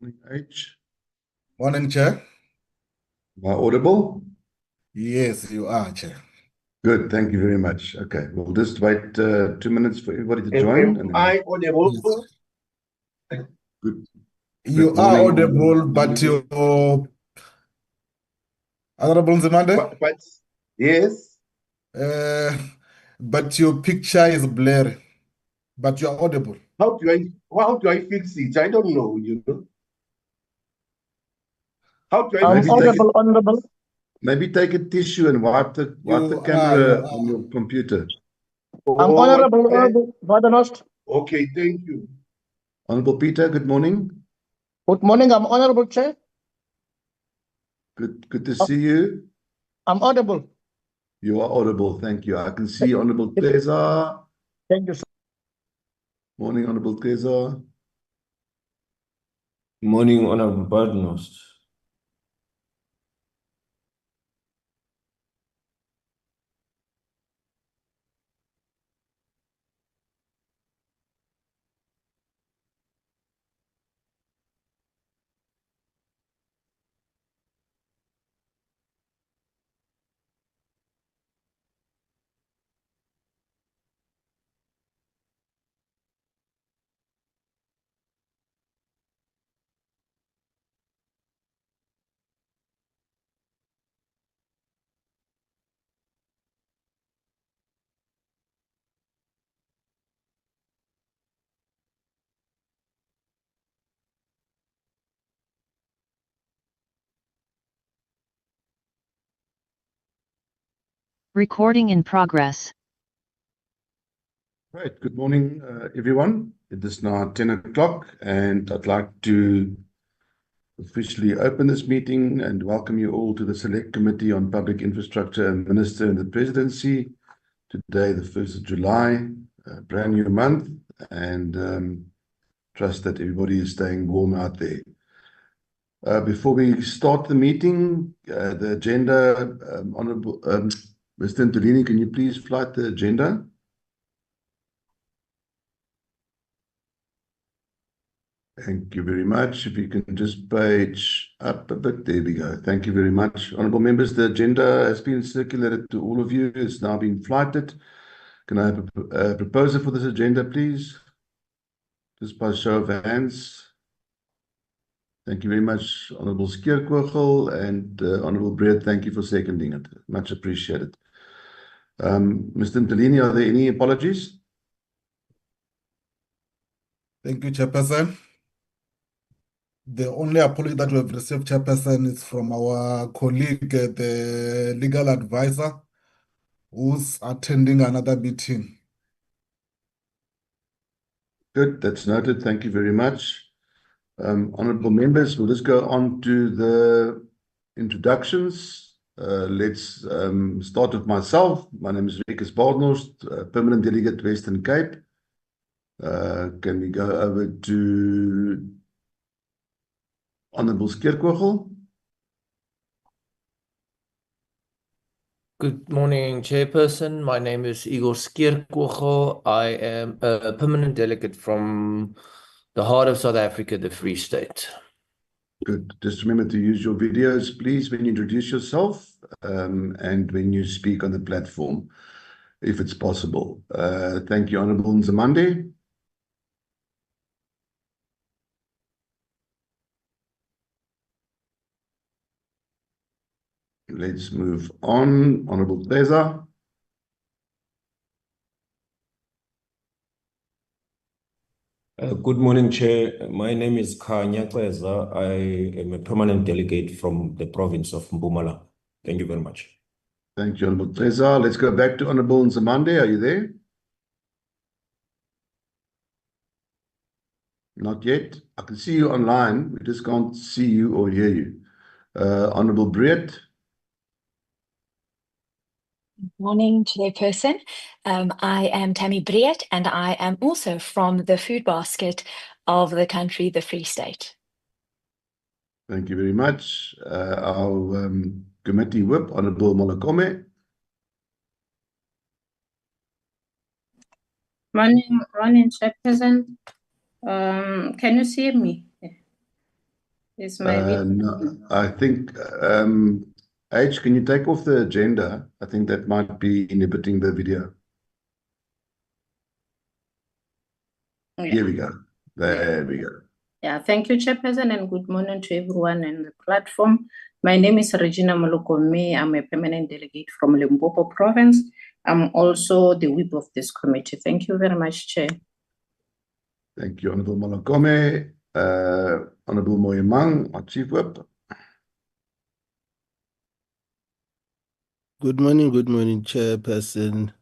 Morning, H. Morning, Chair. Am I audible? Yes, you are, Chair. Good, thank you very much. Okay, we'll just wait 2 minutes for everybody to join. Am I audible? Good. You Good are morning. audible, but your Honorable Nzimande, But yes, but your picture is blurry, but you are audible. how do I fix it? I don't know, you know. How do I Maybe fix take it? Honorable. Maybe take a tissue and wipe the camera on your computer. I'm Oh, honorable, Father Nost. okay, thank you. Honorable Peter, good morning. Good morning, I'm honorable Chair. Good to see you. I'm audible. You are audible, thank you. I can see Honorable Teza. Thank you, sir. Morning, Honorable Teza. Morning, Honorable Preparedness. Recording in progress. Right, good morning, everyone. It is now 10 o'clock, and I'd like to officially open this meeting and welcome you all to the Select Committee on Public Infrastructure and Minister in the Presidency. Today, the 1st of July, a brand new month, and trust that everybody is staying warm out there. Before we start the meeting, the agenda, Honorable Mr. Ntulini, can you please flight the agenda? Thank you very much. If you can just page up a bit. There we go. Thank you very much. Honorable members, the agenda has been circulated to all of you. It's now been flighted. Can I have a proposer for this agenda, please? Just by show of hands. Thank you very much, Honorable Skeerkogel, and Honorable Breed, thank you for seconding it. Much appreciated. Mr. Ntulini, are there any apologies? Thank you, Chairperson. The only apology that we have received, Chairperson, is from our colleague, the legal advisor, who's attending another meeting. Good, that's noted. Thank you very much. Honorable members, we'll just go on to the introductions. Let's start with myself. My name is Rikus Baldnost, Permanent Delegate Western Cape. Can we go over to Honorable Skeerkogel? Good morning, Chairperson. My name is Igor Skeerkogel. I am a permanent delegate from the heart of South Africa, the Free State. Good. Just remember to use your videos, please, when you introduce yourself and when you speak on the platform, if it's possible. Thank you, Honorable Nzimande. Let's move on. Honorable Teza. Good morning, Chair. My name is Khanya Kweza. I am a permanent delegate from the province of Mpumalanga. Thank you very much. Thank you, Honorable Teza. Let's go back to Honorable Nzimande. Are you there? Not yet. I can see you online. We just can't see you or hear you. Honorable Breed. Morning, Chairperson. I am Tammy Breed, and I am also from the food basket of the country, the Free State. Thank you very much. Our committee whip, Honorable Molokome. Morning, Chairperson. Can you see me? Is my video? No, I think, H, can you take off the agenda? I think that might be inhibiting the video. Here we go. There we go. Yeah, thank you, Chairperson, and good morning to everyone on the platform. My name is Regina Molokome. I'm a permanent delegate from Limpopo Province. I'm also the whip of this committee. Thank you very much, Chair. Thank you, Honorable Molokome. Honorable Moyemang, our Chief Whip. Good morning, Chairperson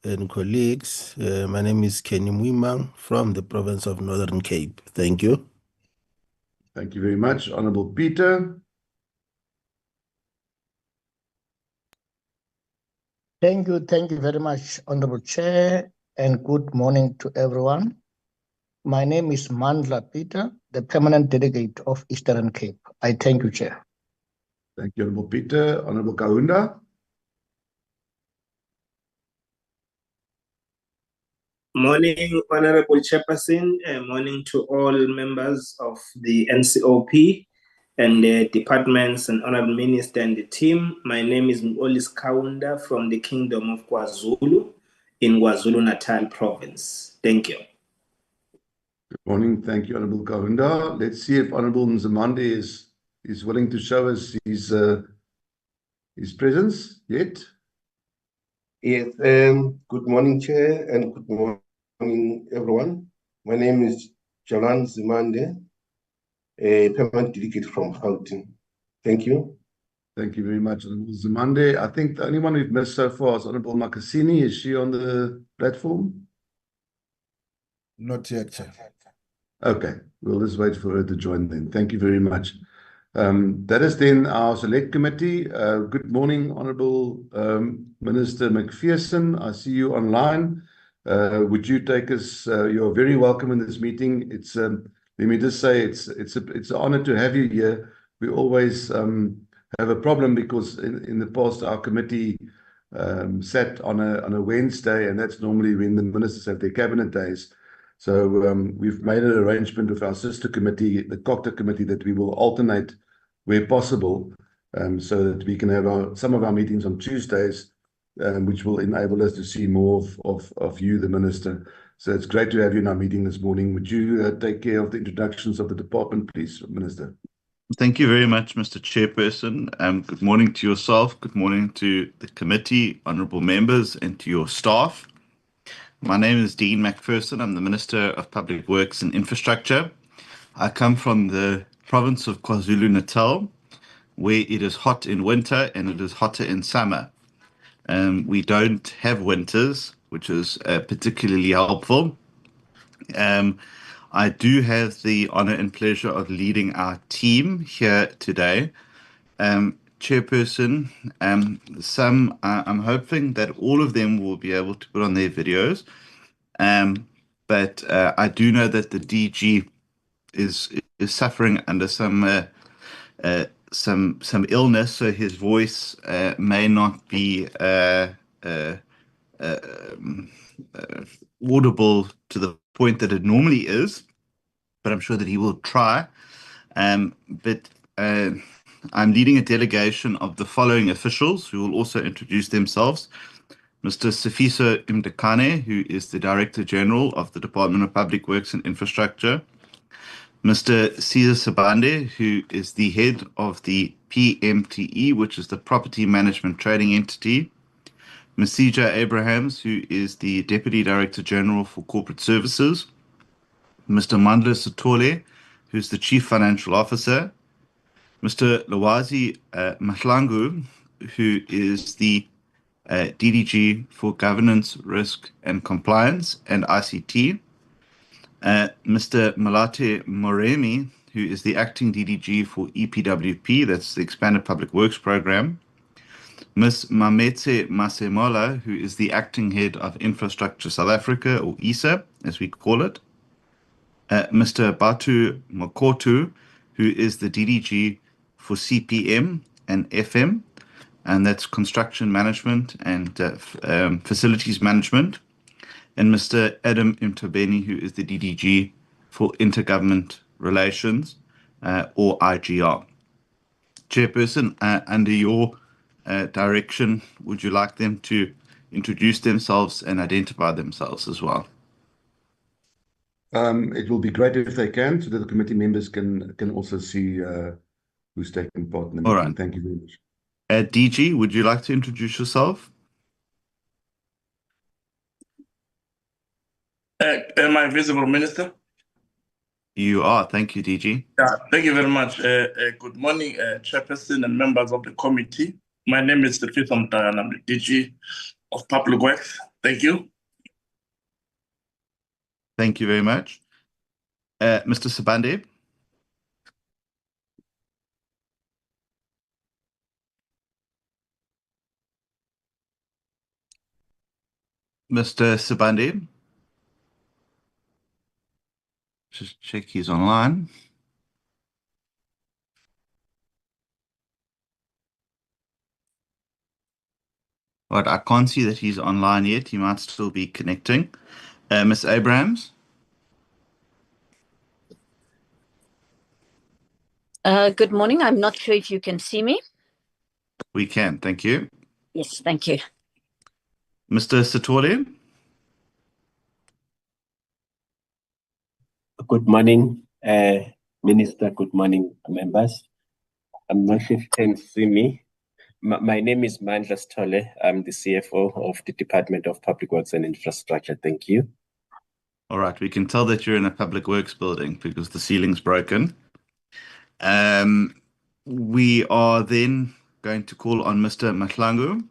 and colleagues. My name is Kenny Mwimang from the province of Northern Cape. Thank you. Thank you very much. Honorable Peter. Thank you very much, Honorable Chair, and good morning to everyone. My name is Mandla Peter, the permanent delegate of Eastern Cape. I thank you, Chair. Thank you, Honorable Peter. Honorable Kaunda. Morning, Honorable Chairperson, and morning to all members of the NCOP and the departments and Honorable Minister and the team. My name is Mbolis Kaunda from the Kingdom of KwaZulu in KwaZulu-Natal Province. Thank you. Good morning. Thank you, Honorable Kaunda. Let's see if Honorable Nzimande is willing to show us his presence yet. Yes, good morning, Chair, and good morning, everyone. My name is Jalan Zimande, a permanent delegate from Gauteng. Thank you. Thank you very much, Honorable Zimande. I think the only one we've missed so far is Honorable Makasini. Is she on the platform? Not yet, Chair. Okay, we'll just wait for her to join then. Thank you very much. That is then our select committee. Good morning, Honorable Minister McPherson. I see you online. Would you take us? You're very welcome in this meeting. It's let me just say it's an honor to have you here. We always have a problem because in the past our committee sat on a Wednesday, and that's normally when the ministers have their cabinet days. So we've made an arrangement with our sister committee, the COCTA committee, that we will alternate where possible, so that we can have some of our meetings on Tuesdays, which will enable us to see more of you, the minister. So it's great to have you in our meeting this morning. Would you take care of the introductions of the department, please, Minister? Thank you very much, Mr. Chairperson. Good morning to yourself. Good morning to the committee, honourable members, and to your staff. My name is Dean McPherson. I'm the Minister of Public Works and Infrastructure. I come from the province of KwaZulu-Natal, where it is hot in winter and it is hotter in summer. We don't have winters, which is particularly helpful. I do have the honor and pleasure of leading our team here today. Chairperson, I'm hoping that all of them will be able to put on their videos. But I do know that the DG is suffering under some illness, so his voice may not be audible to the point that it normally is, but I'm sure that he will try. But I'm leading a delegation of the following officials who will also introduce themselves. Mr. Sifiso Mdekane, who is the Director General of the Department of Public Works and Infrastructure. Mr. Caesar Sabande, who is the head of the PMTE, which is the Property Management Trading Entity. Masija Abrahams, who is the Deputy Director General for Corporate Services. Mr. Mandla Sitole, who's the Chief Financial Officer. Mr. Lawazi Mahlangu, who is the DDG for Governance, Risk and Compliance and ICT. Mr. Malate Moremi, who is the Acting DDG for EPWP, that's the Expanded Public Works Program. Ms. Mametse Masemola, who is the Acting Head of Infrastructure South Africa, or ISA, as we call it. Mr. Batu Mokotu, who is the DDG for CPM and FM, and that's Construction Management and Facilities Management. And Mr. Adam Mtobeni, who is the DDG for Intergovernment Relations. or IGR. Chairperson, under your direction, would you like them to introduce themselves and identify themselves as well? It will be great if they can, so that the committee members can also see who's taking part in the meeting. All right. Thank you very much. DG, would you like to introduce yourself? Am I visible, Minister? You are. Thank you, DG. Thank you very much. Good morning, Chairperson and members of the committee. My name is Stefan Mtagan. I'm the DG of Public Works. Thank you. Thank you very much. Mr. Sibande? Mr. Sibande? Just check he's online. But I can't see that he's online yet. He might still be connecting. Ms. Abrahams? Good morning. I'm not sure if you can see me. We can, thank you. Yes, thank you. Mr. Sitole? Good morning, Minister. Good morning, members. I'm not sure if you can see me. My name is Mandla Stole. I'm the CFO of the Department of Public Works and Infrastructure. Thank you. All right, we can tell that you're in a public works building because the ceiling's broken. We are then going to call on Mr. Mahlangu.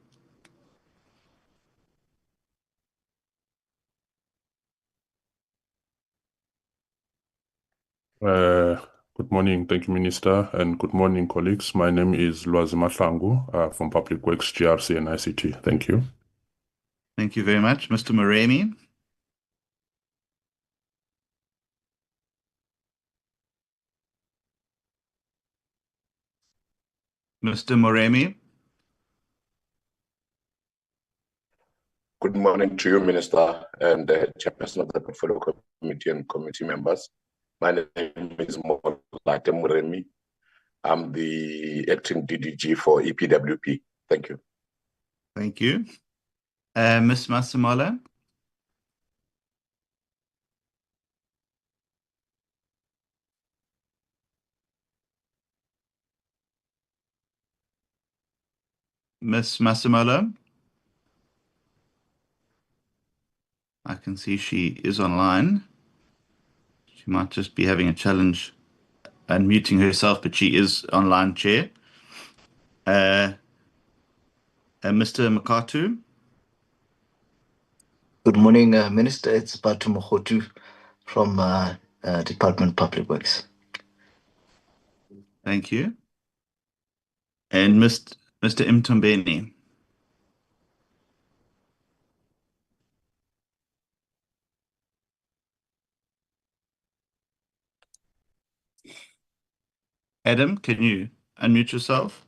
Good morning. Thank you, Minister, and good morning, colleagues. My name is Lwazi Mahlangu from Public Works, GRC, and ICT. Thank you. Thank you very much. Mr. Moremi. Mr. Moremi. Good morning to you, Minister, and Chairperson of the Portfolio Committee and committee members. My name is Molate Moremi. I'm the acting DDG for EPWP. Thank you. Thank you. Ms. Masamala. Ms. Masamala. I can see she is online. She might just be having a challenge unmuting herself, but she is online, Chair. Mr. Makatu. Good morning, Minister. It's Batu Mohotu from Department of Public Works. Thank you. And Mr. Mtombeni. Adam, can you unmute yourself?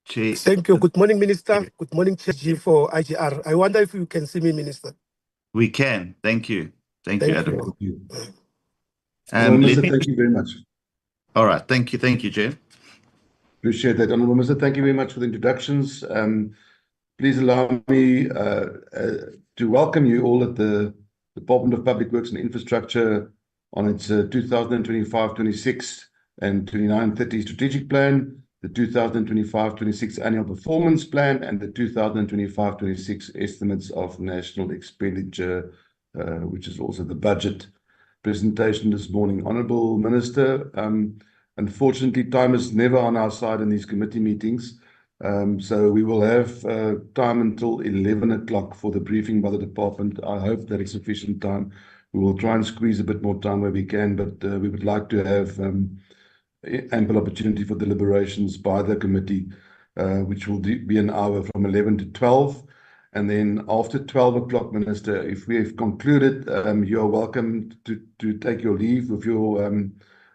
Thank you. Good morning, Minister. Good morning, Chair for IGR. I wonder if you can see me, Minister. We can. Thank you. Thank you, Adam. Thank you. Minister, thank you very much. All right. Thank you. Thank you, Chair. Appreciate that. Honourable Minister, thank you very much for the introductions. Please allow me to welcome you all at the Department of Public Works and Infrastructure on its 2025-26 and 29-30 strategic plan, the 2025-26 annual performance plan, and the 2025-26 estimates of national expenditure, which is also the budget presentation this morning. Honourable Minister, unfortunately, time is never on our side in these committee meetings. So we will have time until 11 o'clock for the briefing by the department. I hope that is sufficient time. We will try and squeeze a bit more time where we can, but we would like to have ample opportunity for deliberations by the committee, which will be an hour from 11 to 12. And then after 12 o'clock, Minister, if we have concluded, you are welcome to take your leave with your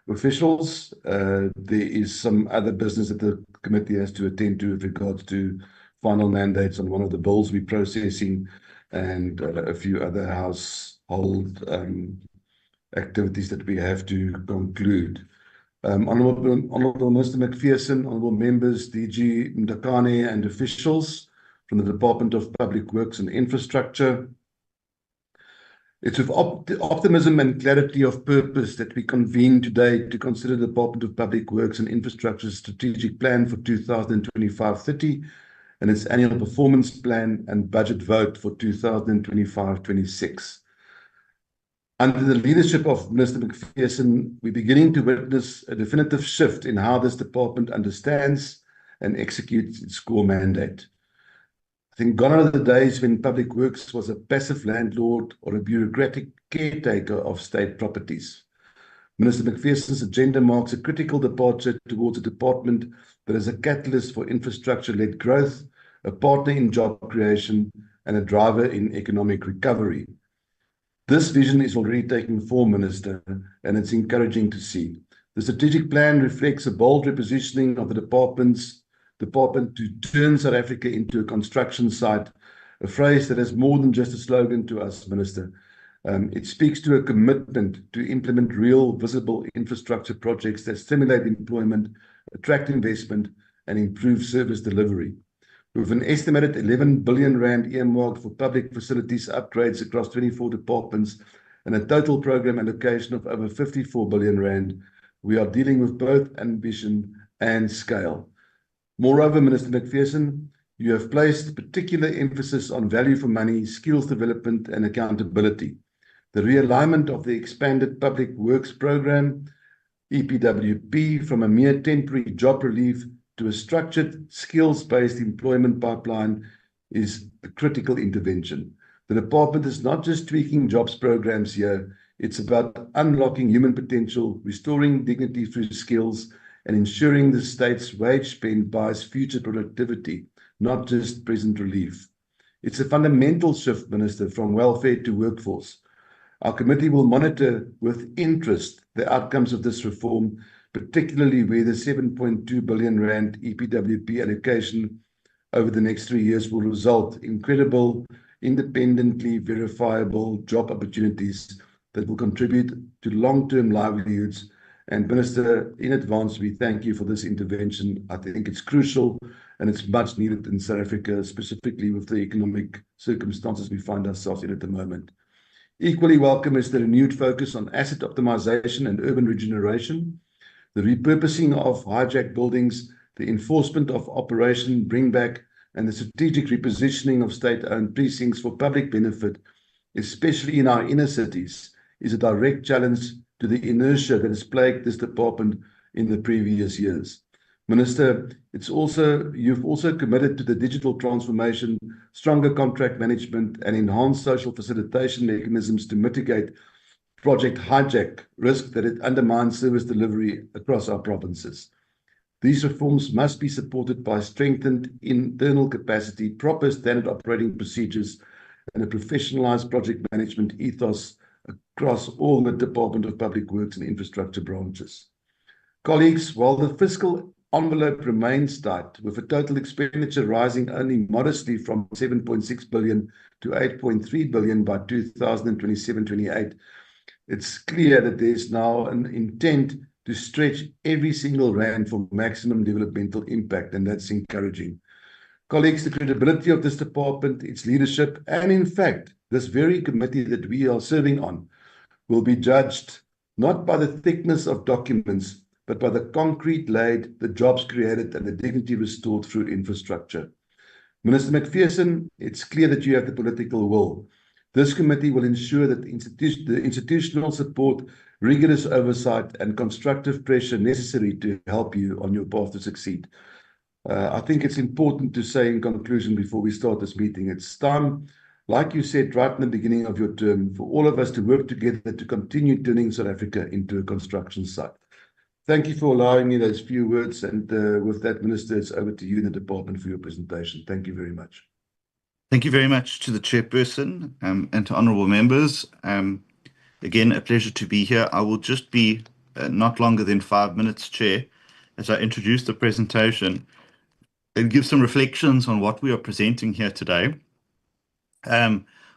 officials. There is some other business that the committee has to attend to with regards to final mandates on one of the bills we're processing. and a few other household activities that we have to conclude. Honorable Mr. McPherson, honorable members, DG Ndakane, and officials from the Department of Public Works and Infrastructure. It's with optimism and clarity of purpose that we convene today to consider the Department of Public Works and Infrastructure's strategic plan for 2025-30 and its annual performance plan and budget vote for 2025-26. Under the leadership of Minister McPherson, we're beginning to witness a definitive shift in how this department understands and executes its core mandate. I think gone are the days when public works was a passive landlord or a bureaucratic caretaker of state properties. Minister McPherson's agenda marks a critical departure towards a department that is a catalyst for infrastructure-led growth, a partner in job creation, and a driver in economic recovery. This vision is already taking form, Minister, and it's encouraging to see. The strategic plan reflects a bold repositioning of the department to turn South Africa into a construction site, a phrase that is more than just a slogan to us, Minister. It speaks to a commitment to implement real, visible infrastructure projects that stimulate employment, attract investment, and improve service delivery. With an estimated 11 billion rand earmarked for public facilities upgrades across 24 departments and a total program allocation of over 54 billion rand, we are dealing with both ambition and scale. Moreover, Minister McPherson, you have placed particular emphasis on value for money, skills development, and accountability. The realignment of the expanded Public Works Program, EPWP, from a mere temporary job relief to a structured, skills-based employment pipeline is a critical intervention. The department is not just tweaking jobs programs here, it's about unlocking human potential, restoring dignity through skills, and ensuring the state's wage spend buys future productivity, not just present relief. It's a fundamental shift, Minister, from welfare to workforce. Our committee will monitor with interest the outcomes of this reform, particularly where the 7.2 billion rand EPWP allocation over the next 3 years will result in credible, independently verifiable job opportunities that will contribute to long-term livelihoods. And Minister, in advance, we thank you for this intervention. I think it's crucial and it's much needed in South Africa, specifically with the economic circumstances we find ourselves in at the moment. Equally welcome is the renewed focus on asset optimization and urban regeneration, the repurposing of hijacked buildings, the enforcement of Operation Bringback, and the strategic repositioning of state-owned precincts for public benefit, especially in our inner cities, is a direct challenge to the inertia that has plagued this department in the previous years. Minister, you've also committed to the digital transformation, stronger contract management, and enhanced social facilitation mechanisms to mitigate project hijack risk that it undermines service delivery across our provinces. These reforms must be supported by strengthened internal capacity, proper standard operating procedures, and a professionalized project management ethos across all the Department of Public Works and Infrastructure branches. Colleagues, while the fiscal envelope remains tight, with a total expenditure rising only modestly from 7.6 billion to 8.3 billion by 2027-28, it's clear that there's now an intent to stretch every single rand for maximum developmental impact, and that's encouraging. Colleagues, the credibility of this department, its leadership, and in fact, this very committee that we are serving on, will be judged not by the thickness of documents, but by the concrete laid, the jobs created, and the dignity restored through infrastructure. Minister McPherson, it's clear that you have the political will. This committee will ensure that the institutional support, rigorous oversight, and constructive pressure necessary to help you on your path to succeed. I think it's important to say in conclusion before we start this meeting, it's time, like you said right in the beginning of your term, for all of us to work together to continue turning South Africa into a construction site. Thank you for allowing me those few words, and with that, Minister, it's over to you in the department for your presentation. Thank you very much. Thank you very much to the chairperson and to honourable members. Again, a pleasure to be here. I will just be not longer than 5 minutes, Chair, as I introduce the presentation and give some reflections on what we are presenting here today.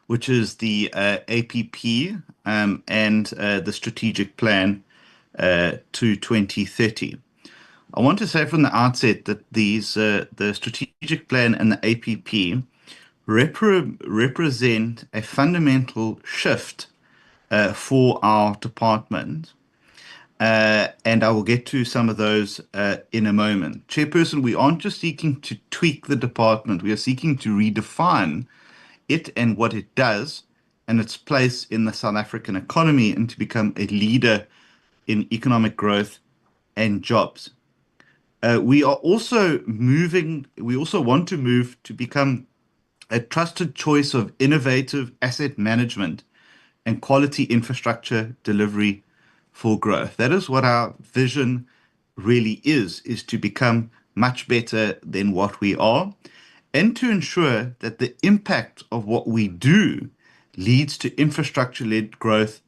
which is the APP and the strategic plan to 2030. I want to say from the outset that the strategic plan and the APP represent a fundamental shift for our department. And I will get to some of those in a moment. Chairperson, we aren't just seeking to tweak the department, we are seeking to redefine it and what it does and its place in the South African economy and to become a leader in economic growth and jobs. We also want to move to become a trusted choice of innovative asset management and quality infrastructure delivery for growth. That is what our vision really is to become much better than what we are, and to ensure that the impact of what we do leads to infrastructure-led growth,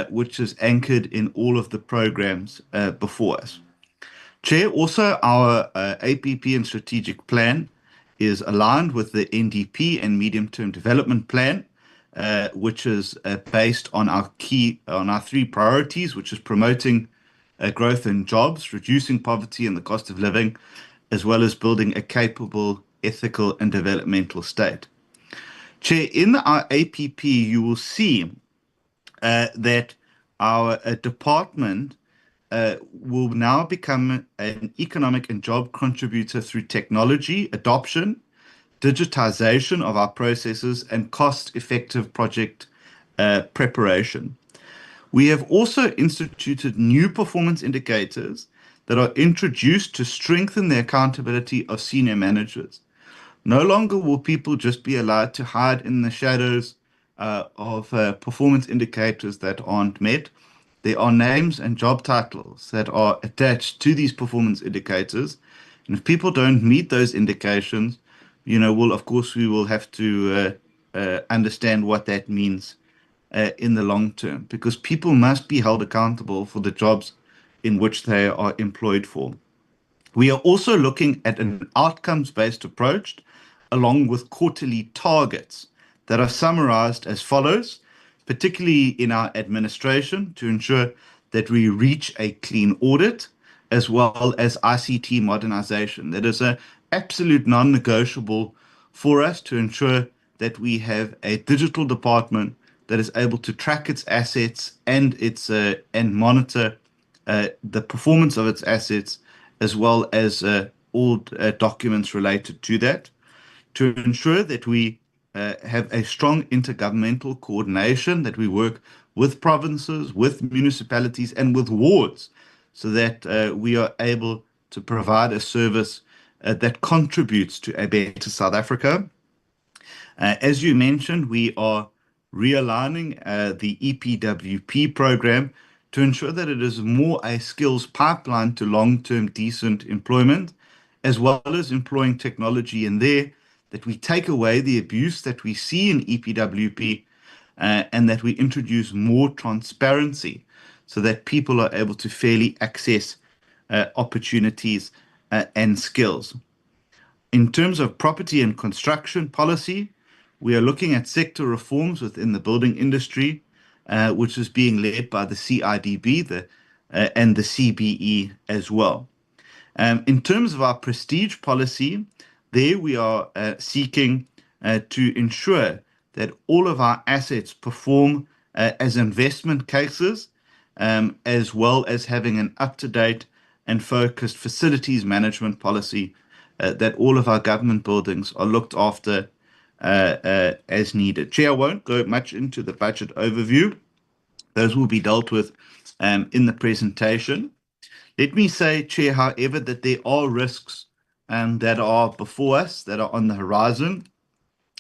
which is anchored in all of the programs before us. Chair, also our APP and strategic plan is aligned with the NDP and medium-term development plan, which is based on our three priorities, which is promoting growth and jobs, reducing poverty and the cost of living, as well as building a capable, ethical, and developmental state. Chair, in our APP, you will see that our department will now become an economic and job contributor through technology adoption, digitization of our processes, and cost-effective project preparation. We have also instituted new performance indicators that are introduced to strengthen the accountability of senior managers. No longer will people just be allowed to hide in the shadows of performance indicators that aren't met. There are names and job titles that are attached to these performance indicators. And if people don't meet those indications, we will have to understand what that means in the long term, because people must be held accountable for the jobs in which they are employed for. We are also looking at an outcomes-based approach along with quarterly targets that are summarized as follows, particularly in our administration, to ensure that we reach a clean audit, as well as ICT modernization. That is an absolute non-negotiable for us to ensure that we have a digital department that is able to track its assets and monitor the performance of its assets, as well as all documents related to that, to ensure that we have a strong intergovernmental coordination, that we work with provinces, with municipalities, and with wards, so that we are able to provide a service that contributes to a better South Africa. As you mentioned, we are realigning the EPWP program to ensure that it is more a skills pipeline to long-term decent employment, as well as employing technology in there, that we take away the abuse that we see in EPWP, and that we introduce more transparency so that people are able to fairly access opportunities and skills. In terms of property and construction policy, we are looking at sector reforms within the building industry, which is being led by the CIDB and the CBE as well. In terms of our prestige policy, there we are seeking to ensure that all of our assets perform as investment cases, as well as having an up-to-date and focused facilities management policy, that all of our government buildings are looked after as needed. Chair, I won't go much into the budget overview. Those will be dealt with in the presentation. Let me say, Chair, however, that there are risks that are before us, that are on the horizon.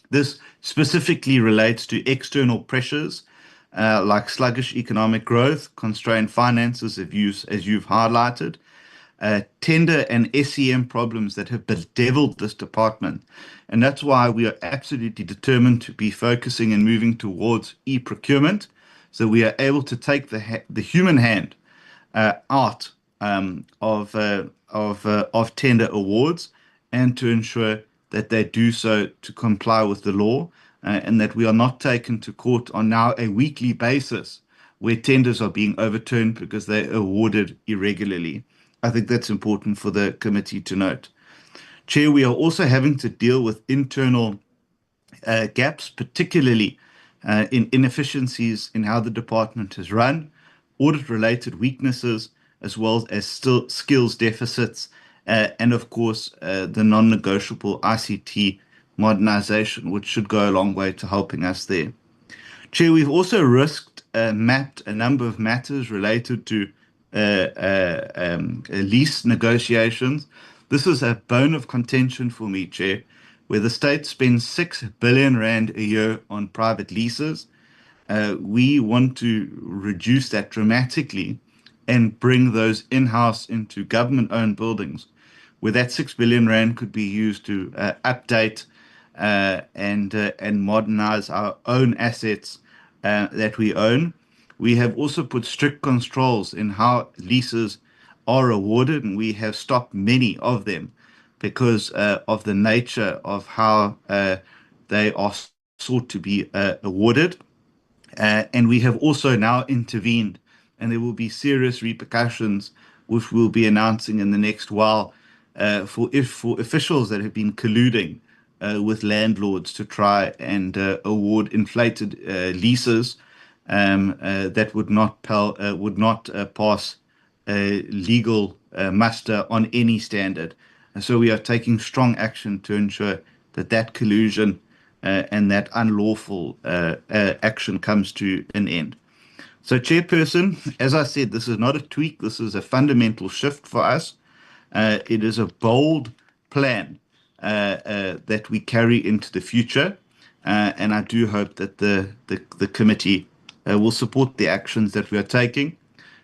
This specifically relates to external pressures like sluggish economic growth, constrained finances, as you've highlighted, tender and SEM problems that have bedeviled this department. And that's why we are absolutely determined to be focusing and moving towards e-procurement, so we are able to take the human hand out of tender awards, and to ensure that they do so to comply with the law, and that we are not taken to court on now a weekly basis where tenders are being overturned because they're awarded irregularly. I think that's important for the committee to note. Chair, we are also having to deal with internal gaps, particularly in inefficiencies in how the department is run, audit-related weaknesses, as well as still skills deficits, and of course, the non-negotiable ICT modernization, which should go a long way to helping us there. Chair, we've also mapped a number of matters related to lease negotiations. This is a bone of contention for me, Chair, where the state spends 6 billion rand a year on private leases. We want to reduce that dramatically and bring those in-house into government-owned buildings, where that 6 billion rand could be used to update and modernize our own assets that we own. We have also put strict controls in how leases are awarded, and we have stopped many of them because of the nature of how they are sought to be awarded. And we have also now intervened, and there will be serious repercussions, which we'll be announcing in the next while, for officials that have been colluding with landlords to try and award inflated leases that would not pass legal muster on any standard. And so we are taking strong action to ensure that that collusion and that unlawful action comes to an end. So, Chairperson, as I said, this is not a tweak. This is a fundamental shift for us. It is a bold plan that we carry into the future, and I do hope that the committee will support the actions that we are taking.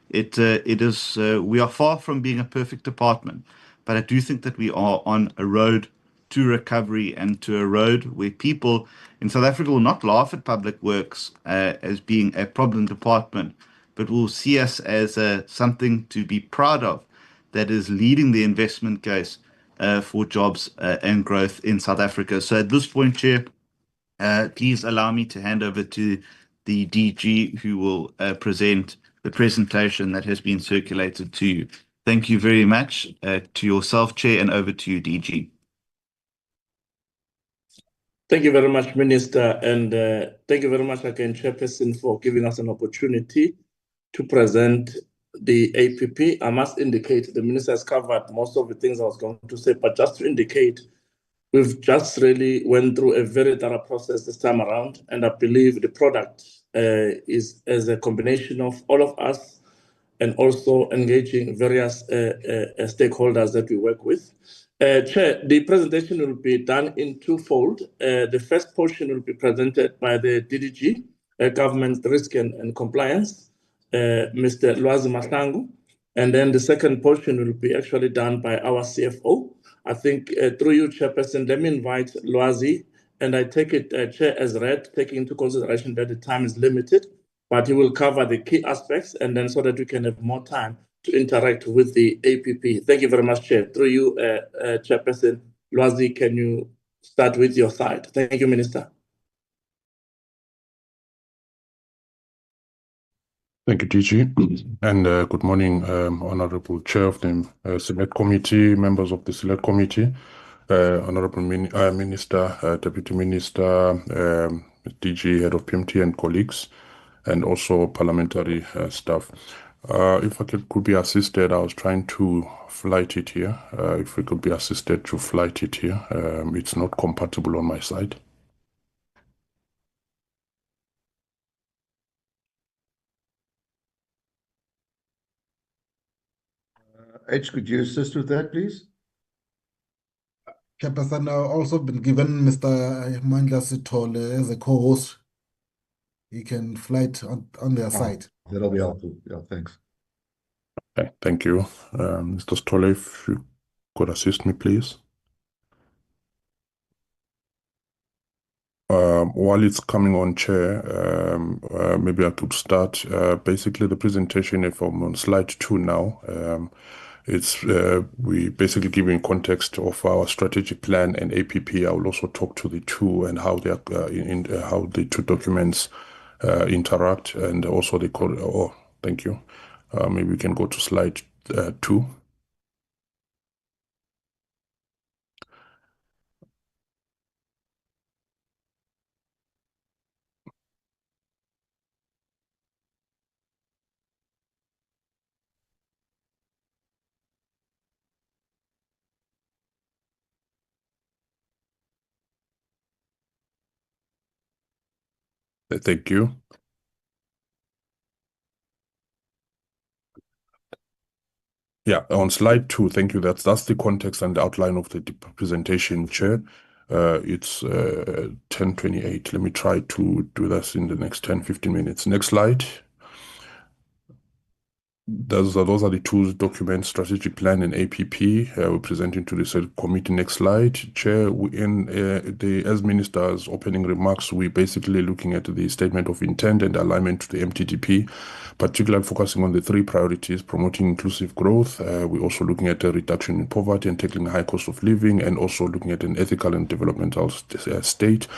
We are far from being a perfect department, but I do think that we are on a road to recovery and to a road where people in South Africa will not laugh at public works as being a problem department, but will see us as something to be proud of that is leading the investment case for jobs and growth in South Africa. So at this point, Chair, please allow me to hand over to the DG, who will present the presentation that has been circulated to you. Thank you very much to yourself, Chair, and over to you, DG. Thank you very much, Minister, and thank you very much again, Chairperson, for giving us an opportunity to present the APP. I must indicate the Minister has covered most of the things I was going to say, but just to indicate, we've just really went through a very thorough process this time around, and I believe the product is as a combination of all of us and also engaging various stakeholders that we work with. Chair, the presentation will be done in twofold. The first portion will be presented by the DDG, Government Risk and Compliance, Mr. Lwazi Mahlangu, and then the second portion will be actually done by our CFO. I think through you, Chairperson, let me invite Lwazi, and I take it, Chair, as read, taking into consideration that the time is limited, but he will cover the key aspects, and then so that we can have more time to interact with the APP. Thank you very much, Chair. Through you, Chairperson, Lwazi, can you start with your side? Thank you, Minister. Thank you, DG. And good morning, Honorable Chair of the Select Committee, members of the Select Committee, Honorable Minister, Deputy Minister, DG, Head of PMT and colleagues, and also parliamentary staff. If I could be assisted, I was trying to flight it here. If we could be assisted to flight it here, it's not compatible on my side. H, could you assist with that, please? Chairperson, I've also been given Mr. Mandla Sithole as a co-host. He can flight on their side. That'll be helpful. Yeah, thanks. Okay, thank you. Mr. Stolle, if you could assist me, please. While it's coming on, Chair, maybe I could start. Basically, the presentation, if I'm on slide 2 now, It's we basically giving context of our strategic plan and APP. I will also talk to the two and how they are how the two documents interact, and also the call. Oh, thank you. Maybe we can go to slide 2. Thank you. Yeah, on slide 2, thank you. That's the context and the outline of the presentation, Chair. It's 10:28. Let me try to do this in the next 10-15 minutes. Next slide. Those are the two documents, strategic plan and APP. We're presenting to the committee. Next slide, Chair. As Minister's opening remarks, we're basically looking at the statement of intent and alignment to the MTDP, particularly focusing on the 3 priorities: promoting inclusive growth. We're also looking at a reduction in poverty and tackling high cost of living, and also looking at an ethical and developmental state.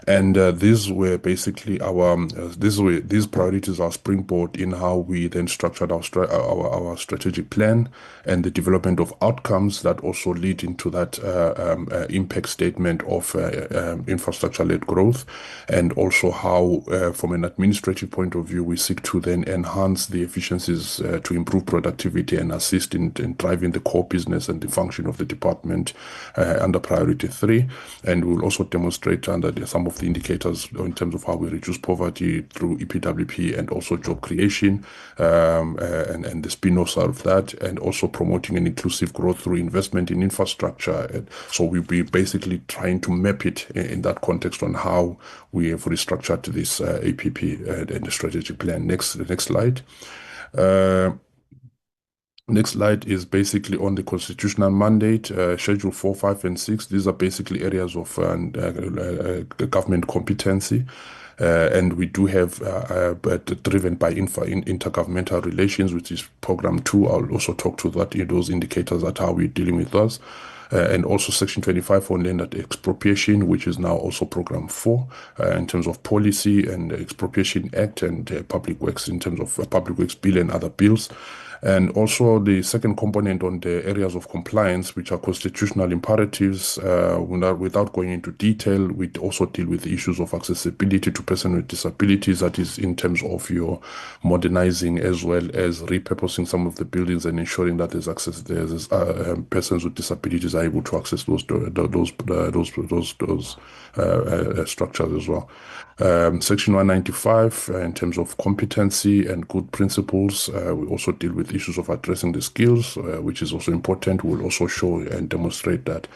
And these were basically these priorities are springboard in how we then structured our strategic plan and the development of outcomes that also lead into that impact statement of infrastructure-led growth, and also how, from an administrative point of view, we seek to then enhance the efficiencies to improve productivity and assist in driving the core business and the function of the department under priority 3. And we'll also demonstrate under some of the indicators in terms of how we reduce poverty through EPWP and also job creation, and the spin-offs of that, and also promoting an inclusive growth through investment in infrastructure. And so we'll be basically trying to map it in that context on how we have restructured this APP and the strategic plan. Next slide. Next slide is basically on the constitutional mandate, Schedule 4, 5, and 6. These are basically areas of government competency. And we do have, driven by intergovernmental relations, which is Program 2. I'll also talk to that, those indicators at how we're dealing with those. And also Section 25 on land expropriation, which is now also Program 4, in terms of policy and Expropriation Act and Public Works, in terms of Public Works Bill and other bills. And also the second component on the areas of compliance, which are constitutional imperatives. Without going into detail, we also deal with the issues of accessibility to persons with disabilities, that is in terms of your modernizing as well as repurposing some of the buildings and ensuring that there's access, persons with disabilities are able to access those structures as well. Section 195, in terms of competency and good principles, we also deal with issues of addressing the skills, which is also important. We'll also show and demonstrate that.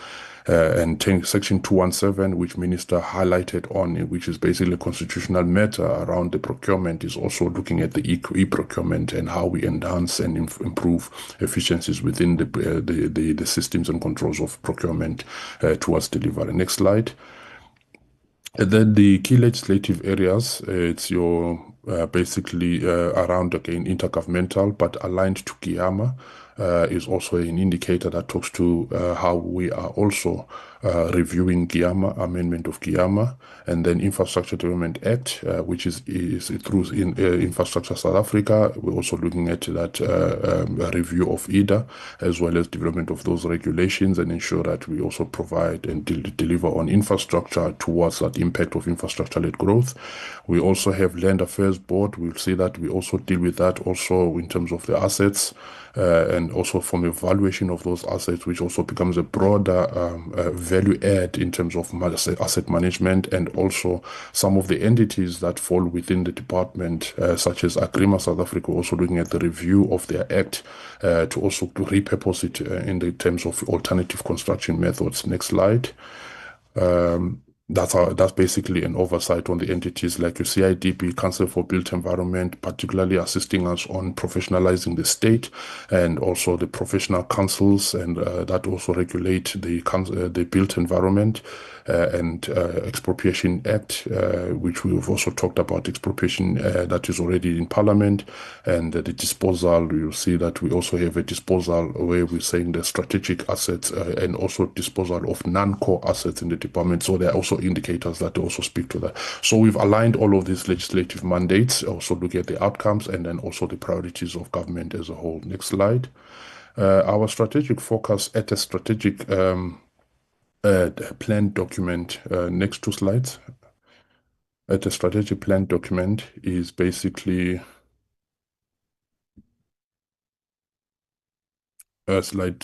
And Section 217, which Minister highlighted on, which is basically a constitutional matter around the procurement, is also looking at the e-procurement and how we enhance and improve efficiencies within the systems and controls of procurement towards delivery. Next slide. And then the key legislative areas, it's your basically around, again, intergovernmental, but aligned to GIAMA, is also an indicator that talks to how we are also reviewing GIAMA, amendment of GIAMA, and then Infrastructure Development Act, which is through Infrastructure South Africa. We're also looking at that review of EDA, as well as development of those regulations, and ensure that we also provide and deliver on infrastructure towards that impact of infrastructure-led growth. We also have Land Affairs Board. We'll see that we also deal with that also in terms of the assets, and also from evaluation of those assets, which also becomes a broader value add in terms of asset management, and also some of the entities that fall within the department, such as Agrima South Africa, also looking at the review of their act to also repurpose it in the terms of alternative construction methods. Next slide. that's basically an oversight on the entities like your CIDB, Council for Built Environment, particularly assisting us on professionalizing the state, and also the professional councils, and that also regulate the built environment, and Expropriation Act, which we've also talked about, expropriation that is already in Parliament, and the disposal. You'll see that we also have a disposal where we're saying the strategic assets and also disposal of non-core assets in the department. So there are also indicators that also speak to that. So we've aligned all of these legislative mandates, also look at the outcomes, and then also the priorities of government as a whole. Next slide. Our strategic focus at a strategic plan document, next 2 slides. At a strategic plan document is basically slide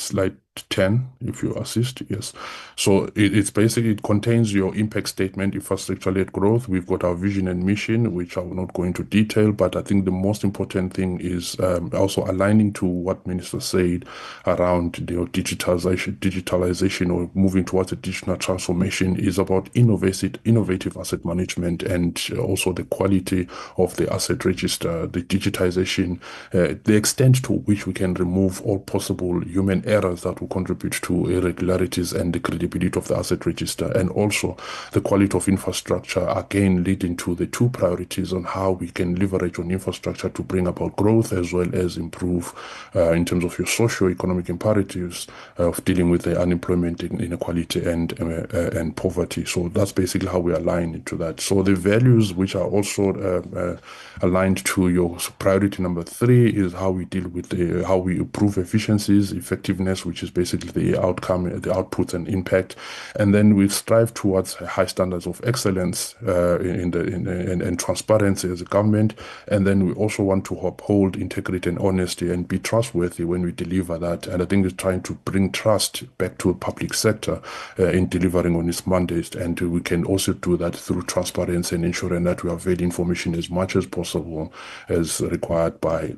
10, if you assist. Yes. So it's basically, it contains your impact statement, infrastructure-led growth. We've got our vision and mission, which I will not go into detail, but I think the most important thing is also aligning to what Minister said around the digitalization or moving towards a digital transformation is about innovative asset management, and also the quality of the asset register, the digitization, the extent to which we can remove all possible human errors that will contribute to irregularities and the credibility of the asset register, and also the quality of infrastructure, again leading to the 2 priorities on how we can leverage on infrastructure to bring about growth as well as improve in terms of your socio-economic imperatives of dealing with the unemployment, inequality, and poverty. So that's basically how we align into that. So the values which are also aligned to your priority number 3 is how we deal with how we improve efficiencies, effectiveness, which is basically the outcome, the outputs and impact, and then we strive towards high standards of excellence and transparency as a government, and then we also want to uphold integrity and honesty and be trustworthy when we deliver that. And I think it's trying to bring trust back to the public sector in delivering on its mandate, and we can also do that through transparency and ensuring that we avail information as much as possible as required by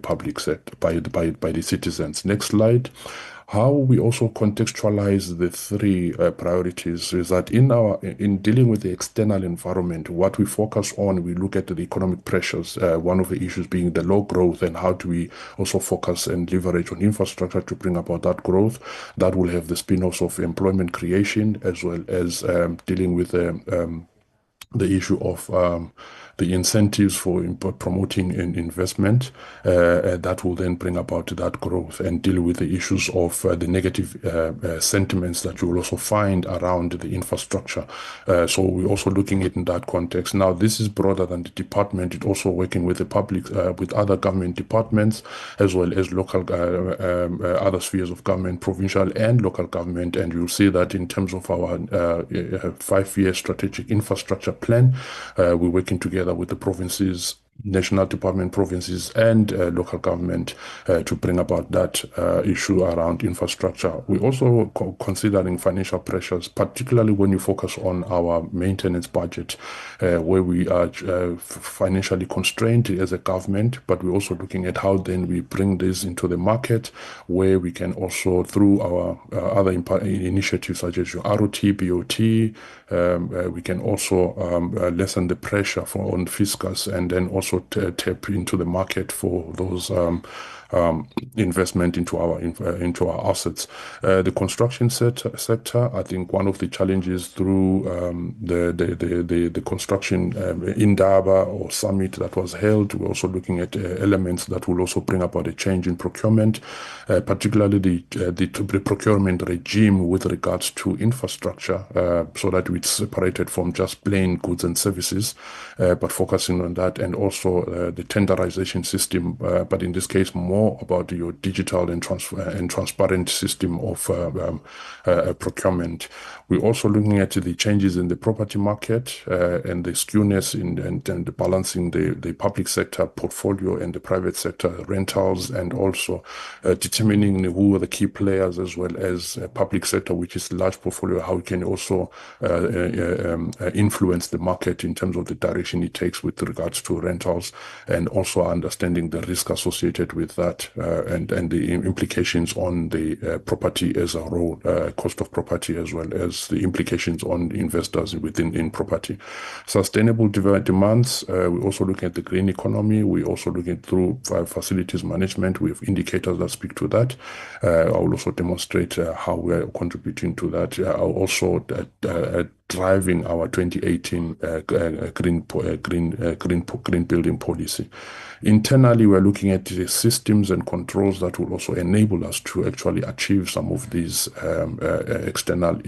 public sector, by the citizens. Next slide. How we also contextualize the 3 priorities is that in dealing with the external environment, what we focus on, we look at the economic pressures, one of the issues being the low growth, and how do we also focus and leverage on infrastructure to bring about that growth. That will have the spin-offs of employment creation, as well as dealing with the issue of the incentives for promoting an investment that will then bring about that growth, and deal with the issues of the negative sentiments that you will also find around the infrastructure. So we're also looking at it in that context. Now, this is broader than the department. It's also working with the public, with other government departments, as well as local, other spheres of government, provincial and local government. And you'll see that in terms of our 5-year strategic infrastructure plan, we're working together with the provinces, national department, provinces, and local government to bring about that issue around infrastructure. We're also considering financial pressures, particularly when you focus on our maintenance budget, where we are financially constrained as a government, but we're also looking at how then we bring this into the market, where we can also, through our other initiatives such as your ROT, BOT, we can also lessen the pressure on fiscus, and then also tap into the market for those investment into our assets. The construction sector, I think one of the challenges through the construction Indaba or summit that was held, we're also looking at elements that will also bring about a change in procurement, particularly the procurement regime with regards to infrastructure, so that it's separated from just plain goods and services, but focusing on that, and also the tenderization system, but in this case more about your digital and transparent system of procurement. We're also looking at the changes in the property market and the skewness and balancing the public sector portfolio and the private sector rentals, and also determining who are the key players, as well as public sector, which is large portfolio, how we can also influence the market in terms of the direction it takes with regards to rentals. fundamentals, and also understanding the risk associated with that, and the implications on the property as a whole, cost of property, as well as the implications on investors in property. Sustainable demands, we're also looking at the green economy. We're also looking through facilities management. We have indicators that speak to that. I will also demonstrate how we are contributing to that. I'll also driving our 2018 green building policy. Internally, we're looking at the systems and controls that will also enable us to actually achieve some of these external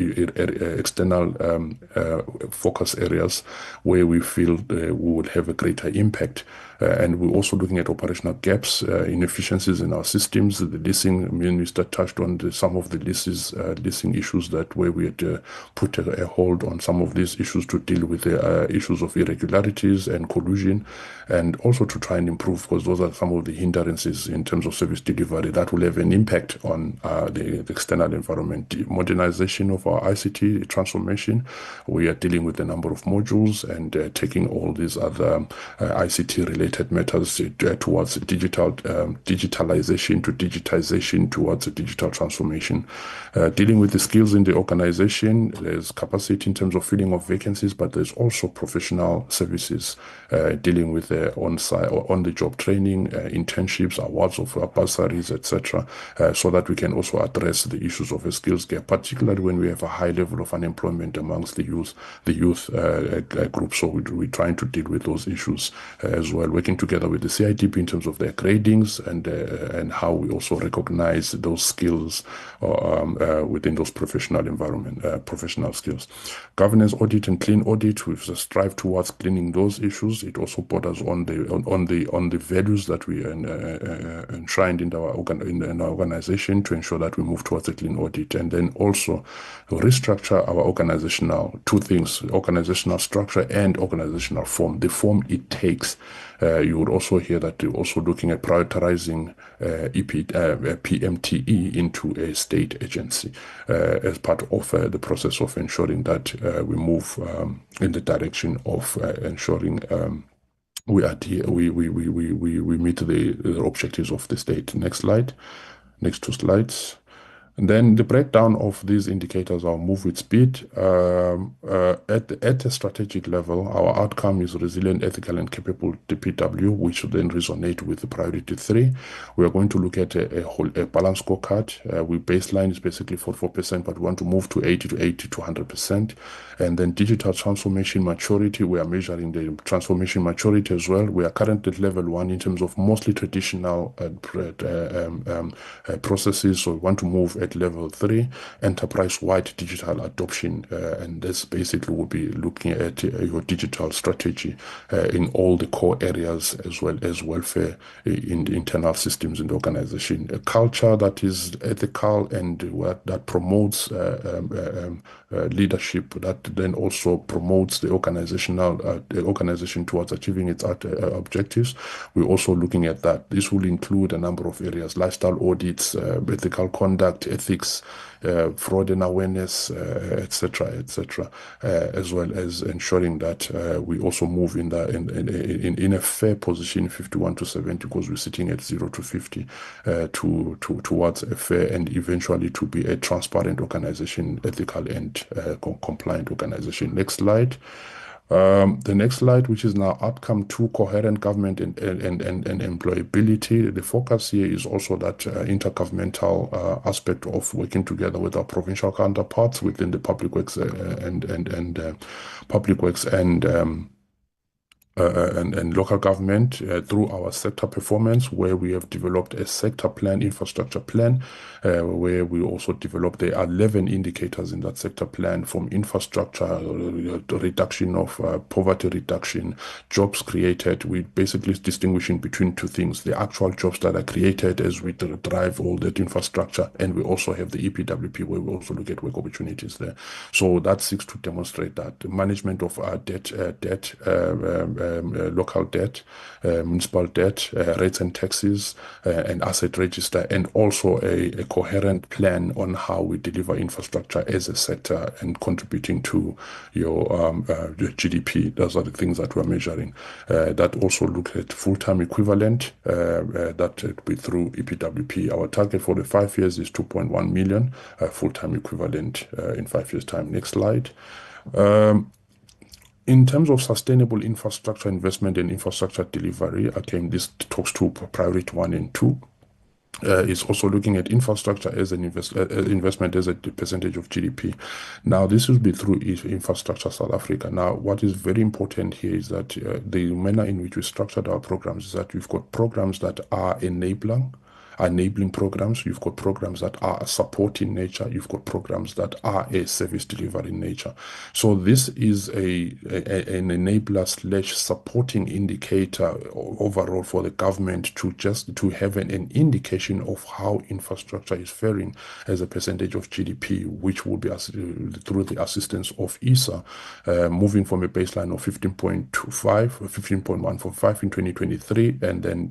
focus areas where we feel we would have a greater impact. And we're also looking at operational gaps, inefficiencies in our systems. The leasing minister touched on some of the leasing issues where we had put a hold on some of these issues to deal with the issues of irregularities and collusion, and also to try and improve, because those are some of the hindrances in terms of service delivery that will have an impact on the external environment. The modernization of our ICT transformation, we are dealing with a number of modules and taking all these other ICT-related matters towards digitalization to digitization towards a digital transformation. Dealing with the skills in the organization, there's capacity in terms of filling of vacancies, but there's also professional services dealing with on-site or on-the-job training, internships, awards of bursaries, etc., so that we can also address the issues of a skills gap, particularly when we have a high level of unemployment amongst the youth group. So we're trying to deal with those issues as well, working together with the CIDP in terms of their gradings and how we also recognize those skills within those professional environment, professional skills. Governance audit and clean audit, we've strived towards cleaning those issues. It also borders on the values that we enshrined in our organization to ensure that we move towards a clean audit, and then also restructure our organizational, two things, organizational structure and organizational form, the form it takes. You would also hear that we're also looking at prioritizing PMTE into a state agency as part of the process of ensuring that we move in the direction of ensuring we meet the objectives of the state. Next slide. Next two slides. And then the breakdown of these indicators, I'll move with speed. At a strategic level, our outcome is resilient, ethical, and capable DPW, which will then resonate with the priority 3. We are going to look at a balanced scorecard. We baseline is basically 44%, but we want to move to 80 to 100%. And then digital transformation maturity, we are measuring the transformation maturity as well. We are currently at level 1 in terms of mostly traditional processes. So we want to move at level 3, enterprise-wide digital adoption. And this basically will be looking at your digital strategy in all the core areas, as well as welfare in the internal systems in the organization. A culture that is ethical and that promotes leadership, that then also promotes the organization towards achieving its objectives. We're also looking at that. This will include a number of areas: lifestyle audits, ethical conduct, ethics, fraud and awareness, etc., as well as ensuring that we also move in a fair position, 51 to 70, because we're sitting at 0 to 50, towards a fair and eventually to be a transparent organization, ethical and compliant organization. Next slide. The next slide, which is now outcome 2, coherent government and employability. The focus here is also that intergovernmental aspect of working together with our provincial counterparts within the public works and local government through our sector performance, where we have developed a sector plan, infrastructure plan, where we also developed, there are 11 indicators in that sector plan, from infrastructure, reduction of poverty reduction, jobs created. We basically distinguishing between two things: the actual jobs that are created as we drive all that infrastructure, and we also have the EPWP, where we also look at work opportunities there. So that seeks to demonstrate that the management of our debt local debt, municipal debt, rates and taxes, and asset register, and also a coherent plan on how we deliver infrastructure as a sector and contributing to your GDP. Those are the things that we're measuring. That also look at full-time equivalent, that would be through EPWP. Our target for the 5 years is 2.1 million full-time equivalent in 5 years' time. Next slide. In terms of sustainable infrastructure investment and infrastructure delivery, again, this talks to priority 1 and 2. It's also looking at infrastructure as an investment as a percentage of GDP. Now, this will be through Infrastructure South Africa. Now, what is very important here is that the manner in which we structured our programs is that we've got programs that are enabling programs, you've got programs that are supporting nature, you've got programs that are a service delivery in nature. So this is an enabler / supporting indicator overall for the government to have an indication of how infrastructure is faring as a percentage of GDP, which will be through the assistance of ESA, moving from a baseline of 15.25 or 15.145 in 2023, and then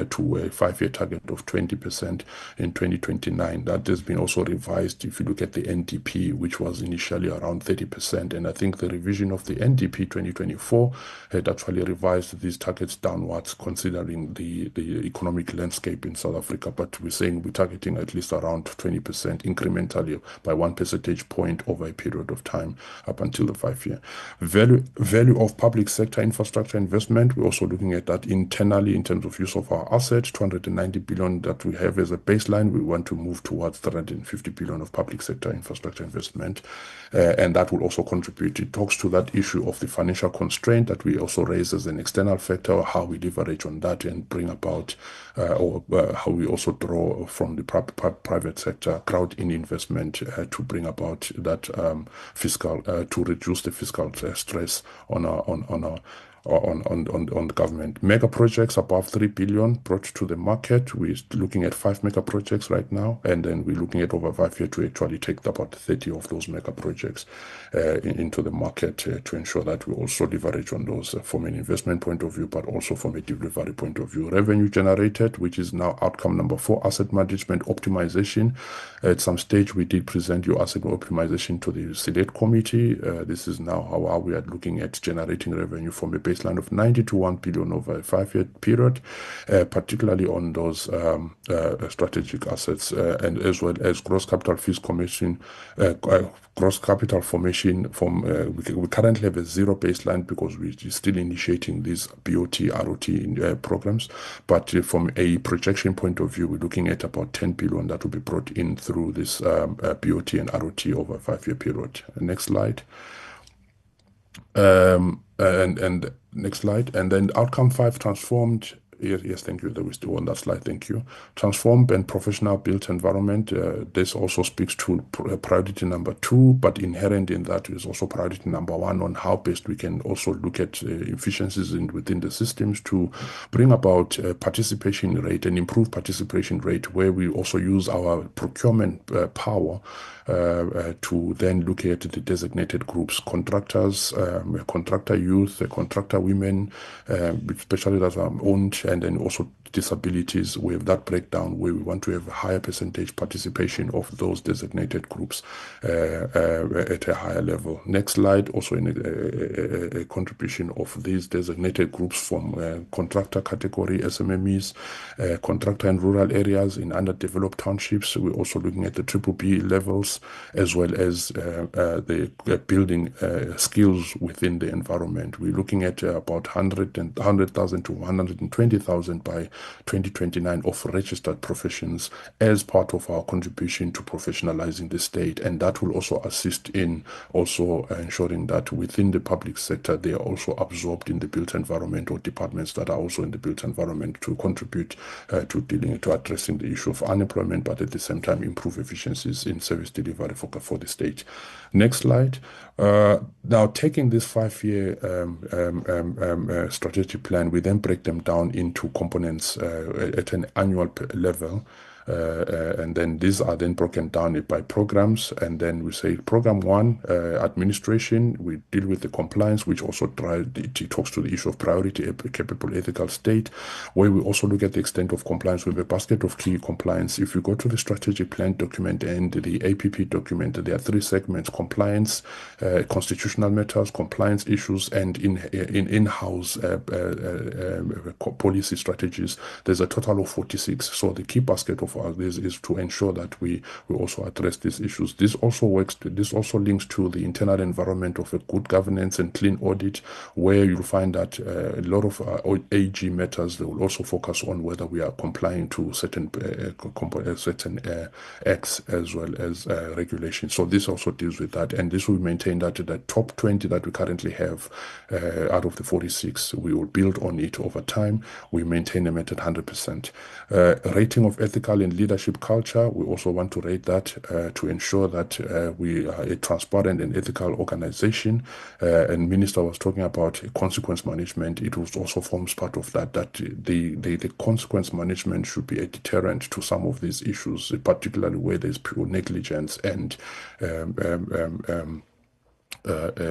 to a 5-year target of 20% in 2029. That has been also revised if you look at the NDP, which was initially around 30%. And I think the revision of the NDP 2024 had actually revised these targets downwards, considering the economic landscape in South Africa. But we're saying we're targeting at least around 20% incrementally by 1 percentage point over a period of time up until the 5-year. Value of public sector infrastructure investment, we're also looking at that internally in terms of use of our assets, 290 billion that we have as a baseline. We want to move towards 350 billion of public sector infrastructure investment, and that will also contribute. It talks to that issue of the financial constraint that we also raise as an external factor, how we leverage on that and bring about how we also draw from the private sector crowd-in investment to bring about that fiscal, to reduce the fiscal stress on the government. Mega projects above 3 billion brought to the market. We're looking at 5 mega projects right now, and then we're looking at over 5 years to actually take about 30 of those mega projects into the market to ensure that we also leverage on those from an investment point of view, but also from a delivery point of view. Revenue generated, which is now outcome number 4, asset management optimization. At some stage, we did present your asset optimization to the Select Committee. This is now how we are looking at generating revenue from a baseline of 90 to 1 billion over a 5-year period, particularly on those strategic assets, and as well as gross capital fees commission, gross capital formation from, we currently have a 0 baseline because we're still initiating these BOT, ROT programs. But from a projection point of view, we're looking at about 10 billion that will be brought in through this BOT and ROT over a 5-year period. Next slide. And next slide. And then outcome 5, transformed. Yes, thank you. That was still on that slide. Thank you. Transformed and professional built environment. This also speaks to priority number 2, but inherent in that is also priority number 1 on how best we can also look at efficiencies within the systems to bring about participation rate and improve participation rate, where we also use our procurement power to then look at the designated groups, contractors, contractor youth, contractor women, especially that are owned, and then also disabilities. We have that breakdown where we want to have a higher percentage participation of those designated groups at a higher level. Next slide, also in a contribution of these designated groups from contractor category, SMMEs, contractor in rural areas, in underdeveloped townships. We're also looking at the BBB levels, as well as the building skills within the environment. We're looking at about 100,000 to 120,000 by 2029 of registered professions as part of our contribution to professionalizing the state. And that will also assist in also ensuring that within the public sector, they are also absorbed in the built environment, or departments that are also in the built environment, to contribute to addressing the issue of unemployment, but at the same time improve efficiencies in service delivery for the state. Next slide. Now, taking this 5-year strategic plan, we then break them down into components at an annual level. And then these are then broken down by programs. And then we say program 1, administration, we deal with the compliance, which also talks to the issue of priority, a capable ethical state, where we also look at the extent of compliance with a basket of key compliance. If you go to the strategic plan document and the APP document, there are 3 segments: compliance, constitutional matters, compliance issues, and in-house policy strategies. There's a total of 46. So the key basket of this is to ensure that we also address these issues. This also links to the internal environment of a good governance and clean audit, where you'll find that a lot of AG matters, they will also focus on whether we are complying to certain acts as well as regulations. So this also deals with that, and this will maintain that the top 20 that we currently have out of the 46, we will build on it over time. We maintain them at 100%. Rating of ethical and leadership culture, we also want to rate that to ensure that we are a transparent and ethical organization. And Minister was talking about consequence management. It also forms part of that the consequence management should be a deterrent to some of these issues, particularly where there's pure negligence and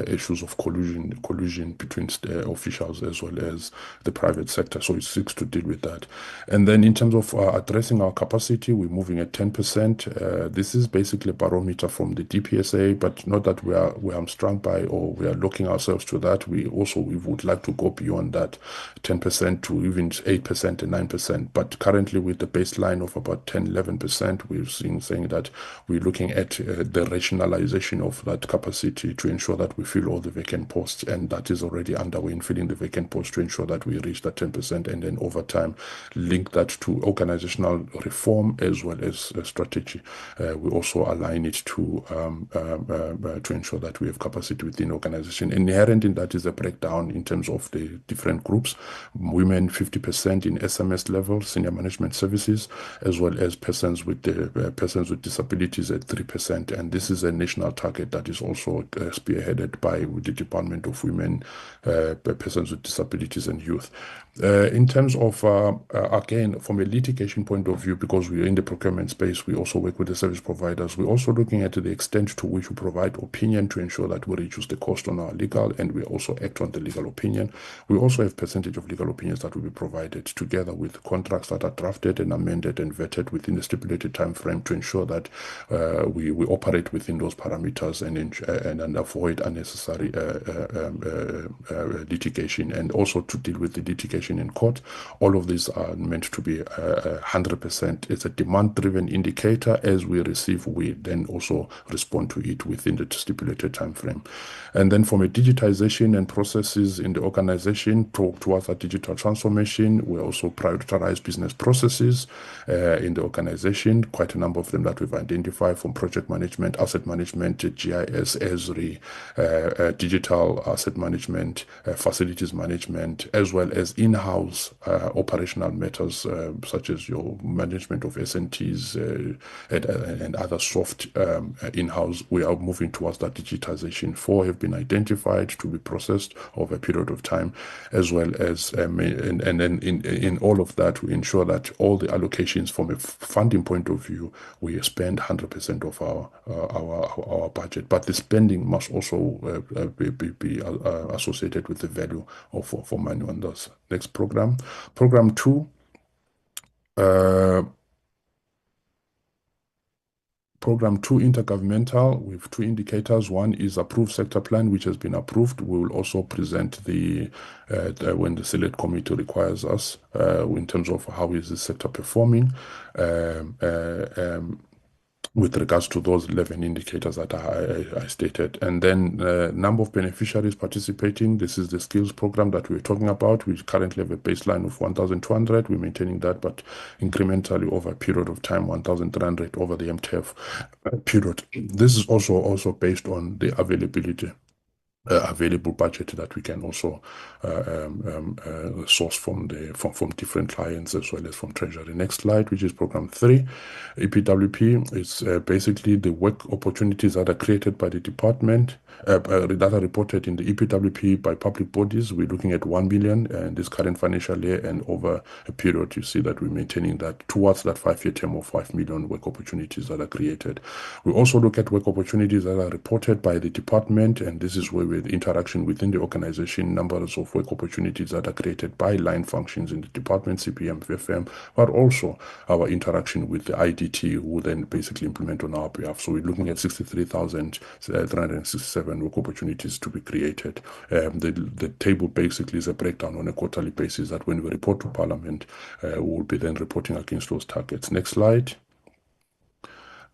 issues of collusion between officials as well as the private sector. So it seeks to deal with that. And then in terms of addressing our capacity, we're moving at 10%. This is basically a barometer from the DPSA, but not that we are hamstrung by or we are locking ourselves to that. We would like to go beyond that 10% to even 8% and 9%. But currently with the baseline of about 10-11%, we're saying that we're looking at the rationalization of that capacity to ensure that we fill all the vacant posts, and that is already underway in filling the vacant posts to ensure that we reach that 10%, and then over time link that to organizational reform as well as strategy. We also align it to ensure that we have capacity within organization. Inherent in that is a breakdown in terms of the different groups: women 50% in SMS level, senior management services, as well as persons with disabilities at 3%. And this is a national target that is also spearheaded by the Department of Women, Persons with Disabilities and Youth. In terms of, again, from a litigation point of view, because we are in the procurement space, we also work with the service providers. We're also looking at the extent to which we provide opinion to ensure that we reduce the cost on our legal, and we also act on the legal opinion. We also have percentage of legal opinions that will be provided together with contracts that are drafted and amended and vetted within the stipulated time frame to ensure that we operate within those parameters and avoid unnecessary litigation, and also to deal with the litigation in court. All of these are meant to be 100%. It's a demand-driven indicator. As we receive, we then also respond to it within the stipulated time frame. And then from a digitization and processes in the organization towards our digital transformation, we also prioritize business processes in the organization, quite a number of them that we've identified, from project management, asset management, GIS, ESRI, digital asset management, facilities management, as well as in-house operational matters such as your management of SNTs and other soft in-house. We are moving towards that digitization. 4 have been identified to be processed over a period of time, as well as and then in all of that, we ensure that all the allocations from a funding point of view, we spend 100% of our budget, but the spending must also be associated with the value for money on those. Next program, program 2. Program 2, intergovernmental, with 2 indicators. One is approved sector plan, which has been approved. We will also present when the select committee requires us in terms of how is the sector performing with regards to those 11 indicators that I stated. And then number of beneficiaries participating. This is the skills program that we're talking about. We currently have a baseline of 1,200. We're maintaining that, but incrementally over a period of time, 1,300 over the MTF period. This is also based on the availability available budget that we can also source from different clients as well as from Treasury. Next slide, which is program 3. EPWP is basically the work opportunities that are created by the department that are reported in the EPWP by public bodies. We're looking at 1 billion in this current financial year, and over a period you see that we're maintaining that towards that 5-year term of 5 million work opportunities that are created. We also look at work opportunities that are reported by the department, and this is where with interaction within the organization, numbers of work opportunities that are created by line functions in the department, CPM, FFM, but also our interaction with the IDT, who then basically implement on our behalf. So we're looking at 63,367 work opportunities to be created. The table basically is a breakdown on a quarterly basis that when we report to Parliament, we will be then reporting against those targets. Next slide.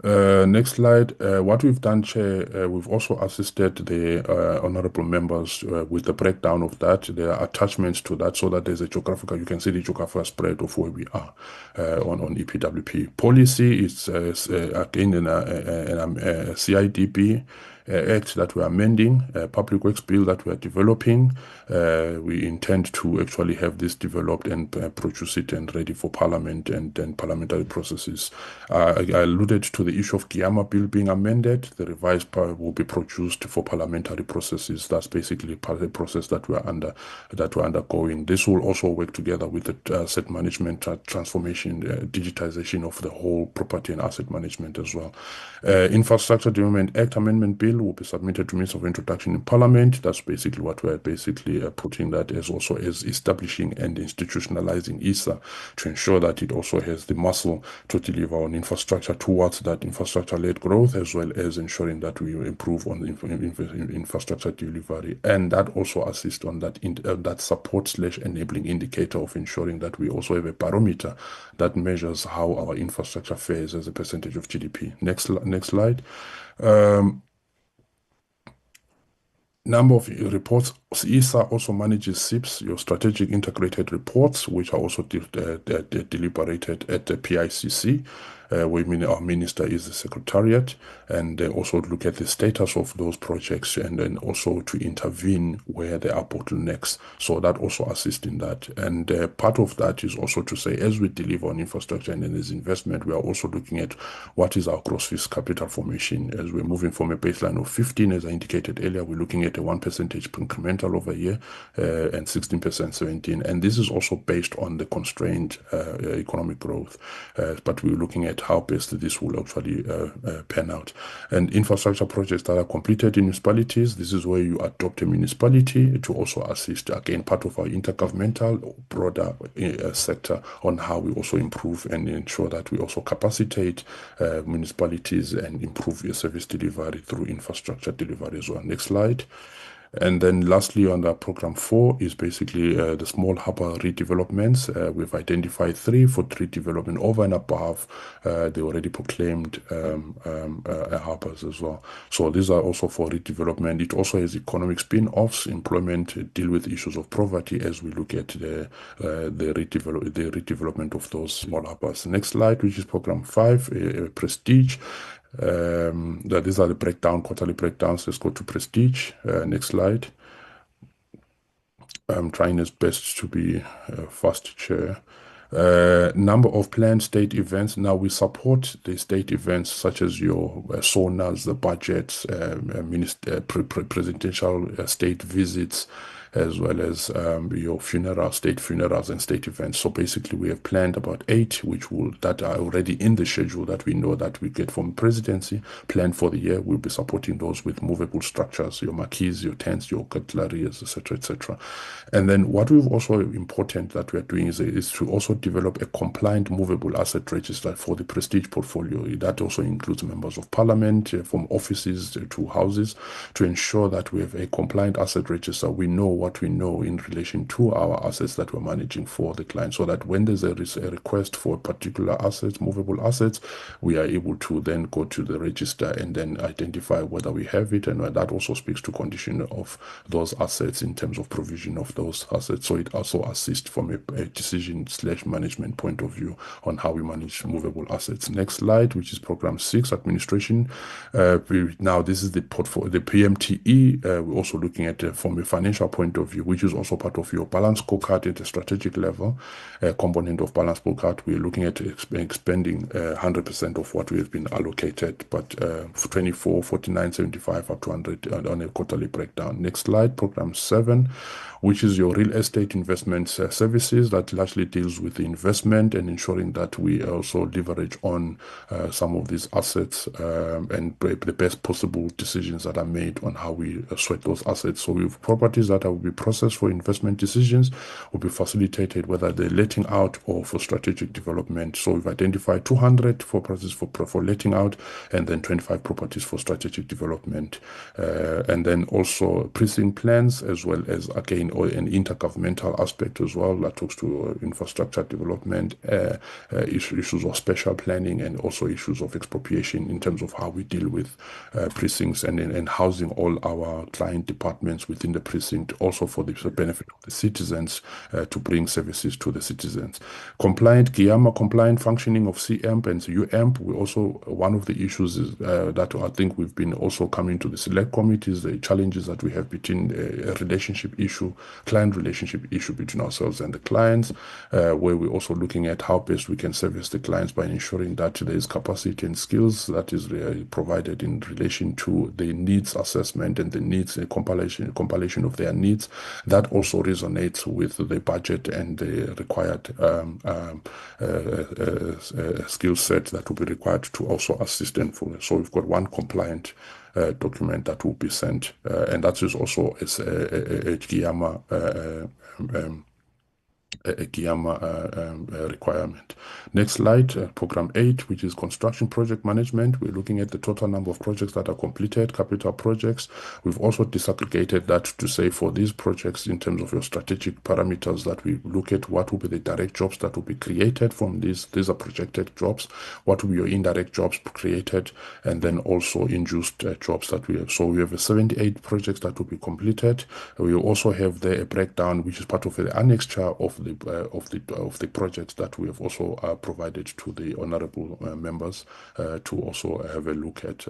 Next slide. What we've done, Chair, we've also assisted the honorable members with the breakdown of that. There are attachments to that so that there's a geographical, you can see the geographical spread of where we are on EPWP. Policy is again in a CIDP Act that we're amending, Public Works Bill that we're developing. We intend to actually have this developed and produce it and ready for Parliament and then parliamentary processes. I alluded to the issue of Kiama Bill being amended. The revised part will be produced for parliamentary processes. That's basically part of the process that we're undergoing. This will also work together with the asset management transformation, digitization of the whole property and asset management as well. Infrastructure Development Act Amendment Bill will be submitted to Minister of Introduction in Parliament. That's basically what we're basically putting that as also as establishing and institutionalizing ISA to ensure that it also has the muscle to deliver on infrastructure towards that infrastructure-led growth, as well as ensuring that we improve on the infrastructure delivery, and that also assists on that that support/enabling indicator of ensuring that we also have a barometer that measures how our infrastructure fares as a percentage of GDP. Next slide. Number of reports. ISA also manages SIPs, your strategic integrated reports, which are also deliberated at the PICC. Where our minister is the secretariat, and also look at the status of those projects, and then also to intervene where there are bottlenecks. So that also assists in that. And part of that is also to say, as we deliver on infrastructure and then there's investment, we are also looking at what is our gross fixed capital formation. As we're moving from a baseline of 15, as I indicated earlier, we're looking at a 1% incremental over a year, and 16%, 17. And this is also based on the constrained economic growth. But we're looking at how best this will actually pan out. And infrastructure projects that are completed in municipalities, this is where you adopt a municipality to also assist, again, part of our intergovernmental broader sector on how we also improve and ensure that we also capacitate municipalities and improve your service delivery through infrastructure delivery as well. Next slide. And then lastly, on the program 4 is basically the small harbour redevelopments. We've identified 3 for redevelopment over and above the already proclaimed harbours as well. So these are also for redevelopment. It also has economic spin-offs, employment, deal with issues of poverty as we look at the redevelopment of those small harbours. Next slide, which is program 5, Prestige. These are the quarterly breakdowns. Let's go to Prestige. Next slide. I'm trying as best to be fast, Chair. Number of planned state events. Now we support the state events such as your saunas, the budgets, presidential state visits, as well as your state funerals and state events. So basically we have planned about 8 that are already in the schedule that we know that we get from Presidency. Planned for the year. We'll be supporting those with movable structures, your marquees, your tents, your cutleries, etc., etc. And then what we've also important that we're doing is to also develop a compliant movable asset register for the Prestige portfolio. That also includes members of Parliament, from offices to houses, to ensure that we have a compliant asset register. We know what we know in relation to our assets that we're managing for the client, so that when there's a request for particular assets, movable assets, we are able to then go to the register and then identify whether we have it, and that also speaks to condition of those assets in terms of provision of those assets. So it also assists from a decision/management point of view on how we manage movable assets. Next slide, which is program 6, administration. Now this is the portfolio, the PMTE. We're also looking at from a financial point of view, which is also part of your balance scorecard at the strategic level. Component of balance scorecard, we're looking at expending 100% of what we have been allocated, but 24, 49, 75 up to 100 on a quarterly breakdown. Next slide, program 7, which is your real estate investment services, that largely deals with the investment and ensuring that we also leverage on some of these assets and the best possible decisions that are made on how we sweat those assets. So we have properties that will be processed for investment decisions, will be facilitated whether they're letting out or for strategic development. So we've identified 200 for properties for letting out, and then 25 properties for strategic development. And then also precinct plans, as well as, again, an intergovernmental aspect as well that talks to infrastructure development, issues of special planning, and also issues of expropriation in terms of how we deal with precincts and housing all our client departments within the precinct, also for the benefit of the citizens, to bring services to the citizens. Compliant GIAMA, compliant functioning of CAMP and UAMP. We also, one of the issues is that I think we've been also coming to the select committees, the challenges that we have between a relationship issue, client relationship issue between ourselves and the clients, where we're also looking at how best we can service the clients by ensuring that there is capacity and skills that is provided in relation to the needs assessment and the needs compilation of their needs. That also resonates with the budget and the required skill set that will be required to also assist them for. So we've got one compliant document that will be sent, and that is also a GIAMA requirement. Next slide, program 8, which is construction project management. We're looking at the total number of projects that are completed, capital projects. We've also disaggregated that to say for these projects, in terms of your strategic parameters, that we look at what will be the direct jobs that will be created from these. These are projected jobs. What will be your indirect jobs created, and then also induced jobs that we have. So we have 78 projects that will be completed. We also have there a breakdown, which is part of the annexure of the projects that we have also provided to the honorable members to also have a look at,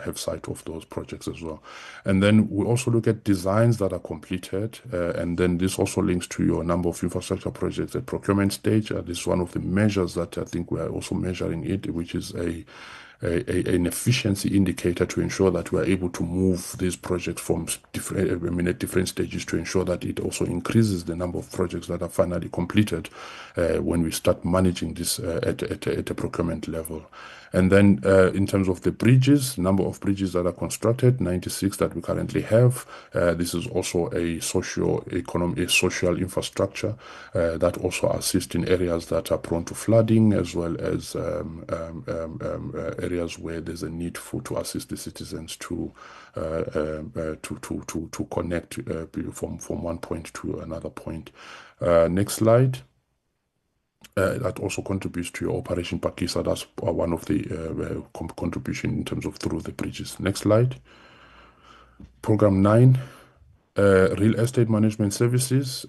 have sight of those projects as well. And then we also look at designs that are completed, and then this also links to your number of infrastructure projects at procurement stage. This is one of the measures that I think we are also measuring it, which is an efficiency indicator to ensure that we are able to move these projects from different, at different stages, to ensure that it also increases the number of projects that are finally completed when we start managing this at a procurement level. And then in terms of the bridges, number of bridges that are constructed, 96 that we currently have. This is also a social infrastructure that also assists in areas that are prone to flooding, as well as areas where there's a need to assist the citizens to connect from one point to another point. Next slide. That also contributes to your Operation Pakisa. That's one of the contribution in terms of through the bridges. Next slide. Program 9. Real estate management services.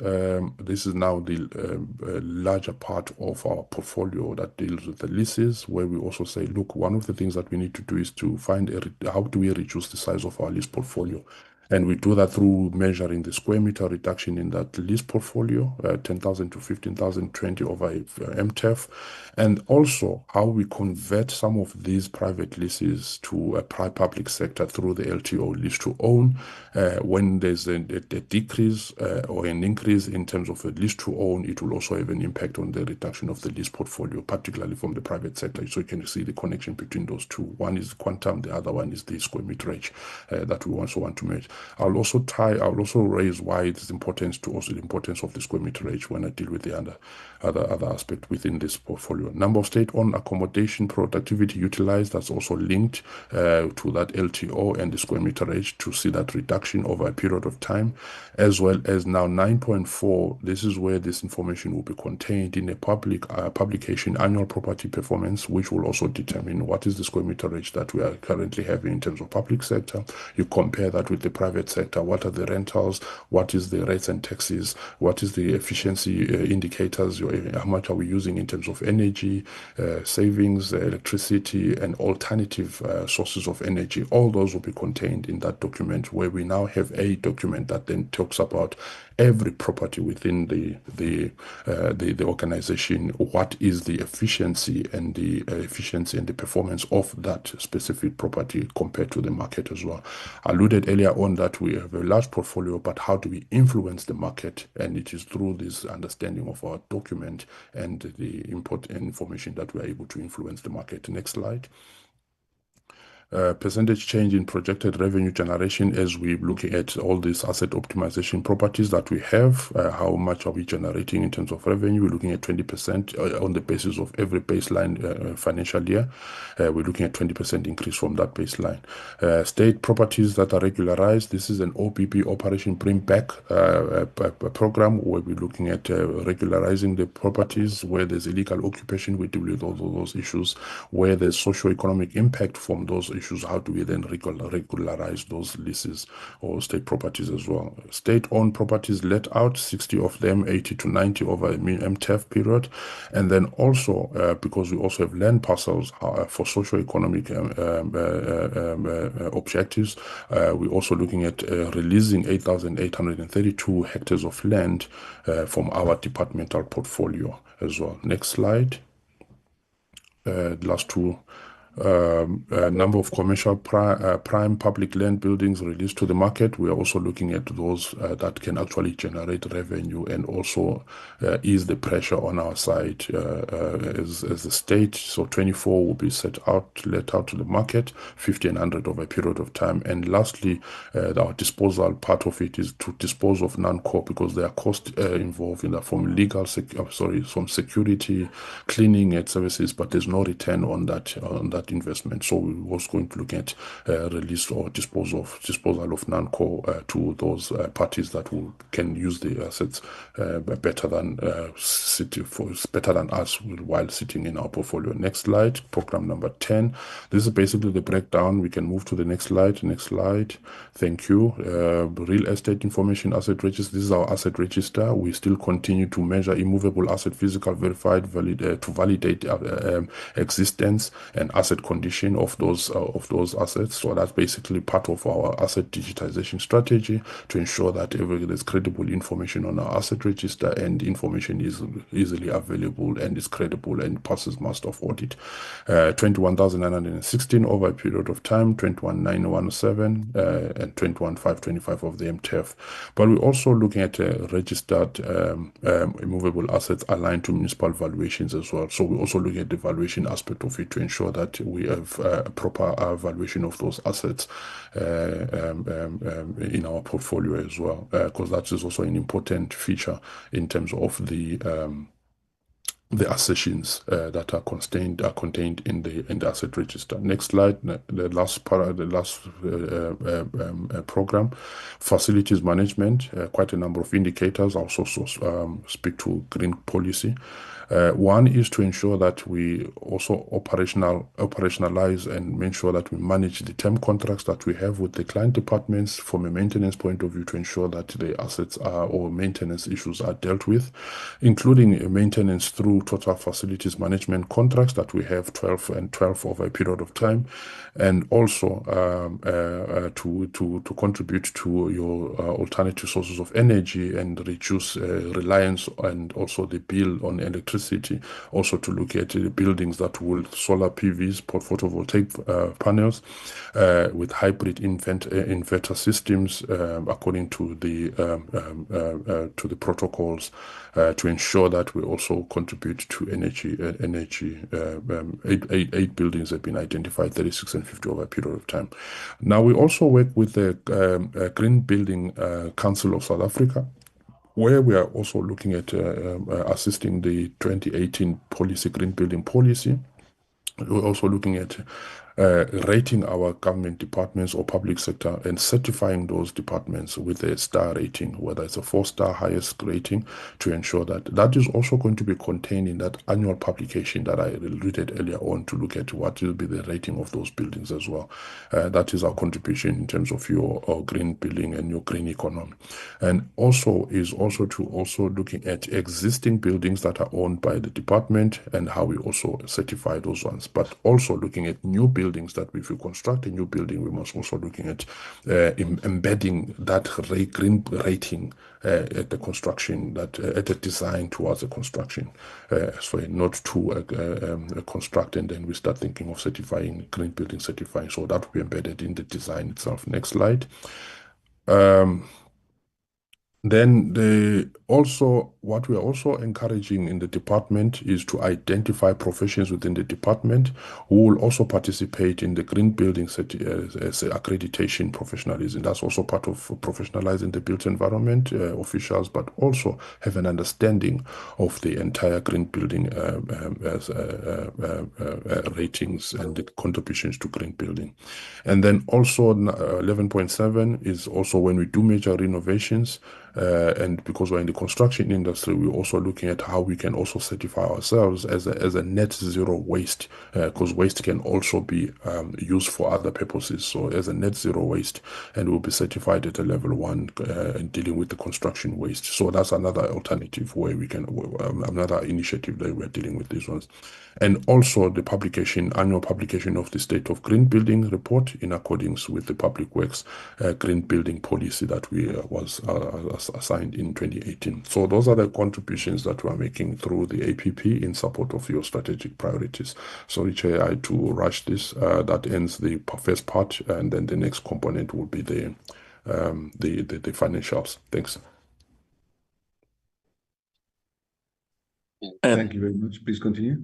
This is now the larger part of our portfolio that deals with the leases, where we also say, look, one of the things that we need to do is to find how do we reduce the size of our lease portfolio. And we do that through measuring the square meter reduction in that lease portfolio, 10,000 to 15,000, 20 over MTEF, and also how we convert some of these private leases to a public sector through the LTO, lease to own. When there's a decrease or an increase in terms of a lease to own, it will also have an impact on the reduction of the lease portfolio, particularly from the private sector. So you can see the connection between those two. One is quantum, the other one is the square meterage that we also want to measure. I'll also raise why it's important to also the importance of the square meterage when I deal with the other aspect within this portfolio. Number of state-owned accommodation productivity utilized, that's also linked to that LTO and the square meterage to see that reduction over a period of time, as well as now 9.4. This is where this information will be contained in a publication, annual property performance, which will also determine what is the square meterage that we are currently having in terms of public sector. You compare that with the private sector. What are the rentals? What is the rates and taxes? What is the efficiency indicators? How much are we using in terms of energy, savings, electricity, and alternative sources of energy? All those will be contained in that document, where we now have a document that then talks about every property within the organization. What is the efficiency and the performance of that specific property compared to the market as well? I alluded earlier on that we have a large portfolio, but how do we influence the market? And it is through this understanding of our document and the important information that we are able to influence the market. Next slide. Percentage change in projected revenue generation as we're looking at all these asset optimization properties that we have. How much are we generating in terms of revenue? We're looking at 20% on the basis of every baseline financial year. We're looking at 20% increase from that baseline. State properties that are regularized. This is an OPP, Operation Bring Back program, where we're looking at regularizing the properties. Where there's illegal occupation, we deal with all those issues. Where there's socio-economic impact from those issues, how do we then regularize those leases or state properties as well? State-owned properties let out, 60 of them, 80 to 90 over a MTEF period. And then also, because we also have land parcels for socio-economic objectives, we're also looking at releasing 8,832 hectares of land from our departmental portfolio as well. Next slide. Last two. Number of commercial prime public land buildings released to the market. We are also looking at those that can actually generate revenue and also ease the pressure on our side as the state. So 24 will be let out to the market, 1,500 over a period of time. And lastly, our disposal part of it is to dispose of non-core, because there are costs involved in that, from from security, cleaning and services, but there's no return on that investment. So we was going to look at release or disposal of non-core to those parties that can use the assets better than us while sitting in our portfolio. Next slide. Program number 10. This is basically the breakdown. We can move to the next slide. Next slide. Thank you. Real estate information asset register. This is our asset register. We still continue to measure immovable asset, physical, verified, to validate existence and asset condition of those assets. So that's basically part of our asset digitization strategy, to ensure that there's credible information on our asset register, and information is easily available and is credible and passes master of audit. 21,916 over a period of time, 21,917 and 21,525 of the MTEF. But we're also looking at registered immovable assets aligned to municipal valuations as well. So we're also looking at the valuation aspect of it to ensure that we have a proper valuation of those assets in our portfolio as well, because that is also an important feature in terms of the assertions that are contained in the asset register. Next slide. The last program, facilities management. Quite a number of indicators. I'll also speak to green policy. One is to ensure that we also operationalize and make sure that we manage the term contracts that we have with the client departments from a maintenance point of view, to ensure that the assets or maintenance issues are dealt with, including maintenance through total facilities management contracts that we have 12 over a period of time, and also to contribute to your alternative sources of energy and reduce reliance and also the bill on electricity. Also to look at the buildings that will solar PVs, photovoltaic panels with hybrid inverter systems according to the protocols, to ensure that we also contribute to energy. 8 buildings have been identified, 36 and 50 over a period of time. Now we also work with the Green Building Council of South Africa, where we are also looking at assisting the 2018 policy, green building policy. We're also looking at rating our government departments or public sector and certifying those departments with a star rating, whether it's a 4-star highest rating, to ensure that that is also going to be contained in that annual publication that I alluded earlier on, to look at what will be the rating of those buildings as well. That is our contribution in terms of your green building and your green economy. And also is also to looking at existing buildings that are owned by the department and how we also certify those ones, but also looking at new buildings that if you construct a new building, we must also looking at embedding that green rating at the construction, that at the design towards the construction, so not to construct and then we start thinking of certifying, green building certifying. So that will be embedded in the design itself. Next slide. Then what we are also encouraging in the department is to identify professions within the department who will also participate in the green building accreditation professionalism. That's also part of professionalizing the built environment officials, but also have an understanding of the entire green building ratings and the contributions to green building. And then also 11.7 is also when we do major renovations, and because we're in the construction industry, we're also looking at how we can also certify ourselves as a net zero waste, because waste can also be used for other purposes. So as a net zero waste, and we'll be certified at a level 1 in dealing with the construction waste. So that's another alternative where we can, another initiative that we're dealing with these ones. And also the annual publication of the State of Green Building report in accordance with the Public Works Green Building policy that we was assigned in 2018. So those are the contributions that we are making through the APP in support of your strategic priorities. Sorry, Chair, I had to rush this. That ends the first part, and then the next component will be the financials. Thanks. Thank you very much. Please continue.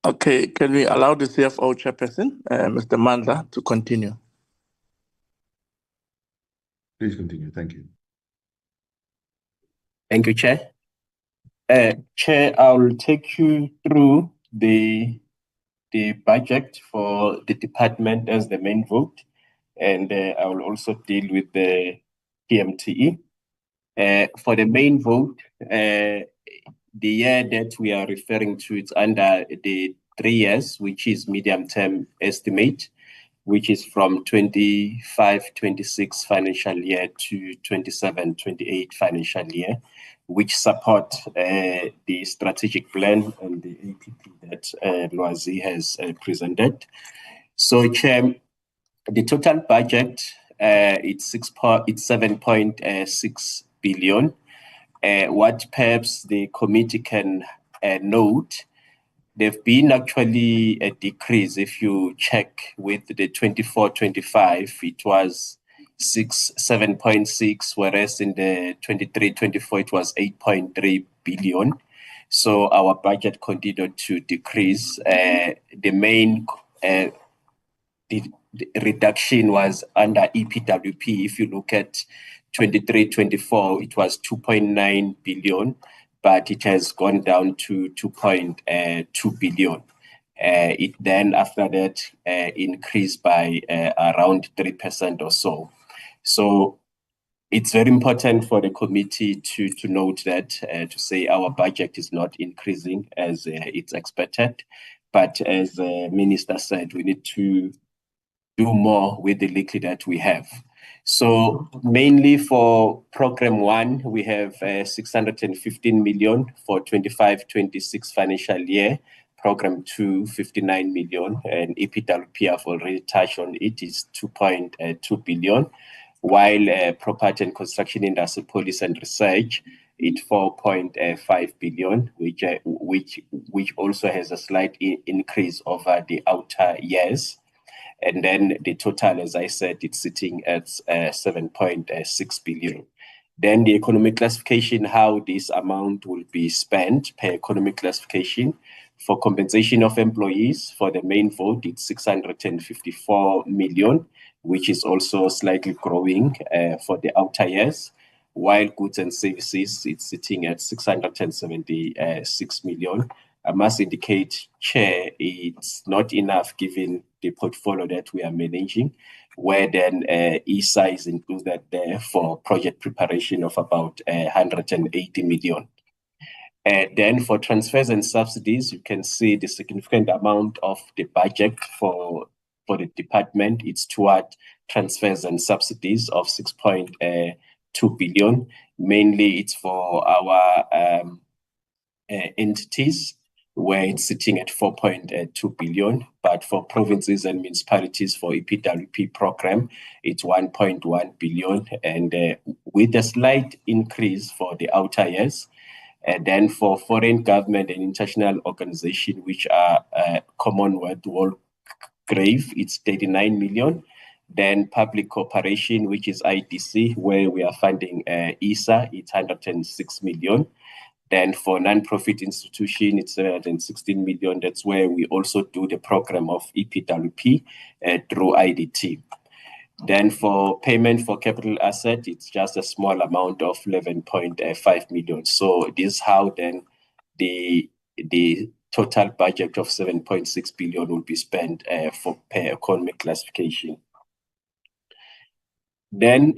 Okay, can we allow the CFO Chairperson, Mr. Mandla, to continue? Please continue. Thank you. Thank you, Chair. Chair, I will take you through the budget for the department as the main vote, and I will also deal with the PMTE. For the main vote, the year that we are referring to, it's under the 3 years, which is medium-term estimate, which is from 25-26 financial year to 27-28 financial year, which support the strategic plan and the APP that Lwazi has presented. So, Chair, the total budget it's 7.6 billion. What perhaps the committee can note, there've been actually a decrease. If you check with the 24-25, it was 7.6, whereas in the 23-24 it was 8.3 billion. So our budget continued to decrease. The main the reduction was under EPWP. If you look at 23-24, it was 2.9 billion, but it has gone down to 2.2 billion. It then, after that, increased by around 3% or so. So it's very important for the committee to note that, to say our budget is not increasing as it's expected. But as the Minister said, we need to do more with the liquid that we have. So mainly for Program 1, we have 615 million for 25-26 financial year. Program 2, 59 million, and EPWP, I've already touched on it, is 2.2 billion, while property and construction industry, police and research, it's 4.5 billion, which also has a slight increase over the outer years. And then the total, as I said, it's sitting at 7.6 billion. Then the economic classification, how this amount will be spent per economic classification. For compensation of employees, for the main vote, it's 654 million, which is also slightly growing for the outer years. while goods and services, it's sitting at 676 million. I must indicate, Chair, it's not enough given the portfolio that we are managing, where then ESA is included there for project preparation of about 180 million. Then for transfers and subsidies, you can see the significant amount of the budget for the department. It's toward transfers and subsidies of 6.2 billion. Mainly it's for our entities, where it's sitting at 4.2 billion, but for provinces and municipalities for EPWP program, it's 1.1 billion, and with a slight increase for the outer years. And then for foreign government and international organizations, which are Commonwealth World Grave, it's 39 million. Then public cooperation, which is IDC, where we are funding ESA, it's 106 million. Then for non-profit institution, it's 716 million. That's where we also do the program of EPWP through IDT. Then for payment for capital asset, it's just a small amount of 11.5 million. So this is how then the total budget of 7.6 billion will be spent for per economic classification. Then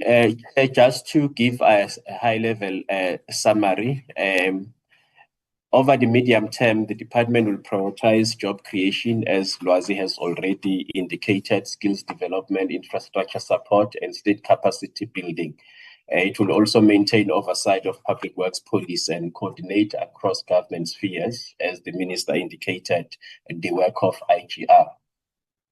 just to give us a high-level summary, over the medium term, the department will prioritize job creation, as Lwazi has already indicated, skills development, infrastructure support, and state capacity building. It will also maintain oversight of public works policy and coordinate across government spheres, as the minister indicated, the work of IGR.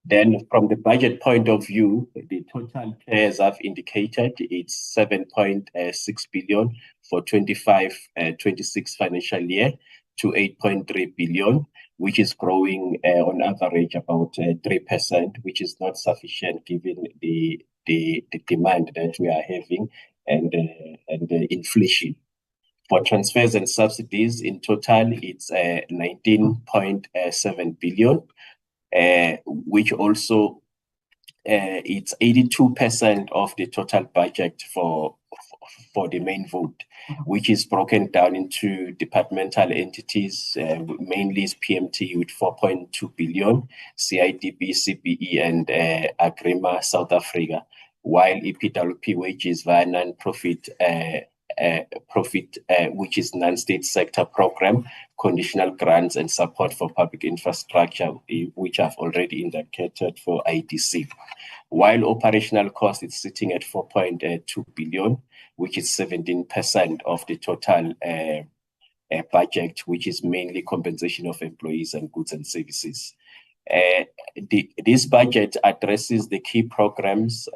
Then from the budget point of view, the total, as I've indicated, it's 7.6 billion for 25-26 financial year to 8.3 billion, which is growing on average about 3%, which is not sufficient given the demand that we are having and the inflation. For transfers and subsidies, in total, it's 19.7 billion. Which also it's 82% of the total budget for the main vote, which is broken down into departmental entities, mainly is PMT with 4.2 billion, CIDB, CBE, and Agrima South Africa, while EPWP wages via non-profit which is non-state sector program, conditional grants and support for public infrastructure, which I've already indicated for IDC. While operational cost is sitting at 4.2 billion, which is 17% of the total budget, which is mainly compensation of employees and goods and services. This budget addresses the key programs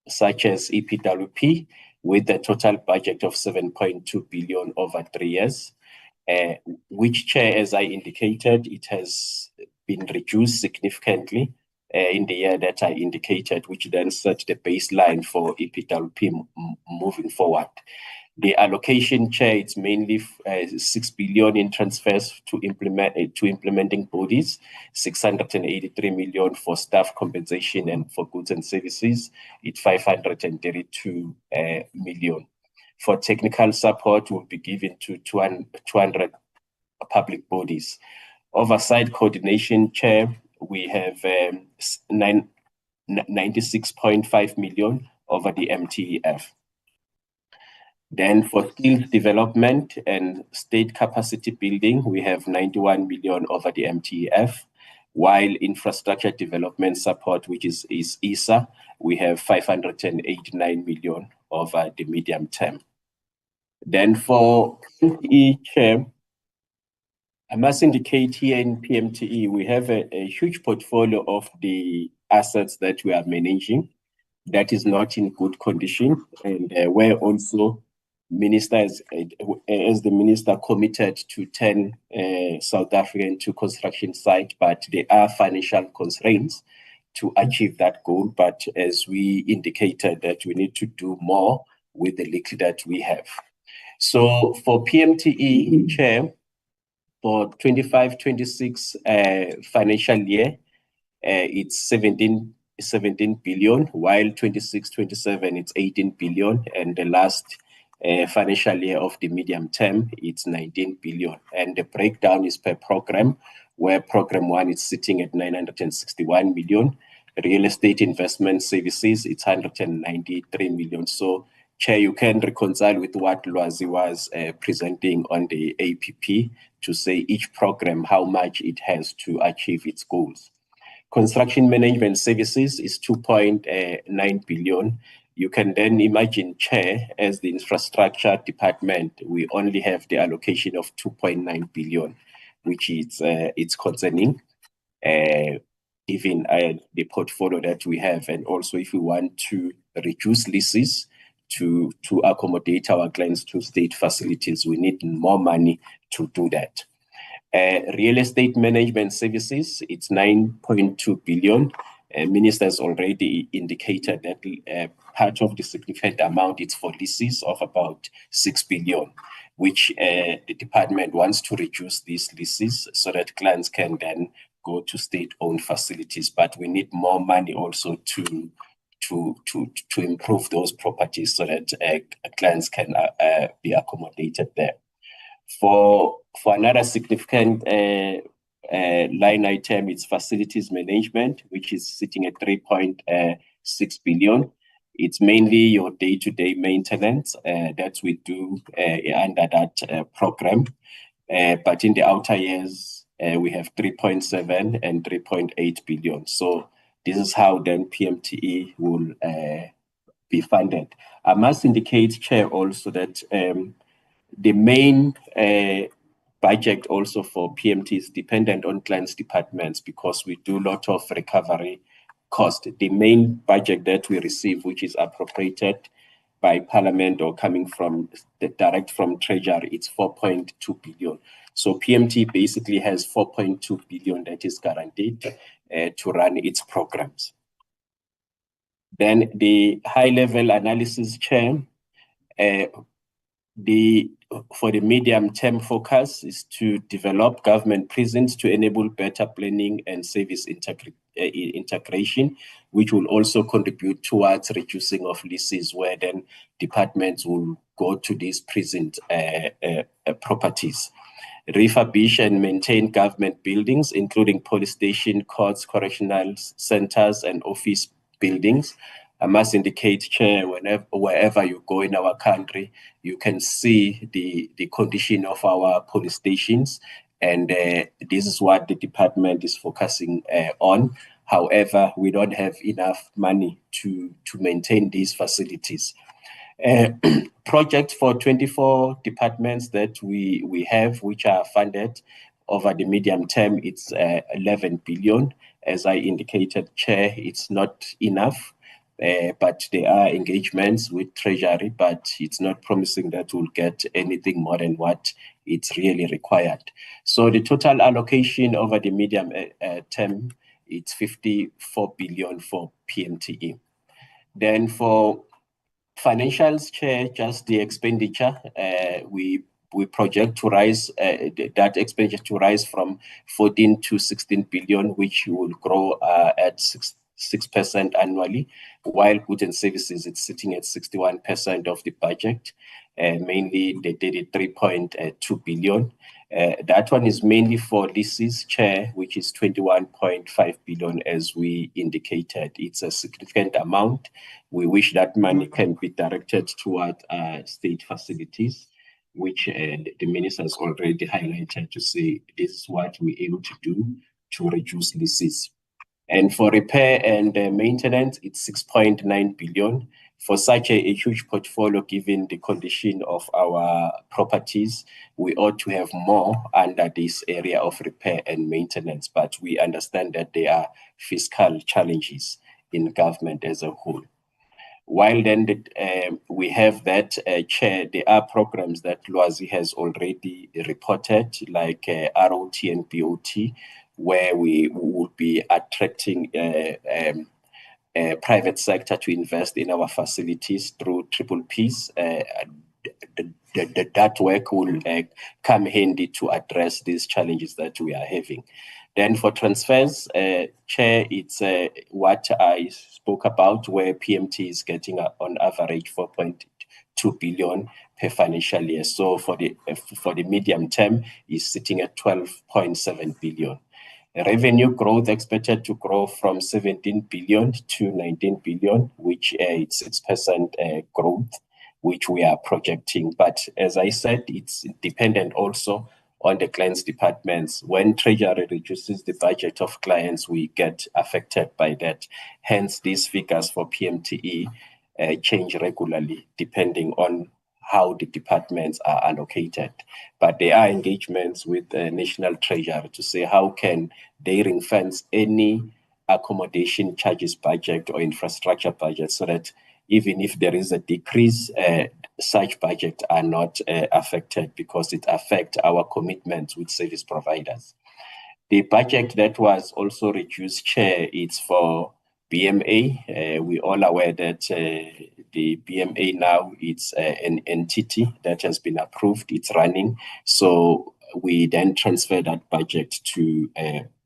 such as EPWP, with a total budget of 7.2 billion over 3 years, which, Chair, as I indicated, it has been reduced significantly in the year that I indicated, which then set the baseline for EPWP moving forward. The allocation, Chair, it's mainly 6 billion in transfers to implementing bodies, 683 million for staff compensation, and for goods and services, it's 532 million. For technical support, will be given to 200 public bodies. Oversight coordination, Chair, we have 96.5 million over the MTEF. Then for skills development and state capacity building, we have 91 million over the MTEF, while infrastructure development support, which is ESA, we have 589 million over the medium term. Then for PMTE, Chair, I must indicate here in PMTE, we have a huge portfolio of the assets that we are managing that is not in good condition, and where also ministers, as the minister committed to 10 South African to construction site, but there are financial constraints to achieve that goal. But as we indicated, that we need to do more with the little that we have. So for PMTE, Chair, for 25-26 financial year, it's 17 17 billion, while 26-27 it's 18 billion, and the last financial year of the medium term it's 19 billion. And the breakdown is per program, where program 1 is sitting at 961 million. Real estate investment services, it's 193 million. So, Chair, you can reconcile with what Lwazi was presenting on the APP to say each program, how much it has to achieve its goals. Construction management services is 2.9 billion. You can then imagine, Chair, as the infrastructure department, we only have the allocation of 2.9 billion, which is it's concerning. Even the portfolio that we have, and also if we want to reduce leases to accommodate our clients to state facilities, we need more money to do that. Real estate management services, it's 9.2 billion. Minister has already indicated that part of the significant amount is for leases of about 6 billion, which the department wants to reduce these leases so that clients can then go to state-owned facilities. But we need more money also to improve those properties so that clients can be accommodated there. For another significant line item, it's facilities management, which is sitting at 3.6 billion. It's mainly your day-to-day maintenance that we do under that program. But in the outer years, we have 3.7 and 3.8 billion. So this is how then PMTE will be funded. I must indicate, Chair, also that the main budget also for PMT is dependent on clients' departments because we do a lot of recovery cost. The main budget that we receive, which is appropriated by Parliament or coming from the direct from Treasury, it's 4.2 billion. So PMT basically has 4.2 billion that is guaranteed to run its programs. Then the high-level analysis, Chair, for the medium-term focus is to develop government prisons to enable better planning and service integration, which will also contribute towards reducing of leases, where then departments will go to these prison properties. Refurbish and maintain government buildings, including police station, courts, correctional centers, and office buildings. I must indicate, Chair, wherever you go in our country, you can see the condition of our police stations, and this is what the department is focusing on. However, we don't have enough money to maintain these facilities. Projects for 24 departments that we have, which are funded over the medium term, it's 11 billion. As I indicated, Chair, it's not enough. But there are engagements with Treasury, but it's not promising that we'll get anything more than what it's really required. So the total allocation over the medium term, it's 54 billion for PMTE. Then for financials, Chair, just the expenditure, we project to rise that expenditure to rise from 14 to 16 billion, which will grow at 6% annually, while goods and services, it's sitting at 61% of the budget, mainly they did it 3.2 billion. That one is mainly for leases, Chair, which is 21.5 billion, as we indicated. It's a significant amount. We wish that money can be directed toward state facilities, which the minister has already highlighted to say this is what we're able to do to reduce leases. And for repair and maintenance, it's 6.9 billion. For such a huge portfolio, given the condition of our properties, we ought to have more under this area of repair and maintenance. But we understand that there are fiscal challenges in government as a whole. While then we have that, Chair, there are programs that Lwazi has already reported, like ROT and BOT, where we will be attracting private sector to invest in our facilities through triple Ps. that work will come handy to address these challenges that we are having. Then for transfers, Chair, it's what I spoke about, where PMT is getting on average 4.2 billion per financial year. So for the medium term, is sitting at 12.7 billion. Revenue growth expected to grow from 17 billion to 19 billion, which is 6% growth, which we are projecting. But as I said, it's dependent also on the clients' departments. When Treasury reduces the budget of clients, we get affected by that. Hence, these figures for PMTE change regularly depending on how the departments are allocated. But there are engagements with the National Treasury to say how can they ring-fence any accommodation charges budget or infrastructure budget so that even if there is a decrease, such budgets are not affected because it affects our commitments with service providers. The budget that was also reduced, Chair, it's for BMA. We're all aware that the BMA now it's an entity that has been approved, it's running. So we then transfer that budget to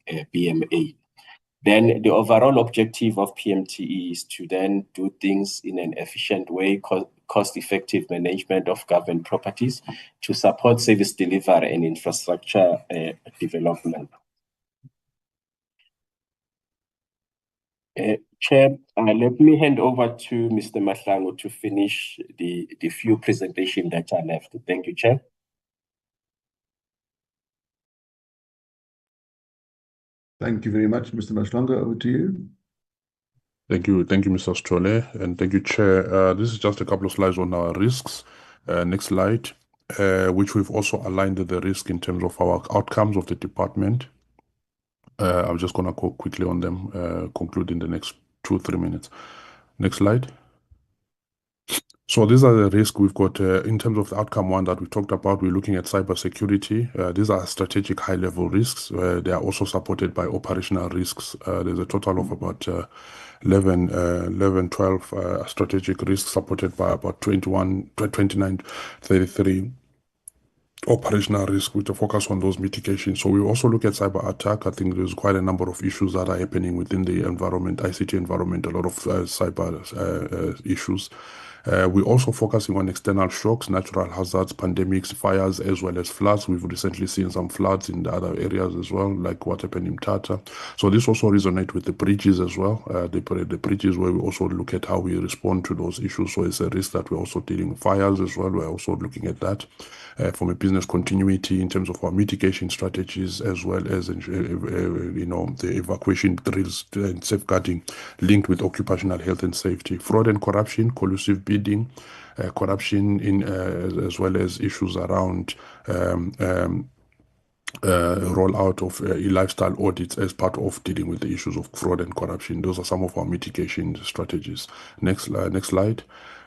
BMA. Then the overall objective of PMTE is to then do things in an efficient way, cost-effective management of government properties to support service delivery and infrastructure development. Chair, let me hand over to Mr. Mahlangu to finish the few presentations that are left. Thank you, Chair. Thank you very much, Mr. Mahlangu. Over to you. Thank you, Mr. Stolle, and thank you, Chair. This is just a couple of slides on our risks. Next slide, which we've also aligned the risk in terms of our outcomes of the department. I'm just going to go quickly on them, conclude in the next 2-3 minutes. Next slide. So these are the risks we've got in terms of the outcome one that we talked about. We're looking at cybersecurity. These are strategic high-level risks. They are also supported by operational risks. There's a total of about 12 strategic risks supported by about 29, 33 operational risk with a focus on those mitigations. So we also look at cyber attack. I think there's quite a number of issues that are happening within the environment, ICT environment, a lot of cyber issues. We're also focusing on external shocks, natural hazards, pandemics, fires, as well as floods. We've recently seen some floods in the other areas as well, like what happened in Tata. So this also resonates with the bridges as well. The bridges where we also look at how we respond to those issues. So it's a risk that we're also dealing with fires as well. We're also looking at that from a business continuity in terms of our mitigation strategies, as well as the evacuation drills and safeguarding linked with occupational health and safety, fraud and corruption, collusive bidding, corruption in as well as issues around rollout of lifestyle audits as part of dealing with the issues of fraud and corruption. Those are some of our mitigation strategies. Next slide.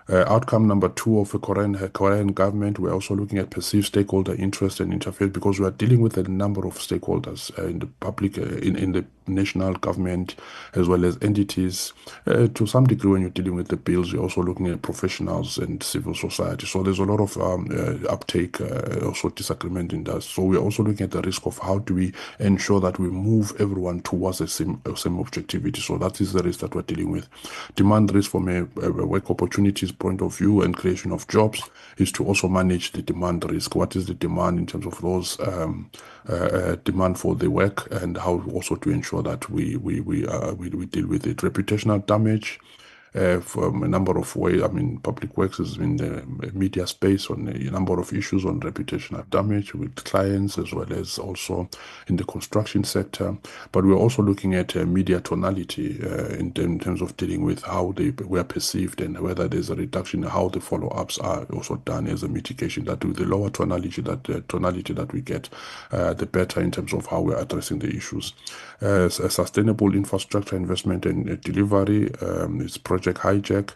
Outcome number 2 of a Korean government, we're also looking at perceived stakeholder interest and interface, because we are dealing with a number of stakeholders in the public, in the national government, as well as entities. To some degree, when you're dealing with the bills, you're also looking at professionals and civil society. So there's a lot of uptake, also disagreement in that. So we're also looking at the risk of how do we ensure that we move everyone towards the same objectivity. So that is the risk that we're dealing with. Demand risk from a work opportunities point of view and creation of jobs is to also manage the demand risk. What is the demand in terms of those demand for the work, and how also to ensure that we deal with it. Reputational damage from a number of ways. I mean, public works is in the media space on a number of issues on reputational damage with clients, as well as also in the construction sector. But we're also looking at media tonality in terms of dealing with how they were perceived, and whether there's a reduction in how the follow-ups are also done as a mitigation. That with the lower tonality that we get, the better in terms of how we're addressing the issues. Sustainable infrastructure investment and delivery is project project hijack.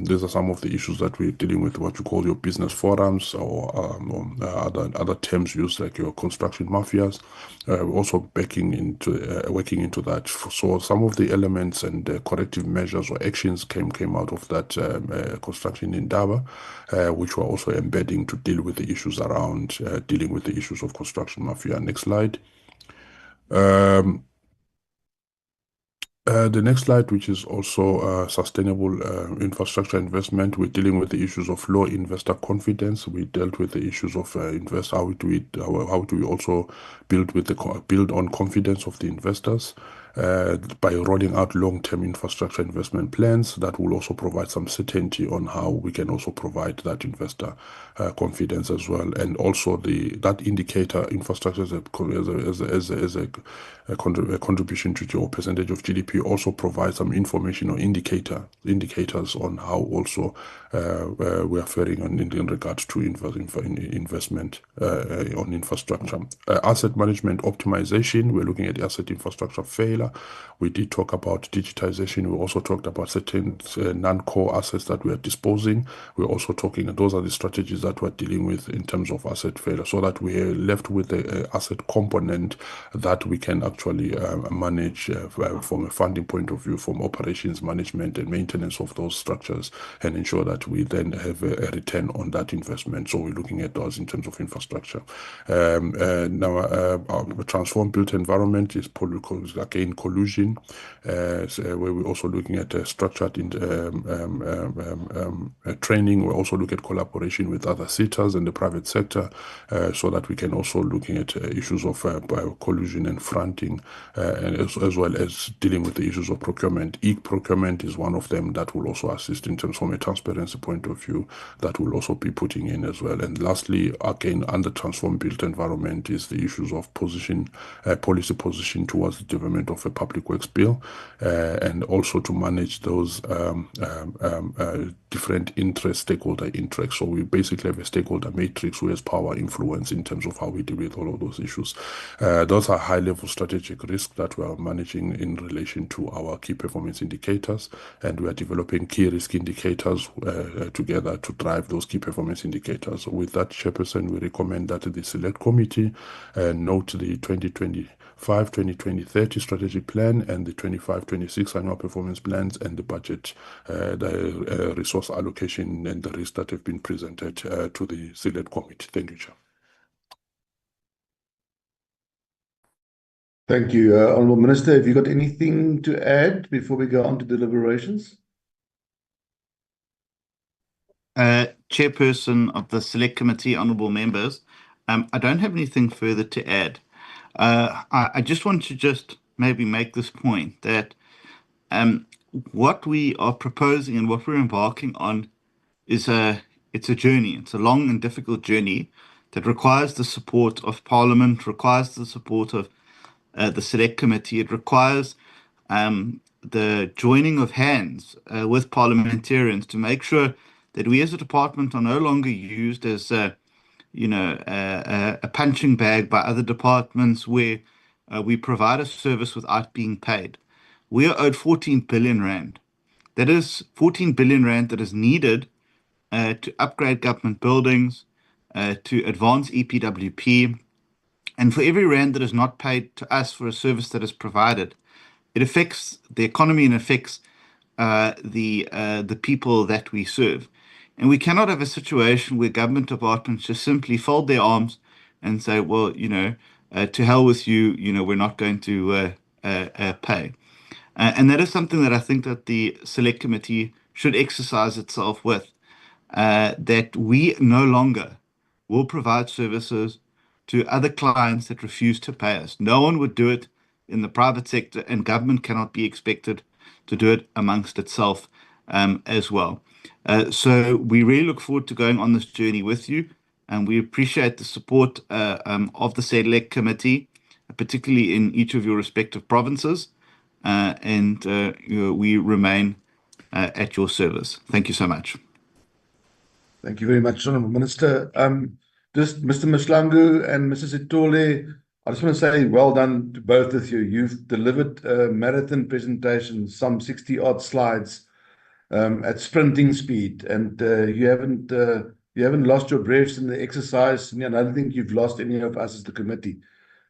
These are some of the issues that we're dealing with, what you call your business forums or other terms used like your construction mafias. We're also working into that. So some of the elements and corrective measures or actions came out of that construction in Daba, which we're also embedding to deal with the issues around dealing with the issues of construction mafia. Next slide. The next slide, which is also sustainable infrastructure investment, we're dealing with the issues of low investor confidence. We dealt with the issues of how do we also build on confidence of the investors by rolling out long-term infrastructure investment plans that will also provide some certainty on how we can also provide that investor confidence as well, and also that indicator infrastructure as a contribution to your percentage of GDP also provides some information or indicators on how also we are faring in regards to investment on infrastructure. Asset management optimization, we're looking at asset infrastructure failure. We did talk about digitization. We also talked about certain non-core assets that we are disposing. We're also talking, and those are the strategies that we're dealing with in terms of asset failure, so that we are left with the asset component that we can actually manage from a funding point of view, from operations management and maintenance of those structures, and ensure that we then have a return on that investment. So we're looking at those in terms of infrastructure. Now, our transform built environment is again collusion, where we're also looking at structured training. We're also looking at collaboration with other sectors in the private sector, so that we can also looking at issues of collusion and fronting, and as well as dealing with the issues of procurement. E-procurement is one of them that will also assist in terms from a transparency point of view, that will also be putting in as well. And lastly, again, under transform built environment is the issues of policy position towards the development of a public works bill, and also to manage those different stakeholder interests. So we basically have a stakeholder matrix who has power influence in terms of how we deal with all of those issues. Those are high-level strategic risks that we are managing in relation to our key performance indicators, and we are developing key risk indicators together to drive those key performance indicators. So with that, Chairperson, we recommend that the Select Committee note the 2025-2030 strategic plan and the 25-26 annual performance plans and the budget, the resource allocation and the risks that have been presented to the Select Committee. Thank you, Chair. Thank you. Honourable Minister, have you got anything to add before we go on to deliberations? Chairperson of the Select Committee, honourable members, I don't have anything further to add. I just want to maybe make this point that what we are proposing and what we're embarking on is it's a journey. It's a long and difficult journey that requires the support of Parliament, requires the support of the Select Committee. It requires the joining of hands with parliamentarians to make sure that we as a department are no longer used as a punching bag by other departments where we provide a service without being paid. We are owed 14 billion rand. That is 14 billion rand that is needed to upgrade government buildings, to advance EPWP, and for every rand that is not paid to us for a service that is provided, it affects the economy and affects the people that we serve. And we cannot have a situation where government departments just simply fold their arms and say, well, to hell with you, we're not going to pay. And that is something that I think that the Select Committee should exercise itself with, that we no longer will provide services to other clients that refuse to pay us. No one would do it in the private sector, and government cannot be expected to do it amongst itself as well. So we really look forward to going on this journey with you, and we appreciate the support of the Select Committee, particularly in each of your respective provinces, and we remain at your service. Thank you so much. Thank you very much, Honourable Minister. Just Mr. Mashlangu and Mrs. Itole, I just want to say well done to both of you. You've delivered a marathon presentation, some 60-odd slides, at sprinting speed, and you haven't lost your breaths in the exercise, and I don't think you've lost any of us as the committee.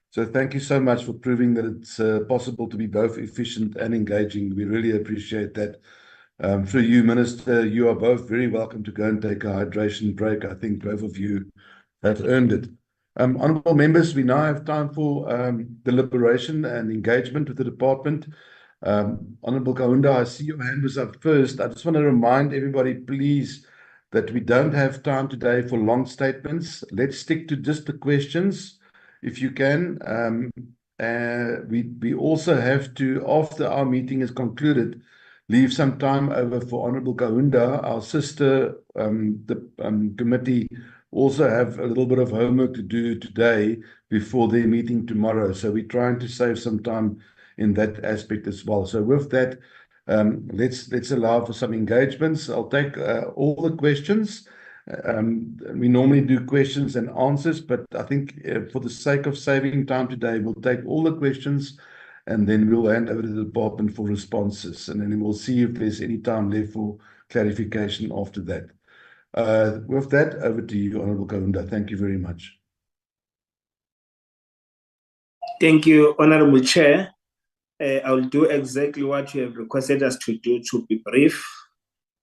So thank you so much for proving that it's possible to be both efficient and engaging. We really appreciate that. Through you, Minister, you are both very welcome to go and take a hydration break. I think both of you have earned it. Honourable members, we now have time for deliberation and engagement with the department. Honourable Kaunda, I see your hand was up first. I just want to remind everybody, please, that we don't have time today for long statements. Let's stick to just the questions, if you can. We also have to, after our meeting is concluded, leave some time over for Honourable Kaunda. Our sister committee also have a little bit of homework to do today before their meeting tomorrow. So we're trying to save some time in that aspect as well. So with that, let's allow for some engagements. I'll take all the questions. We normally do questions and answers, but I think for the sake of saving time today, we'll take all the questions and then we'll hand over to the department for responses. And then we'll see if there's any time left for clarification after that. With that, over to you, Honourable Kaunda. Thank you very much. Thank you, Honourable Chair. I will do exactly what you have requested us to do, to be brief.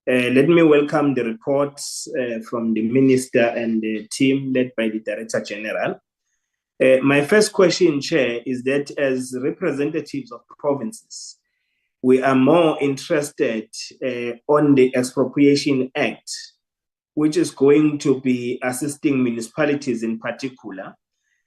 Let me welcome the reports from the Minister and the team led by the Director General. My first question, Chair, is that as representatives of the provinces, we are more interested on the Expropriation Act, which is going to be assisting municipalities in particular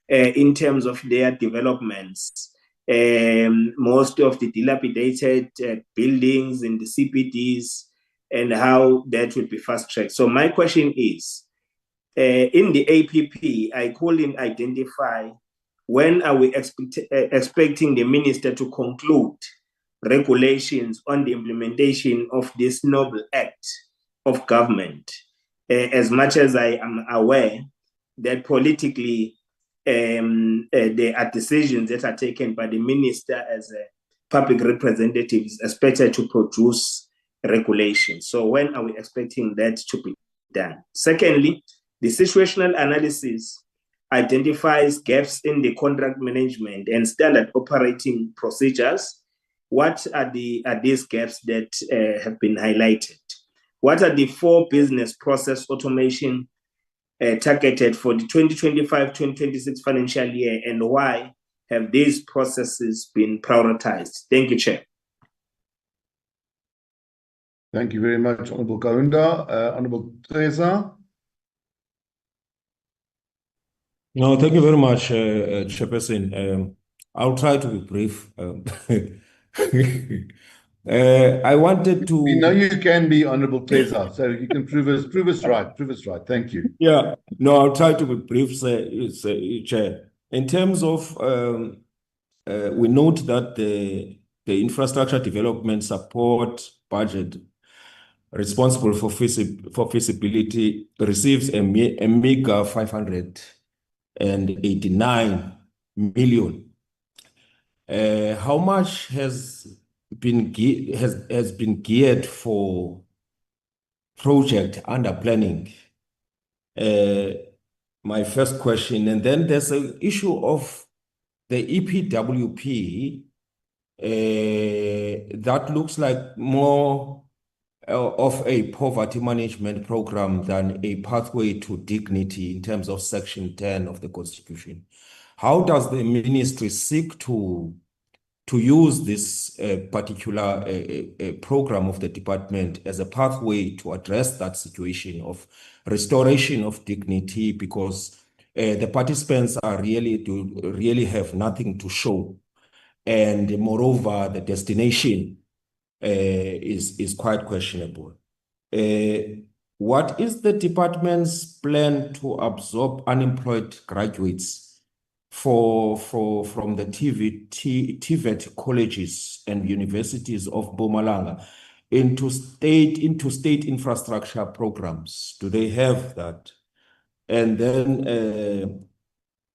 in terms of their developments. Most of the dilapidated buildings in the CPDs and how that will be fast-tracked. So my question is, in the APP, I couldn't identify when are we expecting the minister to conclude regulations on the implementation of this noble act of government. As much as I am aware that politically there are decisions that are taken by the minister as a public representative is expected to produce regulations. So when are we expecting that to be done? Secondly, the situational analysis identifies gaps in the contract management and standard operating procedures. What are these gaps that have been highlighted? What are the 4 business process automation targeted for the 2025-2026 financial year, and why have these processes been prioritized? Thank you, Chair. Thank you very much, Honourable Kaunda. Honourable Teresa. No, thank you very much, Chairperson. I'll try to be brief. I wanted to. We know you can be, Honourable Teresa, so you can prove us right. Thank you. Yeah, no, I'll try to be brief, Chair. In terms of, we note that the infrastructure development support budget responsible for feasibility receives a meager 589 million. How much has been geared for project under planning? My first question, and then there's an issue of the EPWP that looks like more of a poverty management program than a pathway to dignity in terms of Section 10 of the Constitution. How does the ministry seek to use this particular program of the department as a pathway to address that situation of restoration of dignity, because the participants are really have nothing to show, and moreover the destination is quite questionable. What is the department's plan to absorb unemployed graduates from the TVET colleges and universities of Mpumalanga into state infrastructure programs? Do they have that? And then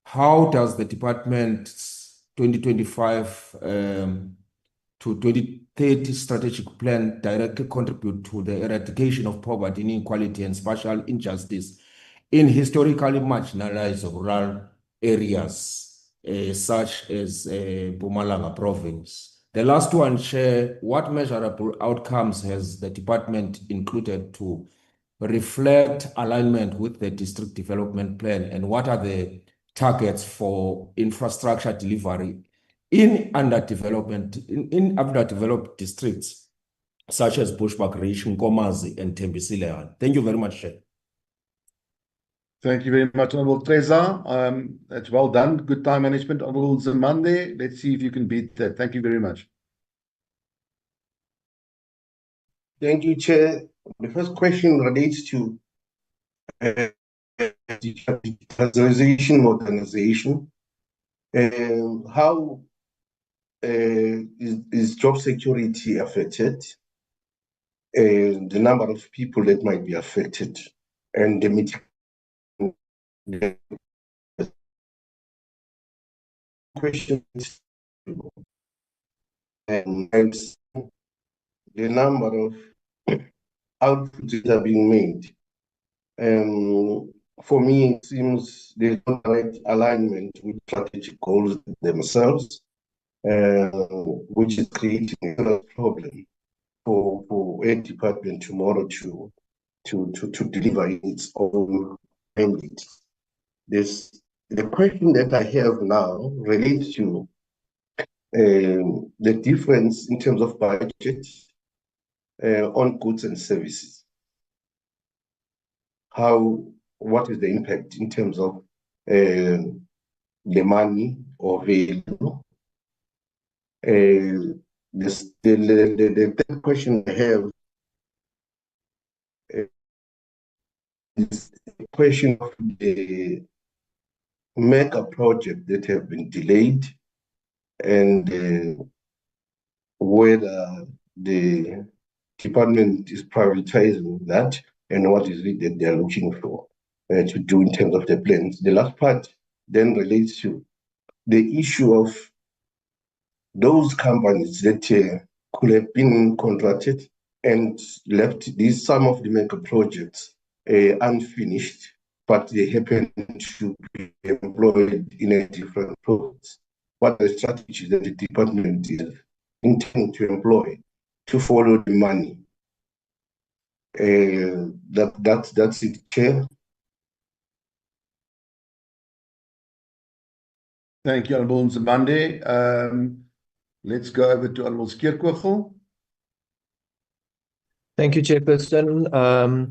how does the department's 2025 to 2030 strategic plan directly contribute to the eradication of poverty, inequality, and spatial injustice in historically marginalized rural areas, such as Mpumalanga province? The last one, Chair, what measurable outcomes has the department included to reflect alignment with the district development plan, and what are the targets for infrastructure delivery in underdeveloped districts such as Bushbuckridge, Nkomazi, and Tembisile? Thank you very much, Chair. Thank you very much, Honorable Treza. That's well done. Good time management, Honorable Zimande. Let's see if you can beat that. Thank you very much. Thank you, Chair. The first question relates to digitalization, modernization. How is job security affected? The number of people that might be affected, and the question is, and the number of outputs that are being made. For me, it seems there's not right alignment with strategic goals themselves, which is creating a problem for a department tomorrow to deliver its own mandate. The question that I have now relates to the difference in terms of budget on goods and services. What is the impact in terms of the money available? The third question I have is the question of the mega project that have been delayed, and whether the department is prioritizing that, and what is it that they're looking for to do in terms of the plans. The last part then relates to the issue of those companies that could have been contracted and left some of the mega projects unfinished, but they happen to be employed in a different project. What are the strategies that the department is intending to employ to follow the money? That's it, Chair. Thank you, Honorable Nzimande. Let's go over to Honorable Skeerkogel. Thank you, Chairperson. I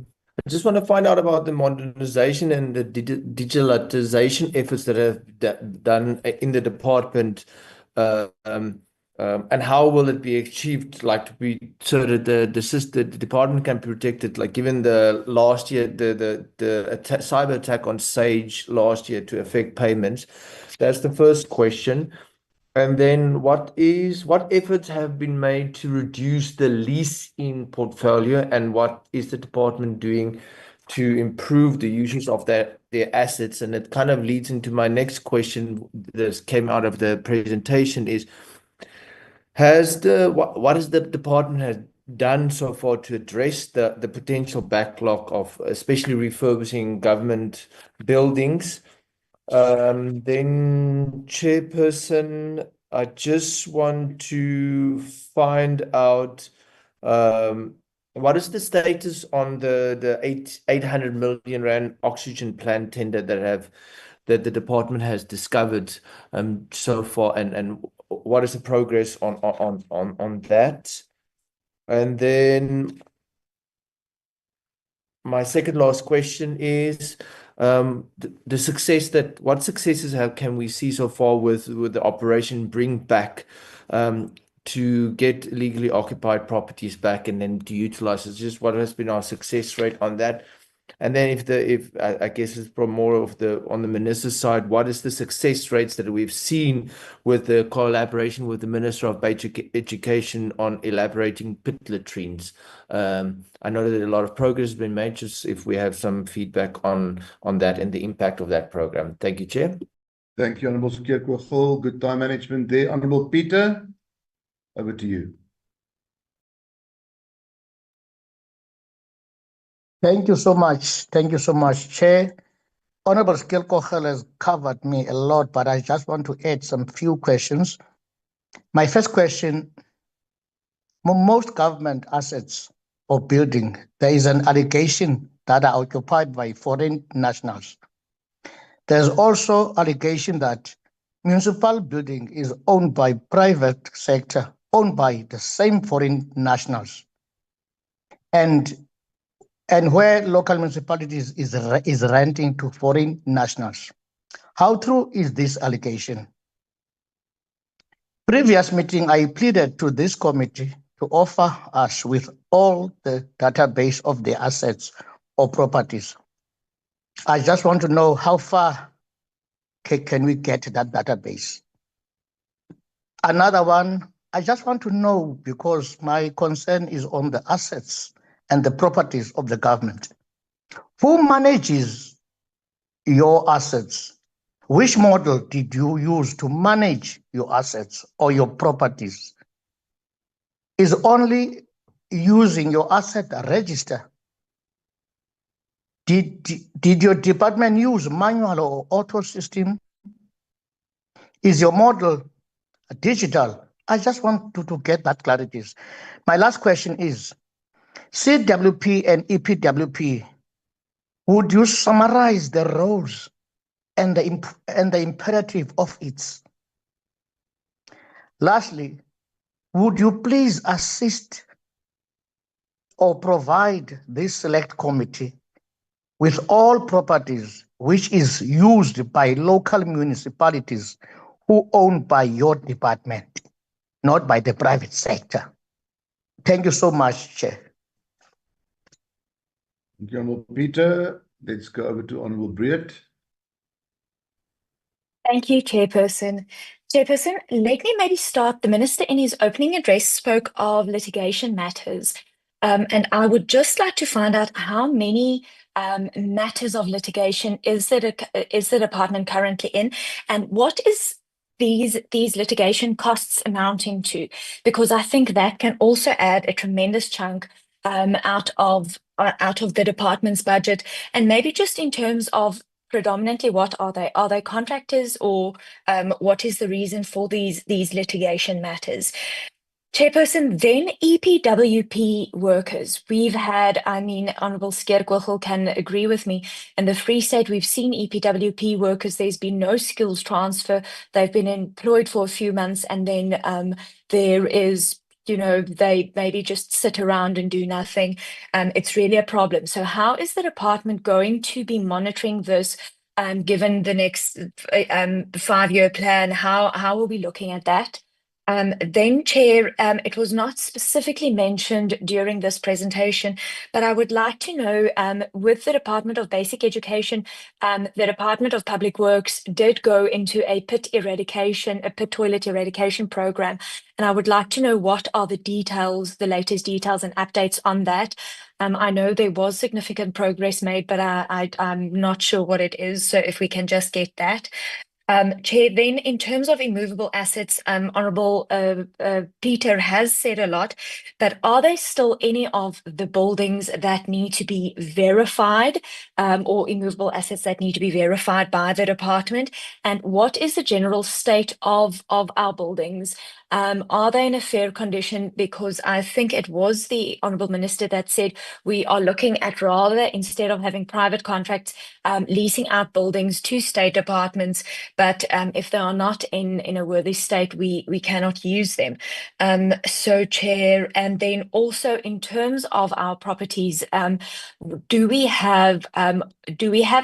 just want to find out about the modernization and the digitalization efforts that have done in the department, and how will it be achieved, like to be so that the department can be protected, like given the last year, the cyber attack on Sage last year to affect payments. That's the first question. And then what efforts have been made to reduce the lease-in portfolio, and what is the department doing to improve the usage of their assets? And it kind of leads into my next question that came out of the presentation is, what has the department done so far to address the potential backlog of especially refurbishing government buildings? Then, Chairperson, I just want to find out what is the status on the 800 million rand oxygen plant tender that the department has discovered so far, and what is the progress on that? And then my second last question is what successes can we see so far with the operation Bring Back to get legally occupied properties back and then to utilize it? Just what has been our success rate on that? And then if I guess it's from more of on the minister's side, what is the success rates that we've seen with the collaboration with the Minister of Basic Education on elaborating pit latrines? I know that a lot of progress has been made, just if we have some feedback on that and the impact of that program. Thank you, Chair. Thank you, Honorable Skeerkogel. Good time management there. Honorable Peter. Over to you. Thank you so much. Thank you so much, Chair. Honorable Skill Kochel has covered me a lot, but I just want to add some few questions. My first question, most government assets or building, there is an allegation that are occupied by foreign nationals. There's also allegation that municipal building is owned by private sector, owned by the same foreign nationals. And where local municipalities is renting to foreign nationals. How true is this allegation? Previous meeting, I pleaded to this committee to offer us with all the database of the assets or properties. I just want to know how far can we get that database? Another one, I just want to know, because my concern is on the assets and the properties of the government. Who manages your assets? Which model did you use to manage your assets or your properties? Is only using your asset register? Did your department use manual or auto system? Is your model digital? I just want to get that clarity. My last question is, CWP and EPWP, would you summarize the roles and the imperative of it? Lastly, would you please assist or provide this select committee with all properties which is used by local municipalities who owned by your department, not by the private sector? Thank you so much, Chair. Thank you, Honourable Peter. Let's go over to Honourable Breed. Thank you, Chairperson. Chairperson, let me maybe start. The Minister in his opening address spoke of litigation matters. And I would just like to find out how many matters of litigation is the department currently in, and what is these litigation costs amounting to? Because I think that can also add a tremendous chunk out of the department's budget, and maybe just in terms of predominantly what are they? Are they contractors, or what is the reason for these litigation matters? Chairperson, then EPWP workers. We've had, Honourable Skeerkogel can agree with me, in the Free State, we've seen EPWP workers, there's been no skills transfer. They've been employed for a few months, and then there is, they maybe just sit around and do nothing. It's really a problem. So how is the department going to be monitoring this, given the next 5-year plan? How are we looking at that? Then, Chair, it was not specifically mentioned during this presentation, but I would like to know, with the Department of Basic Education, the Department of Public Works did go into a pit toilet eradication program. And I would like to know what are the details, the latest details and updates on that. I know there was significant progress made, but I'm not sure what it is. So if we can just get that. Chair, then in terms of immovable assets, Honourable Peter has said a lot, but are there still any of the buildings that need to be verified, or immovable assets that need to be verified by the department? And what is the general state of our buildings? Are they in a fair condition? Because I think it was the Honourable Minister that said we are looking at, rather, instead of having private contracts, leasing out buildings to state departments. But if they are not in a worthy state, we cannot use them. So, Chair, and then also in terms of our properties, do we have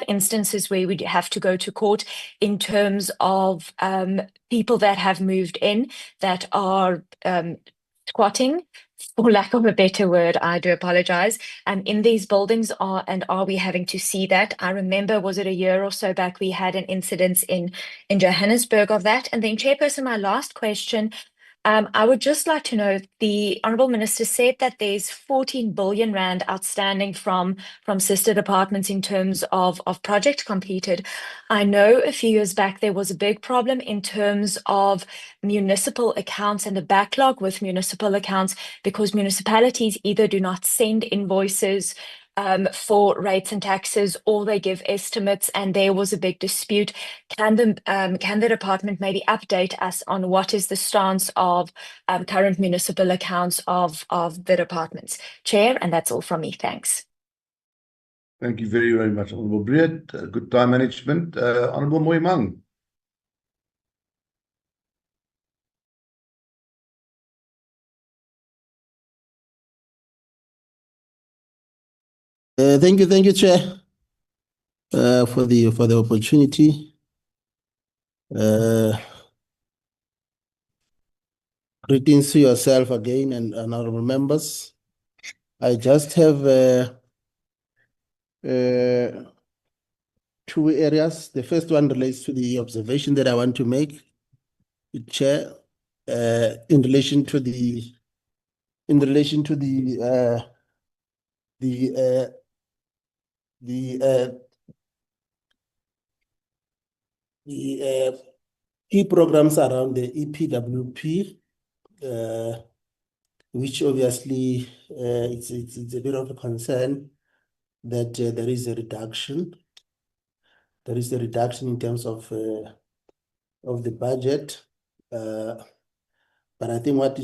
instances where we have to go to court in terms of people that have moved in that are squatting, for lack of a better word? I do apologize. In these buildings, are we having to see that? I remember, was it a year or so back, we had an incident in Johannesburg of that. And then, Chairperson, my last question, I would just like to know, the Honourable Minister said that there's 14 billion rand outstanding from sister departments in terms of project completed. I know a few years back there was a big problem in terms of municipal accounts and the backlog with municipal accounts because municipalities either do not send invoices for rates and taxes, or they give estimates, and there was a big dispute. Can the department maybe update us on what is the stance of current municipal accounts of the departments? Chair, and that's all from me. Thanks. Thank you very, very much, Honourable Breed. Good time management. Honourable Moimang. Thank you, Chair, for the opportunity. Greetings to yourself again and honourable members. I just have 2 areas. The first one relates to the observation that I want to make, Chair, in relation to the key programs around the EPWP, which obviously it's a bit of a concern that there is a reduction. There is a reduction in terms of the budget, but I think what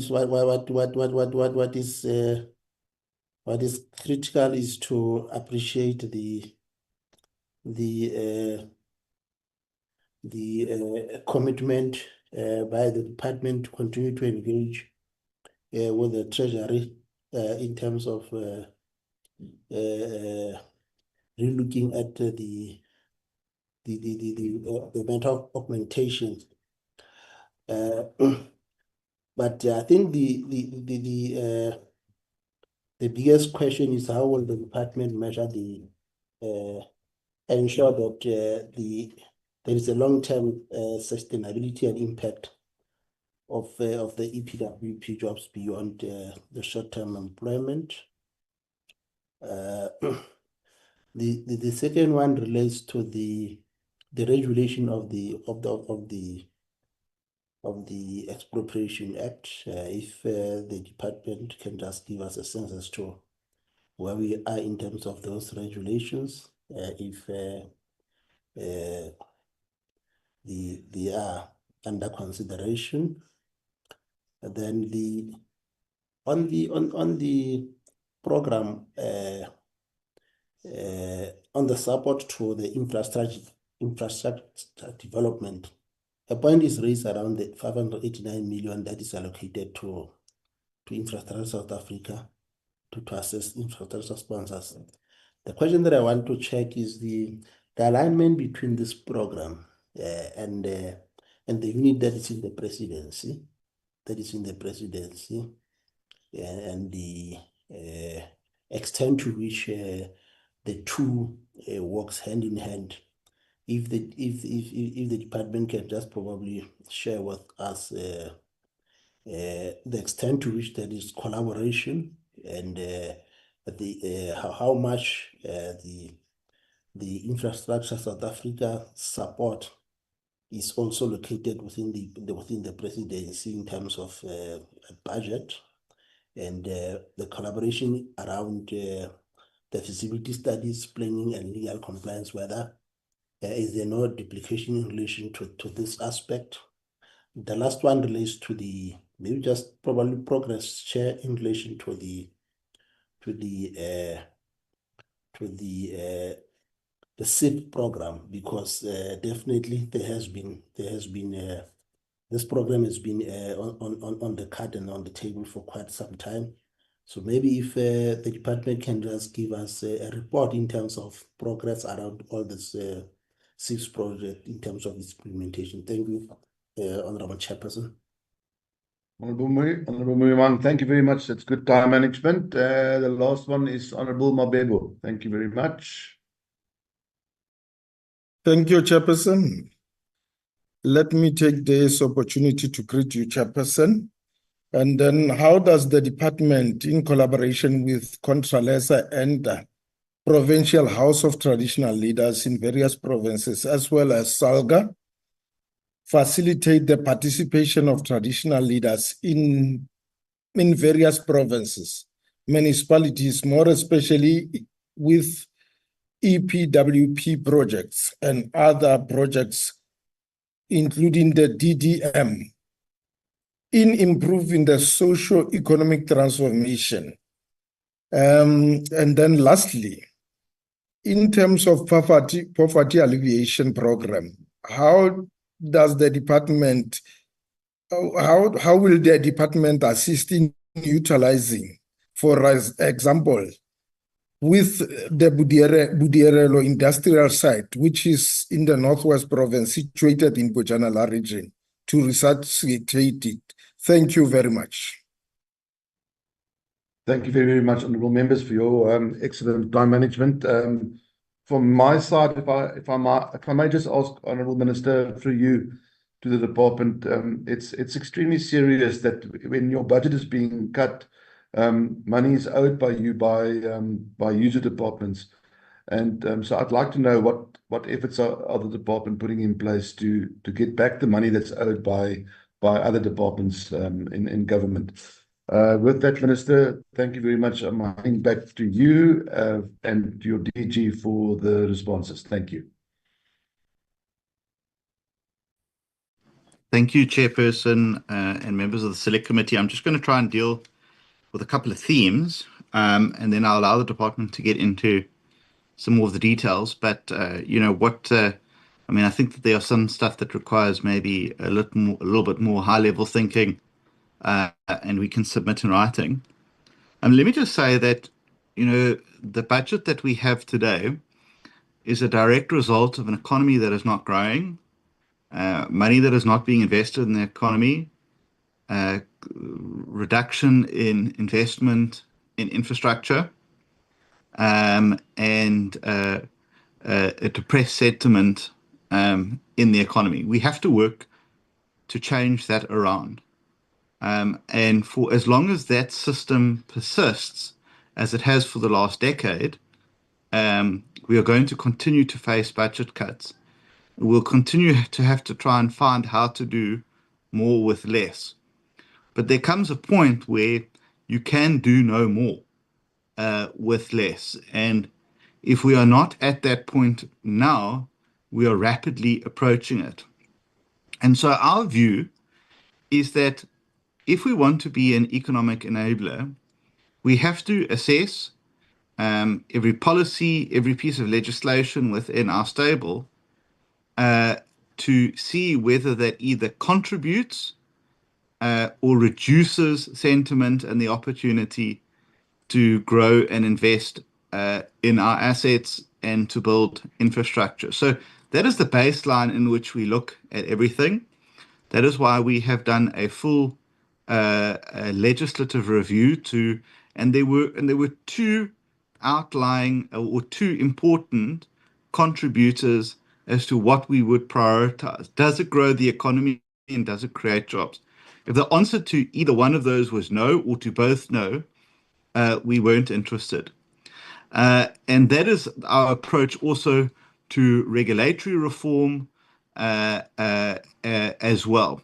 is critical is to appreciate the commitment by the department to continue to engage with the Treasury in terms of relooking at the mental augmentation. But I think the biggest question is how will the department measure ensure that there is a long-term sustainability and impact of the EPWP jobs beyond the short-term employment. The second one relates to the regulation of the Expropriation Act. If the department can just give us a sense as to where we are in terms of those regulations, if they are under consideration. And then on the program on the support to the infrastructure development, a point is raised around the 589 million that is allocated to Infrastructure South Africa to assess infrastructure sponsors. The question that I want to check is the alignment between this program and the unit that is in the presidency, and the extent to which the two works hand in hand. If the department can just probably share with us the extent to which there is collaboration and how much the Infrastructure South Africa support is also located within the presidency in terms of budget, and the collaboration around the feasibility studies, planning and legal compliance, whether is there no duplication in relation to this aspect. The last one relates to maybe just probably progress, Chair, in relation to the SIP program, because definitely there has been this program has been on the card and on the table for quite some time. So maybe if the department can just give us a report in terms of progress around all this SIPs project in terms of its implementation. Thank you, Honourable Chairperson. Honourable Moimang, thank you very much. That's good time management. The last one is Honourable Mabebo. Thank you very much. Thank you, Chairperson. Let me take this opportunity to greet you, Chairperson, And then how does the department, in collaboration with Contralesa and Provincial House of Traditional Leaders in various provinces, as well as SALGA, facilitate the participation of traditional leaders in various provinces, municipalities, more especially with EPWP projects and other projects, including the DDM, in improving the socio-economic transformation? And then lastly, in terms of poverty alleviation program, how does the department, how will the department assist in utilizing, for example, with the Budierelo industrial site, which is in the Northwest Province, situated in Bojanala region, to resuscitate it? Thank you very much. Thank you very, very much, honourable members, for your excellent time management. From my side, if I may just ask, Honourable Minister, through you to the department, it's extremely serious that when your budget is being cut, money is owed by you by user departments, and so I'd like to know what efforts are the department putting in place to get back the money that's owed by other departments in government. With that, Minister, thank you very much. I'm handing back to you and your DG for the responses. Thank you. Thank you, Chairperson, and members of the Select Committee. I'm just going to try and deal with a couple of themes, and then I'll allow the department to get into some more of the details. But, I mean, I think that there are some stuff that requires maybe a little bit more high-level thinking, and we can submit in writing. Let me just say that, the budget that we have today is a direct result of an economy that is not growing, money that is not being invested in the economy, reduction in investment in infrastructure, and a depressed sentiment in the economy. We have to work to change that around. And for as long as that system persists, as it has for the last decade, we are going to continue to face budget cuts. We'll continue to have to try and find how to do more with less. But there comes a point where you can do no more with less. And if we are not at that point now, we are rapidly approaching it. And so our view is that if we want to be an economic enabler, we have to assess every policy, every piece of legislation within our stable to see whether that either contributes or reduces sentiment and the opportunity to grow and invest in our assets and to build infrastructure. So that is the baseline in which we look at everything. That is why we have done a full legislative review and there were two outlying or two important contributors as to what we would prioritize. Does it grow the economy and does it create jobs? If the answer to either one of those was no, or to both no, we weren't interested. And that is our approach also to regulatory reform as well.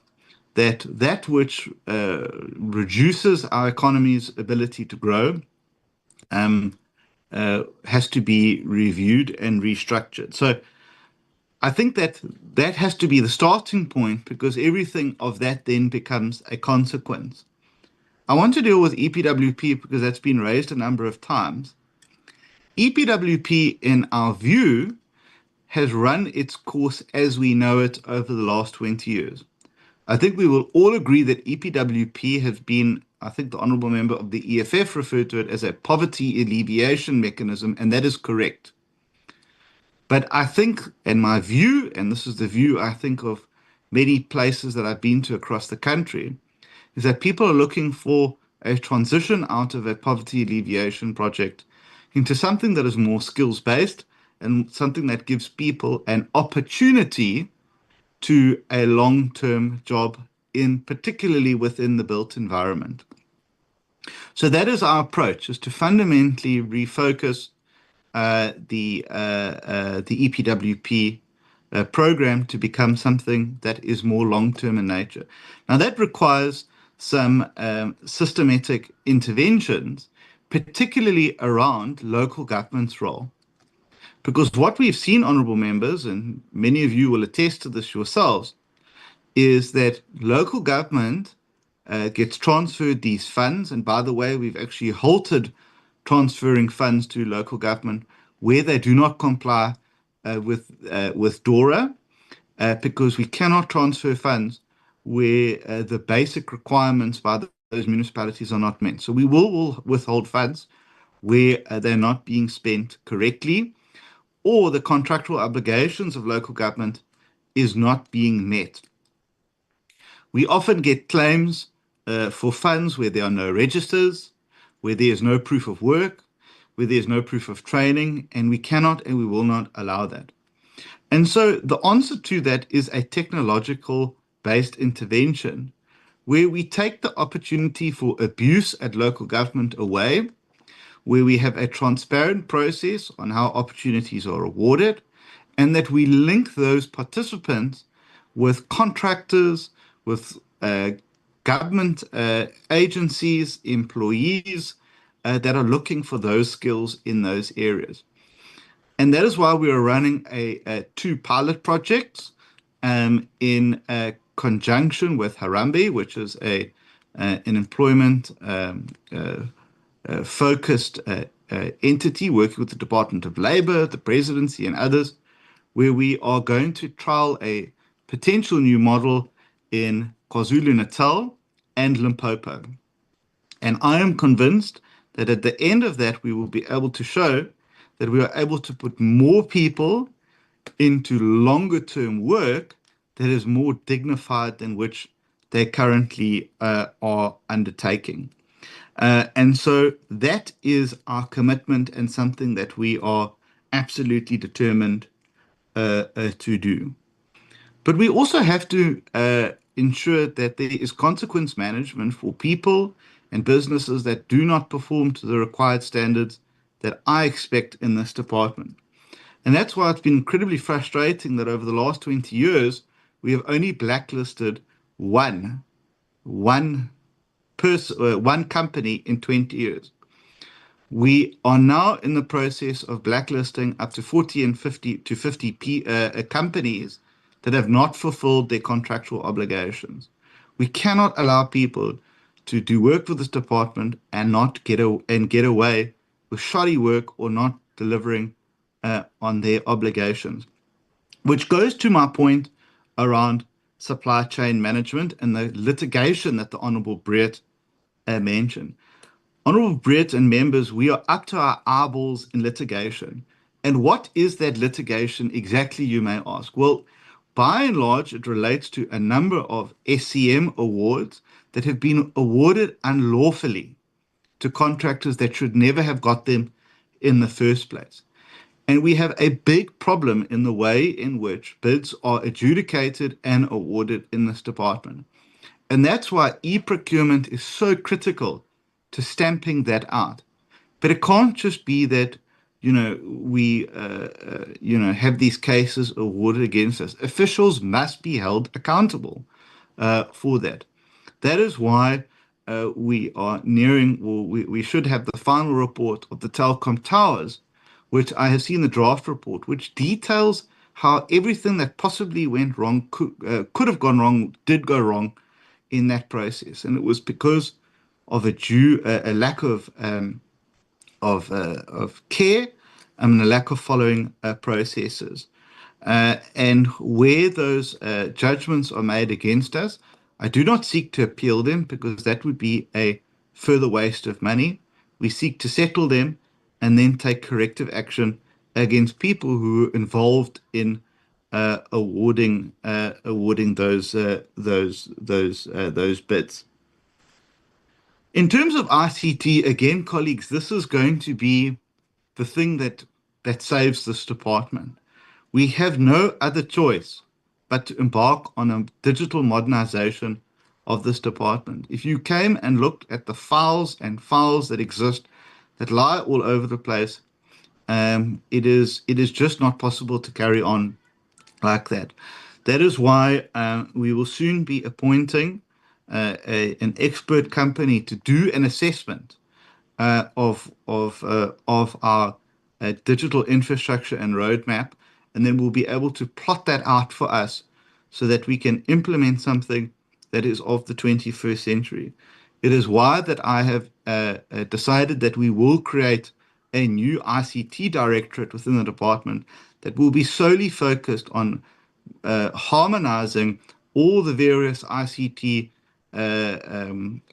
That which reduces our economy's ability to grow has to be reviewed and restructured. So I think that has to be the starting point, because everything of that then becomes a consequence. I want to deal with EPWP because that's been raised a number of times. EPWP, in our view, has run its course as we know it over the last 20 years. I think we will all agree that EPWP has been, I think the honourable member of the EFF referred to it as a poverty alleviation mechanism, and that is correct. But I think, in my view, and this is the view I think of many places that I've been to across the country, is that people are looking for a transition out of a poverty alleviation project into something that is more skills-based and something that gives people an opportunity to a long-term job particularly within the built environment. So that is our approach, is to fundamentally refocus the EPWP program to become something that is more long-term in nature. Now that requires some systematic interventions, particularly around local government's role. Because what we've seen, honourable members, and many of you will attest to this yourselves, is that local government gets transferred these funds. And by the way, we've actually halted transferring funds to local government where they do not comply with DORA, because we cannot transfer funds where the basic requirements by those municipalities are not met. So we will withhold funds where they're not being spent correctly, or the contractual obligations of local government is not being met. We often get claims for funds where there are no registers, where there is no proof of work, where there is no proof of training, and we cannot and we will not allow that. And so the answer to that is a technological-based intervention where we take the opportunity for abuse at local government away, where we have a transparent process on how opportunities are awarded, and that we link those participants with contractors, with government agencies, employees that are looking for those skills in those areas. And that is why we are running two pilot projects in conjunction with Harambee, which is an employment focused entity working with the Department of Labour, the Presidency, and others, where we are going to trial a potential new model in KwaZulu-Natal and Limpopo. And I am convinced that at the end of that, we will be able to show that we are able to put more people into longer term work that is more dignified than which they currently are undertaking. And so that is our commitment and something that we are absolutely determined to do. But we also have to ensure that there is consequence management for people and businesses that do not perform to the required standards that I expect in this department. And that's why it's been incredibly frustrating that over the last 20 years, we have only blacklisted one company in 20 years. We are now in the process of blacklisting up to 40 and 50 companies that have not fulfilled their contractual obligations. We cannot allow people to do work for this department and not get away with shoddy work or not delivering on their obligations, which goes to my point around supply chain management and the litigation that the Honourable Brett mentioned. Honourable Brett and members, we are up to our eyeballs in litigation. And what is that litigation exactly, you may ask? Well, by and large, it relates to a number of SCM awards that have been awarded unlawfully to contractors that should never have got them in the first place. And we have a big problem in the way in which bids are adjudicated and awarded in this department. And that's why e-procurement is so critical to stamping that out. But it can't just be that, we, have these cases awarded against us. Officials must be held accountable for that. That is why we are nearing, or we should have the final report of the Telkom Towers, which I have seen the draft report, which details how everything that possibly went wrong, could have gone wrong, did go wrong in that process. And it was because of a lack of care and a lack of following processes. And where those judgments are made against us, I do not seek to appeal them because that would be a further waste of money. We seek to settle them and then take corrective action against people who are involved in awarding those bids. In terms of ICT, again, colleagues, this is going to be the thing that saves this department. We have no other choice but to embark on a digital modernization of this department. If you came and looked at the files and files that exist that lie all over the place, it is just not possible to carry on like that. That is why we will soon be appointing an expert company to do an assessment of our digital infrastructure and roadmap, and then we'll be able to plot that out for us so that we can implement something that is of the 21st century. It is why that I have decided that we will create a new ICT directorate within the department that will be solely focused on harmonizing all the various ICT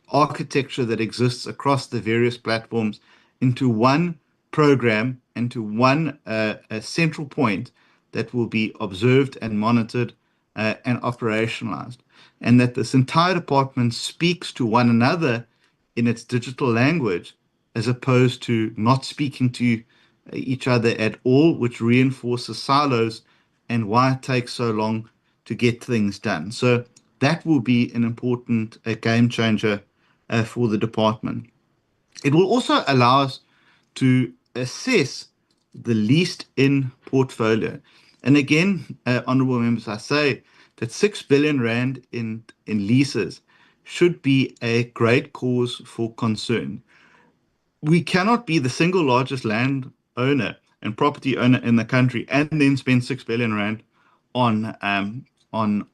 architecture that exists across the various platforms into one program, into one a central point that will be observed and monitored and operationalized. And that this entire department speaks to one another in its digital language, as opposed to not speaking to each other at all, which reinforces silos and why it takes so long to get things done. So that will be an important game changer for the department. It will also allow us to assess the leased in portfolio. And again, honorable members, I say that 6 billion rand in leases should be a great cause for concern. We cannot be the single largest land owner and property owner in the country and then spend 6 billion rand on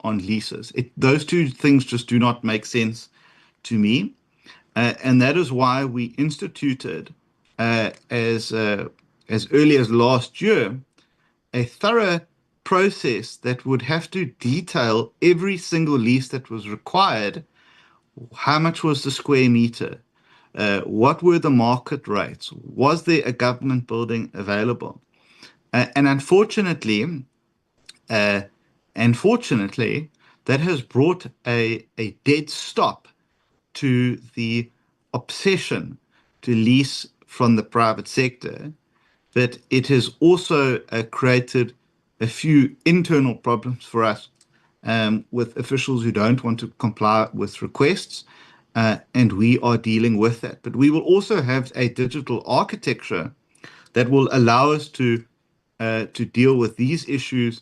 leases. Those two things just do not make sense to me, and that is why we instituted as early as last year a thorough process that would have to detail every single lease that was required. How much was the square meter? What were the market rates? Was there a government building available? And unfortunately, that has brought a dead stop to the obsession to lease from the private sector, but it has also created a few internal problems for us with officials who don't want to comply with requests, and we are dealing with that. But we will also have a digital architecture that will allow us to deal with these issues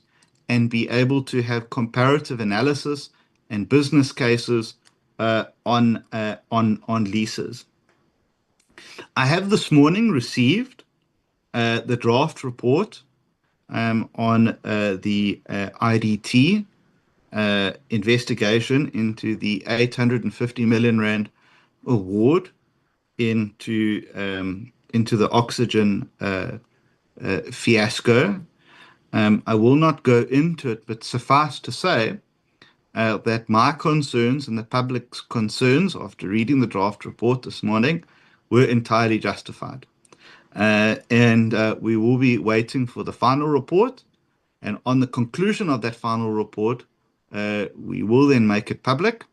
and be able to have comparative analysis and business cases on leases. I have this morning received the draft report on the IDT investigation into the 850 million rand award into the oxygen fiasco. I will not go into it, but suffice to say that my concerns and the public's concerns after reading the draft report this morning were entirely justified. And we will be waiting for the final report. And on the conclusion of that final report, we will then make it public,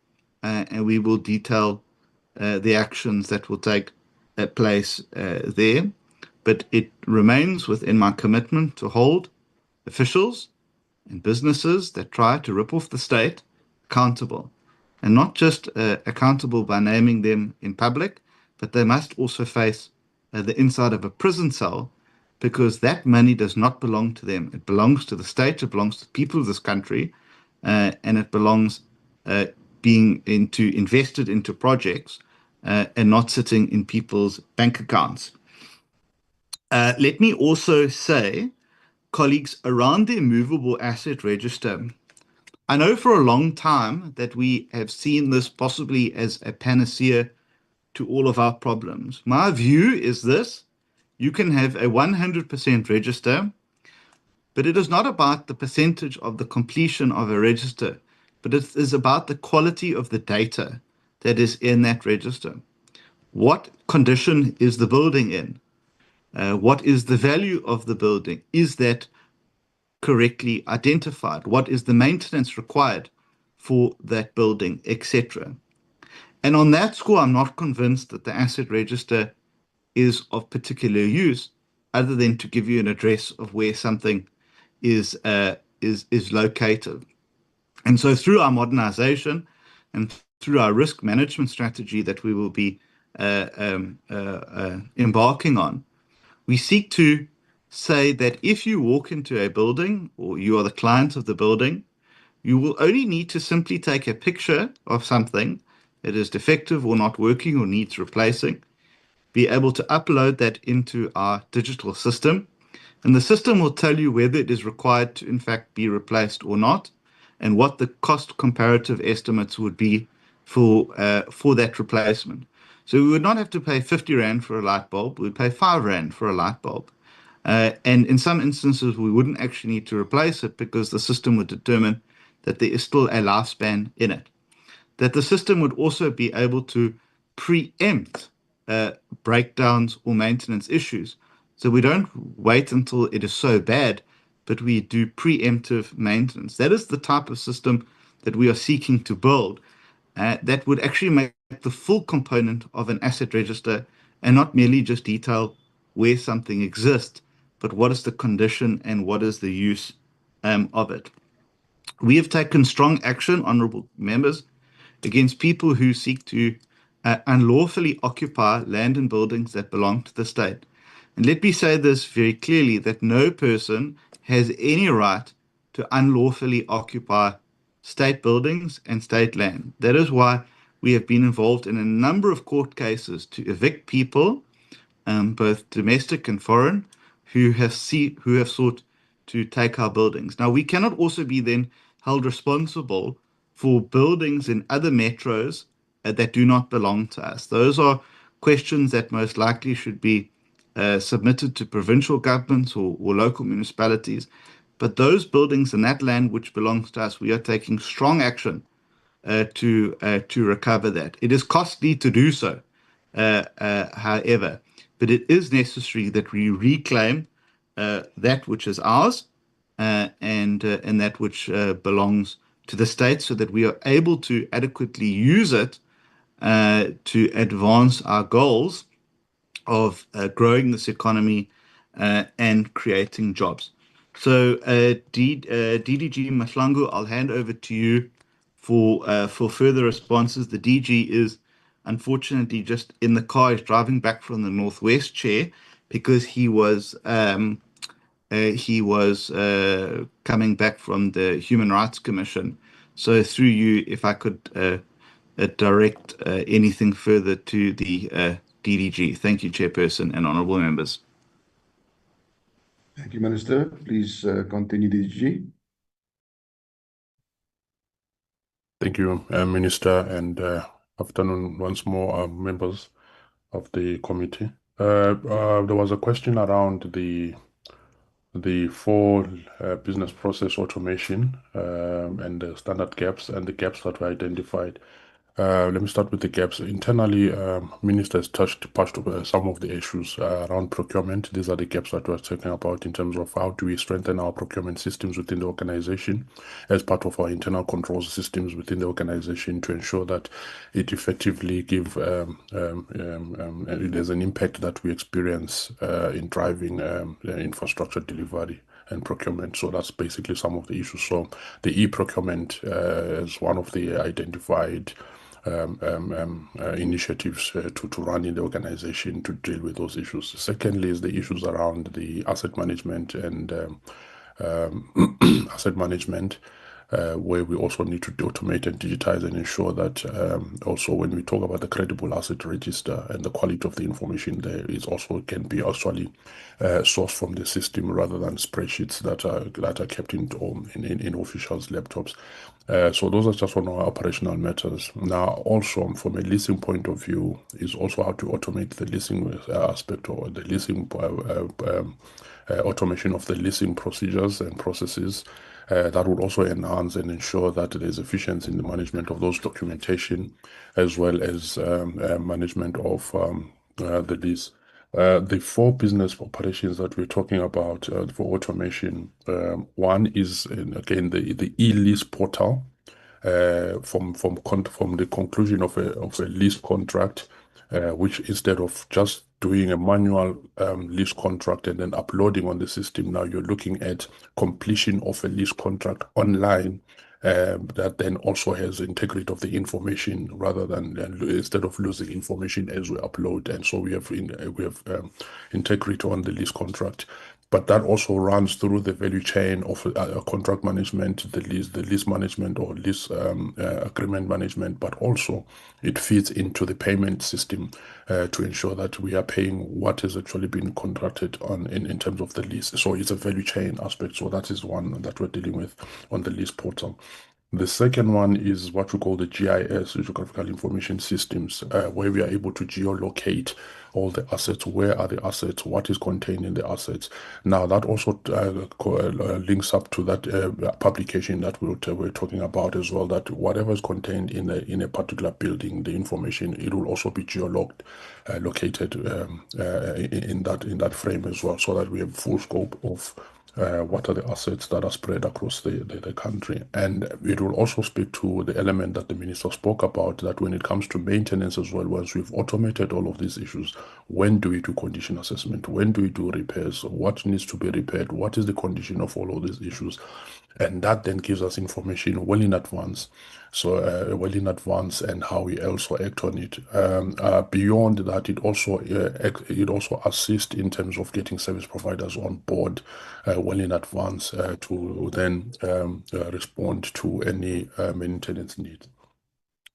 and we will detail the actions that will take place there. But it remains within my commitment to hold officials and businesses that try to rip off the state accountable, and not just accountable by naming them in public, but they must also face the inside of a prison cell, because that money does not belong to them. It belongs to the state, it belongs to the people of this country, and it belongs being invested into projects and not sitting in people's bank accounts. Let me also say, colleagues, around the immovable asset register, I know for a long time that we have seen this possibly as a panacea to all of our problems. My view is this: you can have a 100% register, but it is not about the percentage of the completion of a register, but it is about the quality of the data that is in that register. What condition is the building in? What is the value of the building? Is that correctly identified? What is the maintenance required for that building, etc.? And on that score, I'm not convinced that the asset register is of particular use, other than to give you an address of where something is located. And so through our modernization and through our risk management strategy that we will be embarking on, we seek to say that if you walk into a building or you are the client of the building, you will only need to simply take a picture of something that is defective or not working or needs replacing, be able to upload that into our digital system, and the system will tell you whether it is required to in fact be replaced or not, and what the cost comparative estimates would be for that replacement. So we would not have to pay 50 Rand for a light bulb, we'd pay 5 Rand for a light bulb. And in some instances, we wouldn't actually need to replace it because the system would determine that there is still a lifespan in it. That the system would also be able to preempt breakdowns or maintenance issues. So we don't wait until it is so bad, but we do preemptive maintenance. That is the type of system that we are seeking to build that would actually make the full component of an asset register and not merely just detail where something exists, but what is the condition and what is the use of it. We have taken strong action, honourable members, against people who seek to unlawfully occupy land and buildings that belong to the state. And let me say this very clearly, that no person has any right to unlawfully occupy state buildings and state land. That is why we have been involved in a number of court cases to evict people, both domestic and foreign, who have sought to take our buildings. Now, we cannot also be then held responsible for buildings in other metros that do not belong to us. Those are questions that most likely should be submitted to provincial governments or local municipalities. But those buildings and that land which belongs to us, we are taking strong action to recover that. It is costly to do so, however, but it is necessary that we reclaim that which is ours and that which belongs to the state, so that we are able to adequately use it to advance our goals of growing this economy and creating jobs. So, DDG Mahlangu, I'll hand over to you for further responses. The DG is unfortunately just in the car. He's driving back from the Northwest, Chair, because he was coming back from the Human Rights Commission. So through you, if I could direct anything further to the DDG. Thank you, Chairperson and honourable members. Thank you, Minister. Please continue, DDG. Thank you, Minister, and afternoon once more, members of the committee. There was a question around the four business process automation and the standard gaps and the gaps that were identified. Let me start with the gaps. Internally, Minister has touched some of the issues around procurement. These are the gaps that we're talking about in terms of how do we strengthen our procurement systems within the organization as part of our internal control systems within the organization to ensure that it effectively there's an impact that we experience in driving infrastructure delivery and procurement. So that's basically some of the issues. So the e-procurement is one of the identified initiatives to run in the organization to deal with those issues. Secondly is the issues around the asset management and asset management, where we also need to automate and digitize and ensure that also when we talk about the credible asset register and the quality of the information there is also can be actually sourced from the system rather than spreadsheets that are kept in officials' laptops. So those are just one of our operational matters. Now, also from a leasing point of view, is also how to automate the leasing aspect or the leasing automation of the leasing procedures and processes. That will also enhance and ensure that there's efficiency in the management of those documentation, as well as management of the lease. The four business operations that we're talking about for automation, one is, again, the e-lease portal. From the conclusion of a lease contract, which instead of just doing a manual lease contract and then uploading on the system, now you're looking at completion of a lease contract online that then also has integrity of the information rather than instead of losing information as we upload. And so we have integrity on the lease contract. But that also runs through the value chain of contract management, the lease management or lease agreement management, but also it feeds into the payment system to ensure that we are paying what has actually been contracted on in terms of the lease. So it's a value chain aspect. So that is one that we're dealing with on the lease portal. The second one is what we call the GIS, Geographical Information Systems, where we are able to geolocate all the assets. Where are the assets? What is contained in the assets? Now, that also links up to that publication that we're talking about as well, that whatever is contained in a particular building, the information, it will also be located in that frame as well, so that we have full scope of what are the assets that are spread across the country. And it will also speak to the element that the minister spoke about, that when it comes to maintenance as well, once we've automated all of these issues, when do we do condition assessment? When do we do repairs? What needs to be repaired? What is the condition of all of these issues? And that then gives us information well in advance. So well in advance, and how we also act on it. Beyond that, it also assists in terms of getting service providers on board well in advance to then respond to any maintenance needs.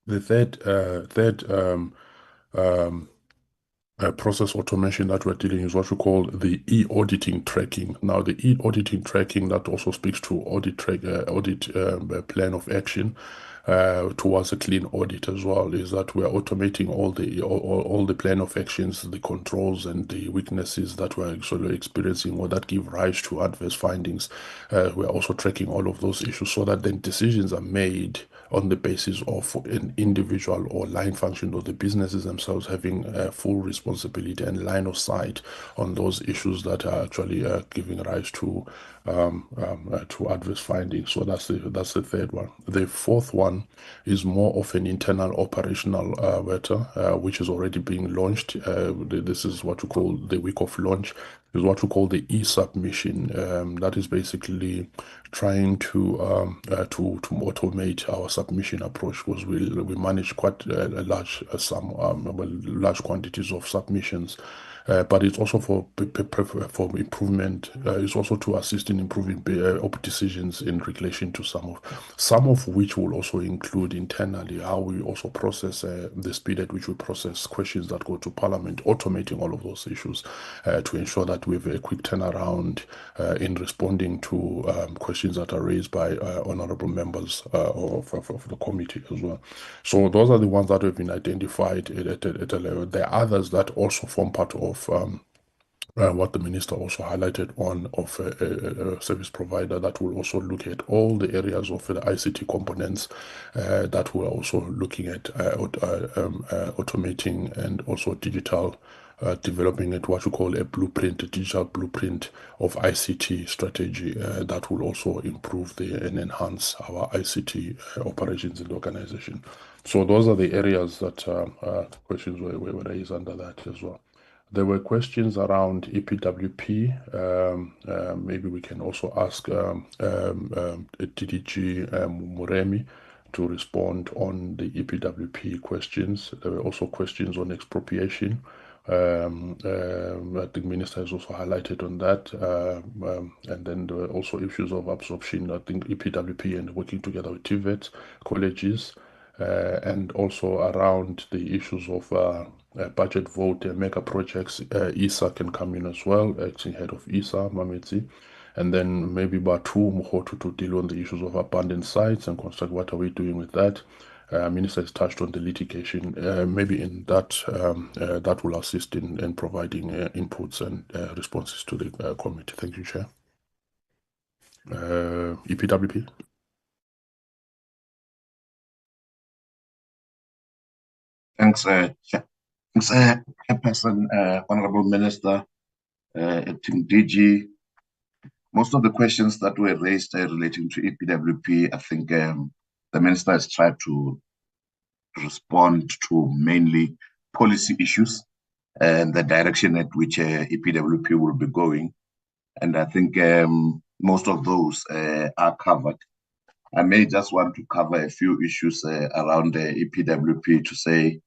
The third process automation that we're dealing is what we call the e-auditing tracking. Now, the e-auditing tracking that also speaks to audit plan of action towards a clean audit as well, is that we're automating all the plan of actions, the controls and the weaknesses that we're actually experiencing or that give rise to adverse findings. We're also tracking all of those issues so that then decisions are made on the basis of an individual or line function or the businesses themselves having full responsibility and line of sight on those issues that are actually giving rise to adverse findings. So that's the third one. The fourth one is more of an internal operational matter, which is already being launched. This is what we call the week of launch. Is what we call the e-submission. That is basically trying to automate our submission approach, because we manage quite a large large quantities of submissions. But it's also for improvement. It's also to assist in improving decisions in relation to some of which will also include internally how we also process the speed at which we process questions that go to Parliament, automating all of those issues to ensure that we have a quick turnaround in responding to questions that are raised by honorable members of the committee as well. So those are the ones that have been identified at a level. There are others that also form part of what the minister also highlighted on of a service provider that will also look at all the areas of the ICT components that we're also looking at automating and also developing it, what we call a digital blueprint of ICT strategy that will also improve and enhance our ICT operations in the organization. So those are the areas that questions were raised under that as well. There were questions around EPWP. Maybe we can also ask DDG Muremi to respond on the EPWP questions. There were also questions on expropriation. I think Minister has also highlighted on that. And then there were also issues of absorption, I think EPWP and working together with TVET colleges. And also around the issues of budget vote and mega projects. ISA can come in as well, acting head of ISA, Mametsi. And then maybe Batu Mukhotu to deal on the issues of abandoned sites and construct. What are we doing with that? Minister has touched on the litigation. Maybe in that will assist in providing inputs and responses to the committee. Thank you, Chair. EPWP. Thanks, Chairperson, Honorable Minister, Team DG. Most of the questions that were raised relating to EPWP, I think the Minister has tried to respond to mainly policy issues and the direction at which EPWP will be going. And I think most of those are covered I may just want to cover a few issues around the EPWP to say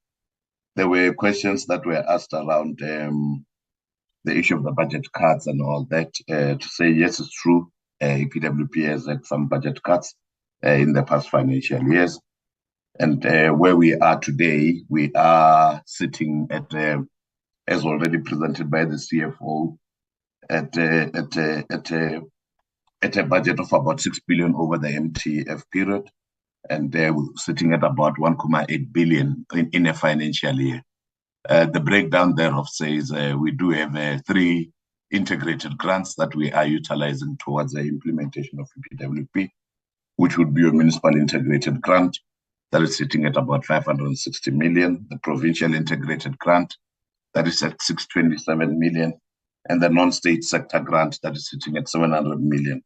there were questions that were asked around the issue of the budget cuts and all that. To say, yes, it's true, EPWP has had some budget cuts in the past financial years. And where we are today, we are sitting at, as already presented by the CFO, at a budget of about 6 billion over the MTF period, and we're sitting at about 1.8 billion in a financial year. The breakdown thereof says we do have 3 integrated grants that we are utilizing towards the implementation of EPWP, which would be a municipal integrated grant that is sitting at about 560 million, the provincial integrated grant that is at 627 million, and the non-state sector grant that is sitting at 700 million.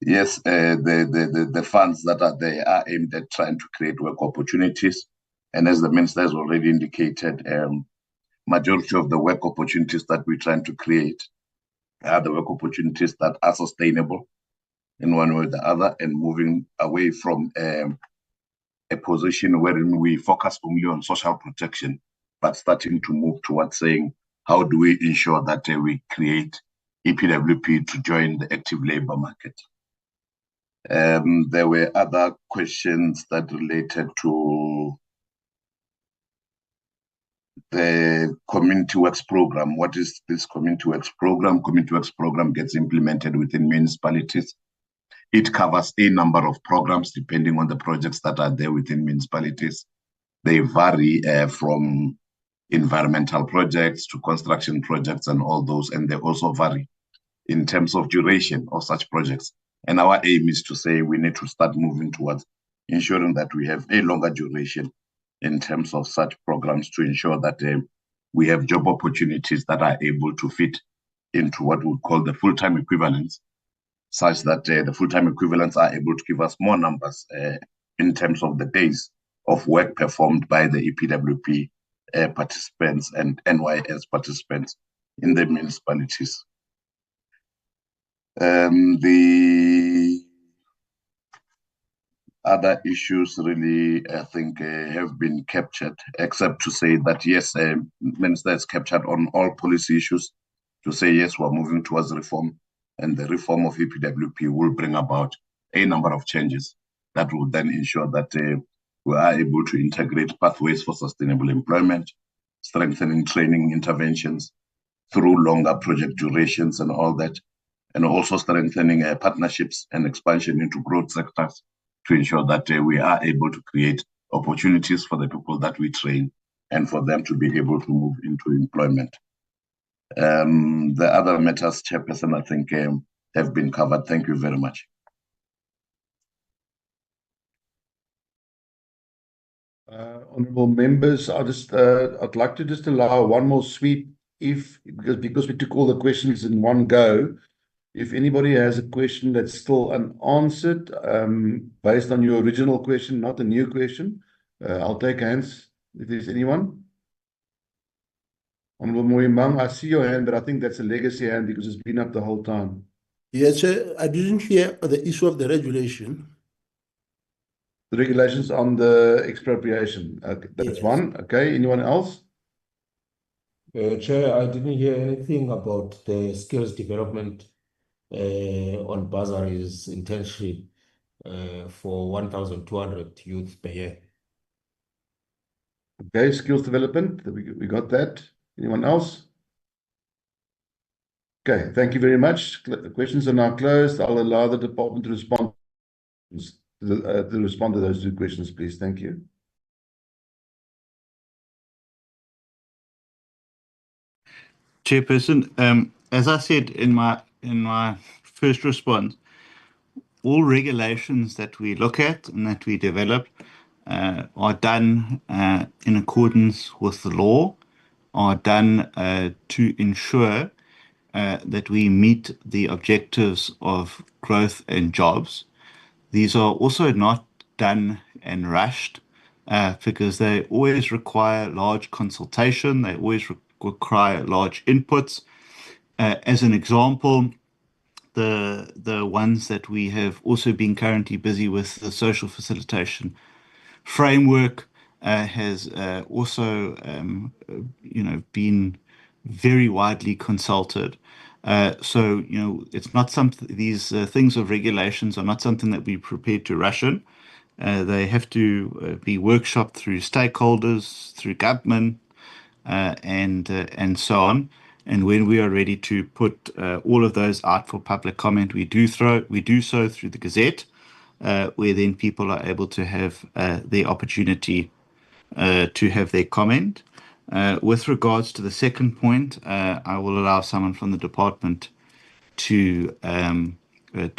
Yes, the funds that are there are aimed at trying to create work opportunities. And as the minister has already indicated, majority of the work opportunities that we're trying to create are the work opportunities that are sustainable in one way or the other, and moving away from a position wherein we focus only on social protection, but starting to move towards saying, how do we ensure that we create EPWP to join the active labor market? There were other questions that related to the Community Works Program. What is this Community Works Program? Community Works Program gets implemented within municipalities. It covers a number of programs depending on the projects that are there within municipalities. They vary from environmental projects to construction projects and all those, and they also vary in terms of duration of such projects. And our aim is to say we need to start moving towards ensuring that we have a longer duration in terms of such programs to ensure that we have job opportunities that are able to fit into what we call the full-time equivalents, such that the full-time equivalents are able to give us more numbers in terms of the days of work performed by the EPWP participants and NYS participants in the municipalities. The other issues really, I think, have been captured, except to say that, yes, Minister has captured on all policy issues to say, yes, we're moving towards reform, and the reform of EPWP will bring about a number of changes that will then ensure that we are able to integrate pathways for sustainable employment, strengthening training interventions through longer project durations and all that, and also strengthening partnerships and expansion into growth sectors to ensure that we are able to create opportunities for the people that we train and for them to be able to move into employment. The other matters, Chairperson, I think have been covered. Thank you very much. Honourable members, I'd like to just allow one more sweep, because we took all the questions in one go. If anybody has a question that's still unanswered, based on your original question, not a new question, I'll take hands if there's anyone. Honourable Moyembang, I see your hand, but I think that's a legacy hand because it's been up the whole time. Yes, sir. I didn't hear the issue of the regulation. The regulations on the expropriation. Okay, that's one. Okay, anyone else? Chair, I didn't hear anything about the skills development on bursaries internship for 1,200 youth per year. Okay, skills development, we got that. Anyone else? Okay, thank you very much. The questions are now closed. I'll allow the department to respond to those 2 questions, please. Thank you. Chairperson, as I said in my first response, all regulations that we look at and that we develop are done in accordance with the law, are done to ensure that we meet the objectives of growth and jobs. These are also not done and rushed because they always require large consultation. They always require large inputs. As an example, the ones that we have also been currently busy with. The social facilitation framework has also, been very widely consulted. So, it's not something, these things of regulations are not something that we're prepared to rush in. They have to be workshopped through stakeholders, through government, and so on. And when we are ready to put all of those out for public comment, we do so through the Gazette, where then people are able to have the opportunity to have their comment. With regards to the second point, I will allow someone from the department to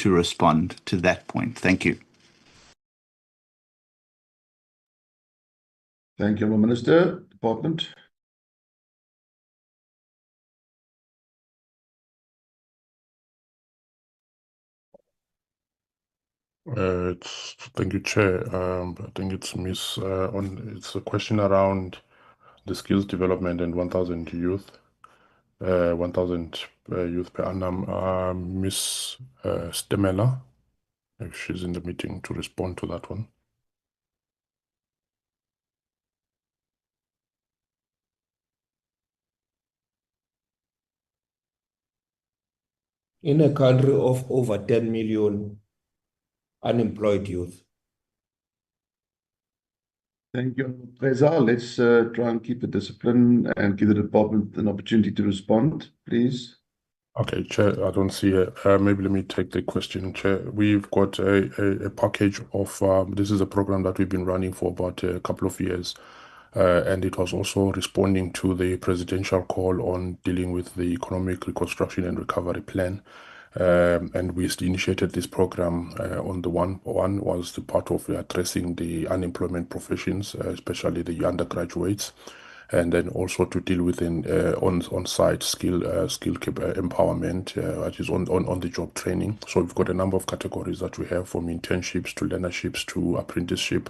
respond to that point. Thank you. Thank you, Minister. Department. Thank you, Chair. I think it's it's a question around the skills development and 1,000 youth, 1,000 youth per annum. Miss Stemela, if she's in the meeting, to respond to that one. In a country of over 10 million unemployed youth. Thank you, Reza. Let's try and keep the discipline and give the department an opportunity to respond, please. Okay, Chair, I don't see it. Maybe let me take the question, Chair. We've got a package of, this is a program that we've been running for about a couple of years. And it was also responding to the presidential call on dealing with the economic reconstruction and recovery plan. And we initiated this program on the one was the part of addressing the unemployment professions, especially the undergraduates, and then also to deal with on-site skill empowerment, which is on the job training. So we've got a number of categories that we have, from internships to learnerships to apprenticeship,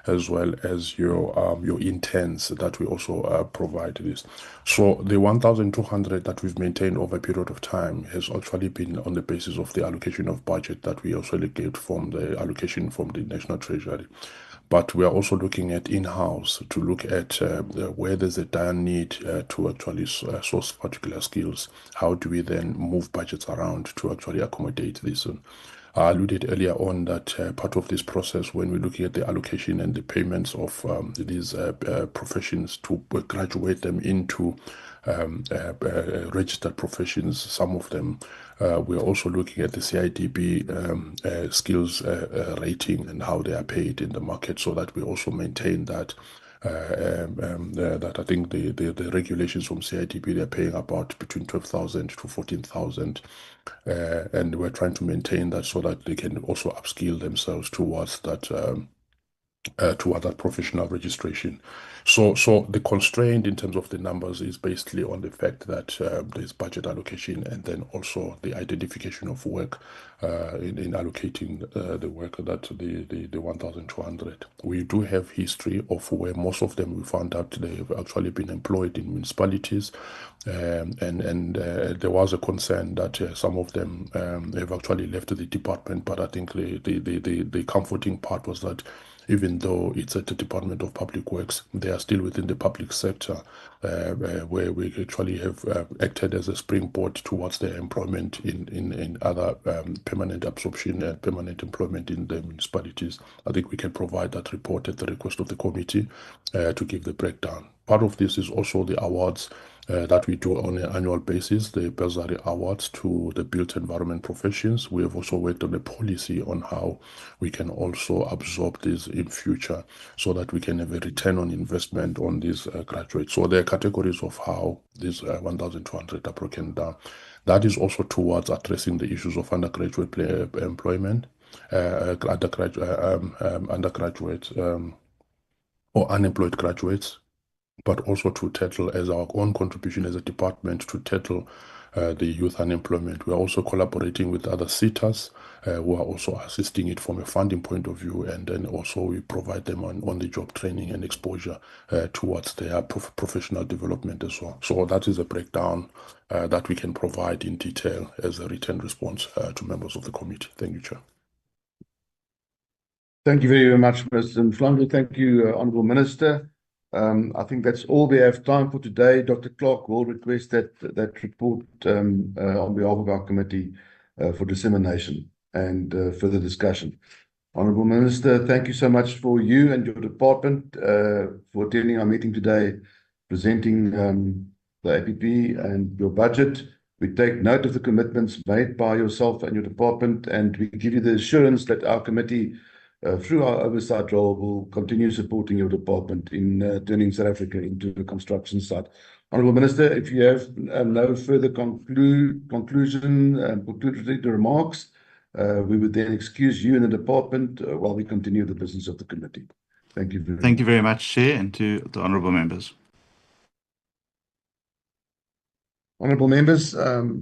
as well as your interns that we also provide this. So the 1,200 that we've maintained over a period of time has actually been on the basis of the allocation of budget that we also get from the allocation from the National Treasury. But we are also looking at in-house to look at where there's a dire need to actually source particular skills. How do we then move budgets around to actually accommodate this? I alluded earlier on that part of this process, when we're looking at the allocation and the payments of these professions to graduate them into registered professions, some of them, we're also looking at the CIDB skills rating and how they are paid in the market, so that we also maintain that. That I think the regulations from CIDB, they're paying about between 12,000 to 14,000, and we're trying to maintain that so that they can also upskill themselves towards that professional registration. So the constraint in terms of the numbers is basically on the fact that there's budget allocation, and then also the identification of work in allocating the work that the 1,200. We do have history of where most of them, we found out they've actually been employed in municipalities, and there was a concern that some of them have actually left the department. But I think the comforting part was that even though it's at the Department of Public Works, they are still within the public sector, where we actually have acted as a springboard towards their employment in other permanent absorption and permanent employment in the municipalities. I think we can provide that report at the request of the committee to give the breakdown. Part of this is also the awards that we do on an annual basis, the bursary awards to the built environment professions. We have also worked on a policy on how we can also absorb this in future, so that we can have a return on investment on these graduates. So there are categories of how these 1,200 are broken down. That is also towards addressing the issues of undergraduate employment, undergraduates or unemployed graduates, but also to tackle as our own contribution as a department to tackle the youth unemployment. We are also collaborating with other SETAs who are also assisting it from a funding point of view, and then also we provide them on the job training and exposure towards their professional development as well. So that is a breakdown that we can provide in detail as a written response to members of the committee. Thank you, Chair. Thank you very much, Mr. Mflambe. Thank you, Honourable Minister. I think that's all we have time for today. Dr. Clark will request that report on behalf of our committee for dissemination and further discussion. Honourable Minister, thank you so much for you and your department for attending our meeting today, presenting the APP and your budget. We take note of the commitments made by yourself and your department, and we give you the assurance that our committee, through our oversight role, will continue supporting your department in turning South Africa into a construction site. Honourable Minister, if you have no further conclusion and concludatory remarks, we would then excuse you and the department while we continue the business of the committee. Thank you very much. Thank you very much, Chair, and to the honourable members. Honourable members,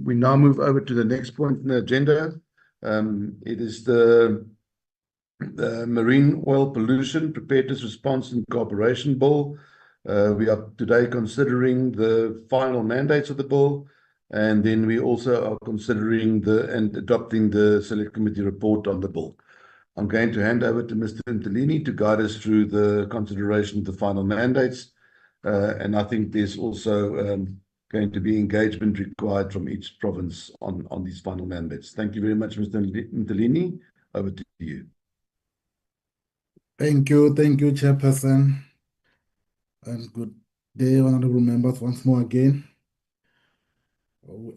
we now move over to the next point in the agenda. It is the Marine Oil Pollution, Preparedness, Response and Cooperation Bill. We are today considering the final mandates of the bill, and then we also are considering and adopting the Select Committee report on the bill. I'm going to hand over to Mr. Ntalini to guide us through the consideration of the final mandates, and I think there's also going to be engagement required from each province on these final mandates. Thank you very much, Mr. Ntalini. Over to you. Thank you, Chairperson, and good day, honourable members, once more again.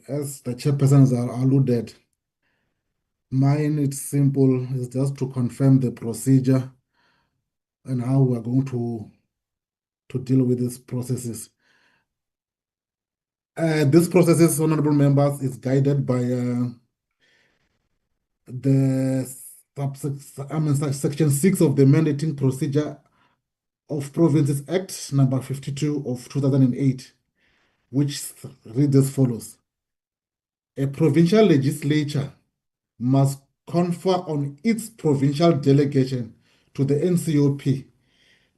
As the Chairperson has alluded, mine, it's simple, it's just to confirm the procedure and how we are going to deal with these processes. This processes, honourable members, is guided by Section 6 of the Mandating Procedure of Provinces Act number 52 of 2008, which reads as follows. A provincial legislature must confer on its provincial delegation to the NCOP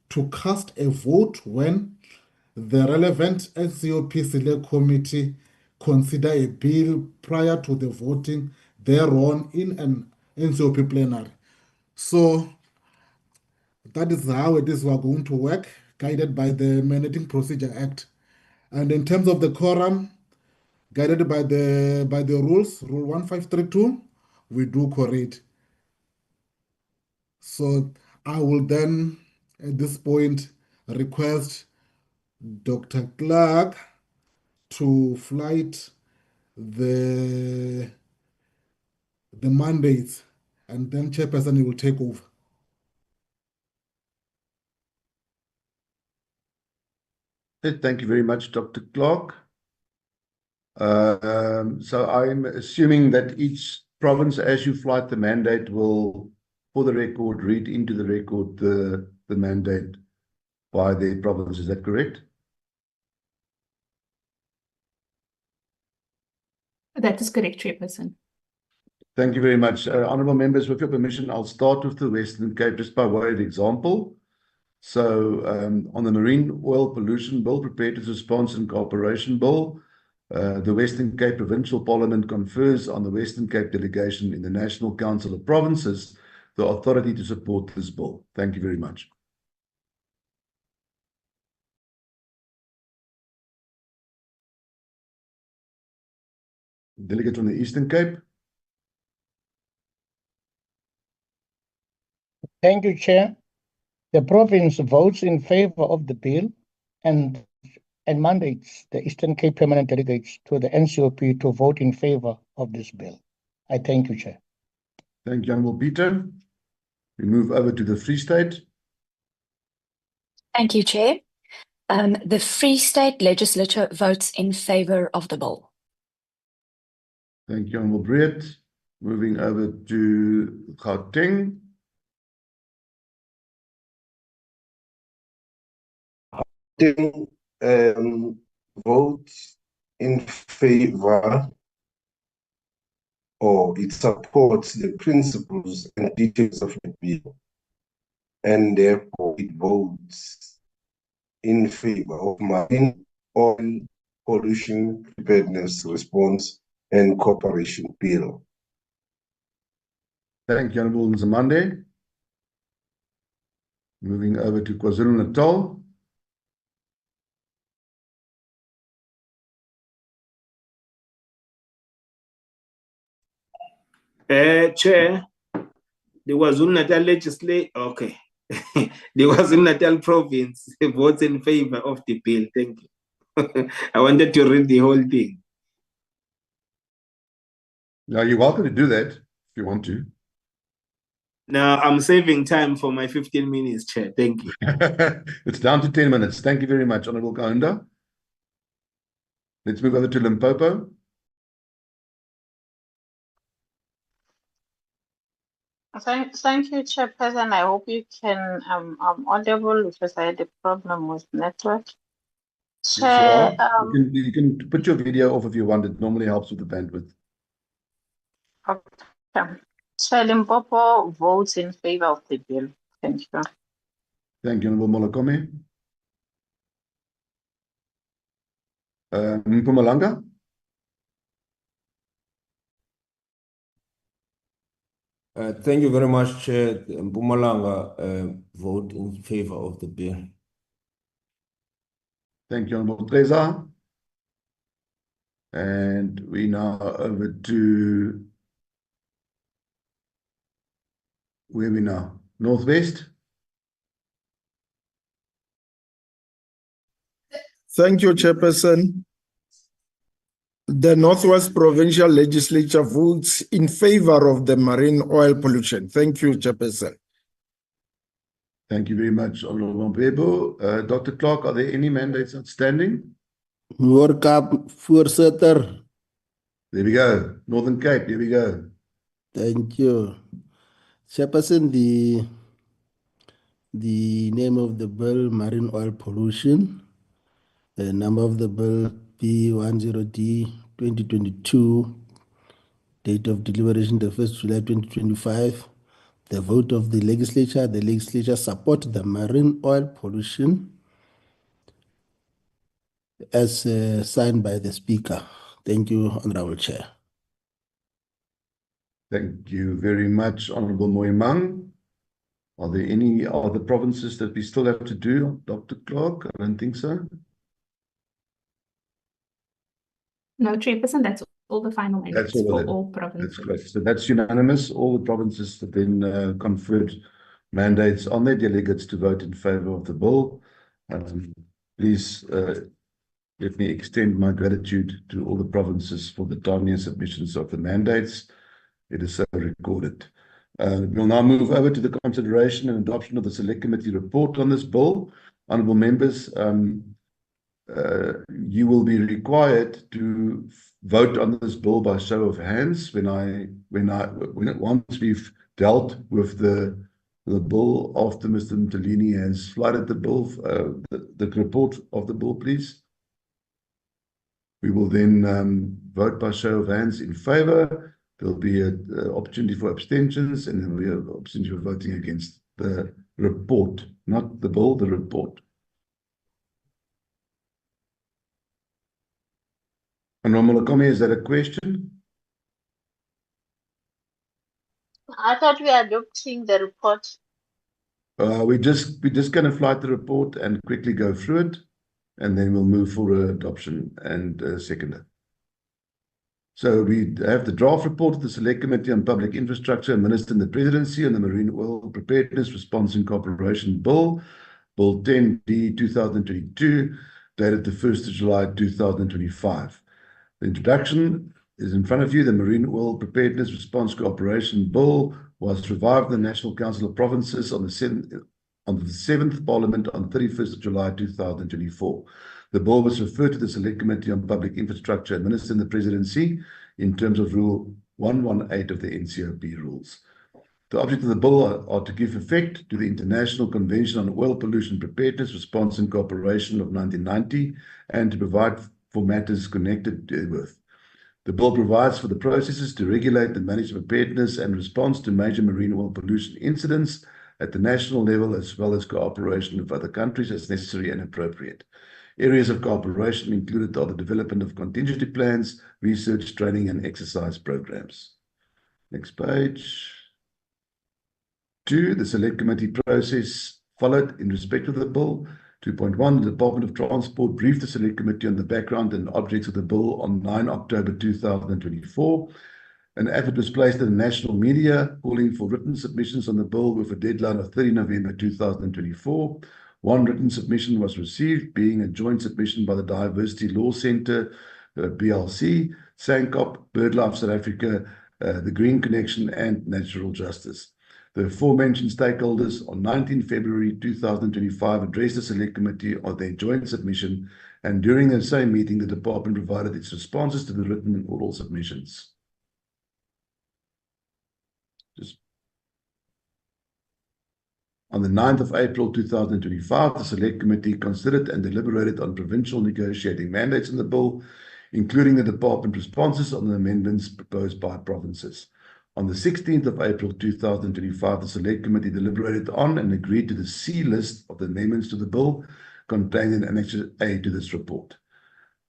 to cast a vote when the relevant NCOP Select Committee consider a bill prior to the voting thereon in an NCOP plenary. So that is how it is we are going to work, guided by the Mandating Procedure Act. And in terms of the quorum, guided by the rules, Rule 1532, we do quorate. So I will then, at this point, request Dr. Clark to flight the mandates, and then Chairperson will take over. Thank you very much, Dr. Clark. So I'm assuming that each province, as you flight the mandate, will, for the record, read into the record the mandate by their province. Is that correct? That is correct, Chairperson. Thank you very much. Honourable members, with your permission, I'll start with the Western Cape just by way of example. So on the Marine Oil Pollution Bill, Preparedness, Response and Cooperation Bill, the Western Cape Provincial Parliament confers on the Western Cape delegation in the National Council of Provinces the authority to support this bill. Thank you very much. Delegate from the Eastern Cape. Thank you, Chair. The province votes in favour of the bill and mandates the Eastern Cape permanent delegates to the NCOP to vote in favour of this bill. I thank you, Chair. Thank you, Honourable Peter. We move over to the Free State. Thank you, Chair. The Free State Legislature votes in favour of the bill. Thank you, Honourable Breed. Moving over to Gauteng. Votes in favor, or it supports the principles and details of the bill, and therefore it votes in favor of marine oil pollution preparedness response and cooperation bill. Thank you, Honourable Nzimande. Moving over to KwaZulu-Natal. Chair, the KwaZulu-Natal legislature, okay. The KwaZulu-Natal province votes in favor of the bill. Thank you. I wanted to read the whole thing. Now, you're welcome to do that if you want to. Now, I'm saving time for my 15 minutes, Chair. Thank you. It's down to 10 minutes. Thank you very much, Honourable Kaunda. Let's move over to Limpopo. Thank you, Chairperson. I hope you can, I'm audible because I had a problem with network. Chair, You can put your video off if you want. It normally helps with the bandwidth. okay. Chair, Limpopo votes in favor of the bill. Thank you. Thank you, Honourable Molokome. Mpumalanga. Thank you very much, Chair. Mpumalanga vote in favor of the bill. Thank you, Honourable Treza. And we now over to where we now? Northwest. Thank you, Chairperson. The Northwest Provincial Legislature votes in favor of the marine oil pollution. Thank you, Chairperson. Thank you very much, Honourable Mbebo. Dr. Clark, are there any mandates outstanding? Voorzitter. There we go. Northern Cape, here we go. Thank you. Chairperson, the name of the bill, marine oil pollution. The number of the bill, P10D 2022. Date of deliberation, the 1st July 2025. The vote of the legislature support the marine oil pollution as signed by the Speaker. Thank you, Honorable Chair. Thank you very much, Honourable Moimang. Are there any other provinces that we still have to do, Dr. Clark? I don't think so. No, Chairperson, that's all the final mandates That's all for all provinces. That's correct. So that's unanimous. All the provinces have then conferred mandates on their delegates to vote in favour of the bill. Please let me extend my gratitude to all the provinces for the timely submissions of the mandates. It is so recorded. We'll now move over to the consideration and adoption of the Select Committee report on this bill. Honourable members, you will be required to vote on this bill by show of hands once we've dealt with the bill after Mr. Mthalini has flooded the bill, the report of the bill, please. We will then vote by show of hands in favour. There'll be an opportunity for abstentions, and then there'll be an opportunity for voting against the report, not the bill, the report. Honourable Molokome, is that a question? I thought we are adopting the report. We're just going to fly the report and quickly go through it, and then we'll move for adoption and second it. So we have the draft report of the Select Committee on Public Infrastructure administered in the Presidency on the Marine Oil Preparedness Response and Cooperation Bill, Bill 10D 2022, dated the 1st of July 2025. The introduction is in front of you. The Marine Oil Preparedness Response Cooperation Bill was revived in the National Council of Provinces on the 7th Parliament on 31st of July 2024. The bill was referred to the Select Committee on Public Infrastructure administered in the Presidency in terms of Rule 118 of the NCOP rules. The object of the bill are to give effect to the International Convention on Oil Pollution Preparedness, Response and Cooperation of 1990 and to provide for matters connected with. The bill provides for the processes to regulate and manage preparedness and response to major marine oil pollution incidents at the national level, as well as cooperation with other countries as necessary and appropriate. Areas of cooperation included are the development of contingency plans, research, training, and exercise programs. Next page. 2, the select committee process followed in respect of the bill. 2.1, the Department of Transport briefed the select committee on the background and objects of the bill on 9 October 2024. An effort was placed in the national media calling for written submissions on the bill with a deadline of 30 November 2024. One written submission was received, being a joint submission by the Diversity Law Centre, BLC, SANCOP, BirdLife South Africa, the Green Connection, and Natural Justice. The aforementioned stakeholders on 19 February 2025 addressed the Select Committee on their joint submission, and during the same meeting, the department provided its responses to the written and oral submissions. On the 9th of April 2025, the Select Committee considered and deliberated on provincial negotiating mandates in the bill, including the department responses on the amendments proposed by provinces. On the 16th of April 2025, the Select Committee deliberated on and agreed to the C list of the amendments to the bill contained in Annex A to this report.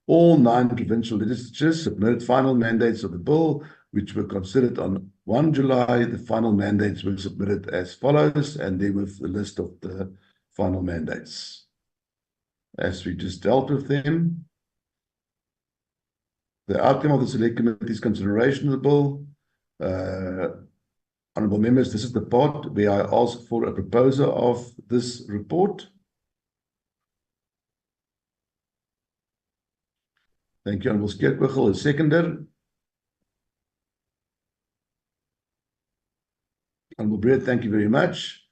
All 9 provincial legislatures submitted final mandates of the bill, which were considered on 1 July. The final mandates were submitted as follows, and there was the list of the final mandates. As we just dealt with them, the outcome of the Select Committee's consideration of the bill. Honourable members, this is the part where I ask for a proposer of this report. Thank you, Honourable Skeerkogel, a seconder. Honourable Breed, thank you very much.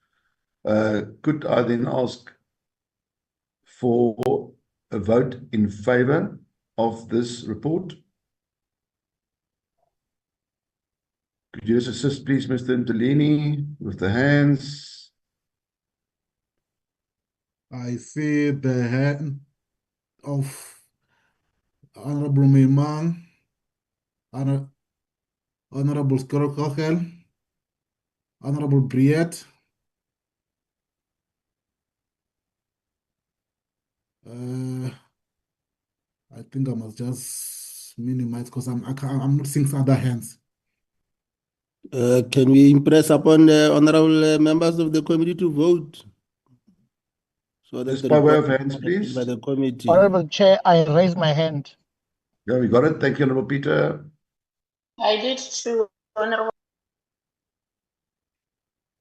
Could I then ask for a vote in favour of this report? Could you just assist, please, Mr. Mtelini, with the hands? I see the hand of Honorable Mimang, Honorable Skeerkogel, Honorable Briet, I think I must just minimize because I'm not seeing other hands. Can we impress upon the honorable members of the committee to vote? So that Just by way of hands, please. By the committee. Honorable Chair, I raise my hand. Yeah, we got it. Thank you, Honourable Peter. I did too, Honorable.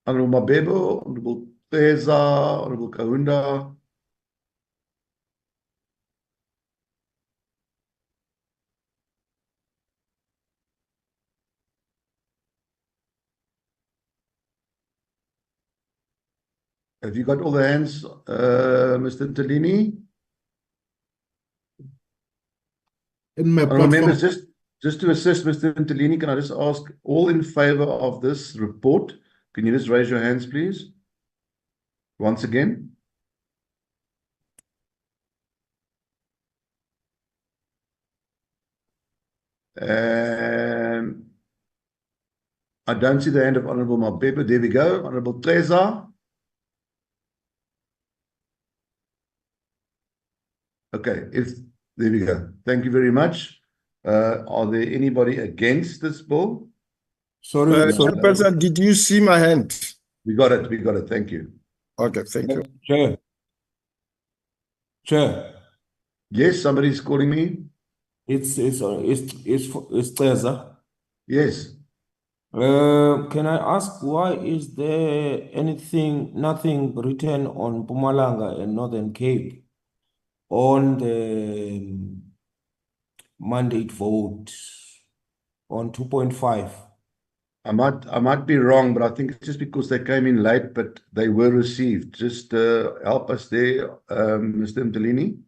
Honourable Mabebo, Honourable Peza, Honourable Kaunda. Have you got all the hands, Mr. Mtelini? In my Honourable platform. members, just to assist Mr. Mtelini, can I just ask all in favour of this report? Can you just raise your hands, please? Once again. I don't see the hand of Honourable Mabebo. There we go. Honourable Tleza. Okay, there we go. Thank you very much. Are there anybody against this bill? Sorry, Chairperson, did you see my hand? We got it. Thank you. Okay, thank you. Chair. Yes, somebody's calling me. It's Cesar. Yes. Can I ask why is there nothing written on Mpumalanga and Northern Cape on the mandate vote on 2.5? I might be wrong, but I think it's just because they came in late, but they were received. Just help us there, Mr. Mtelini.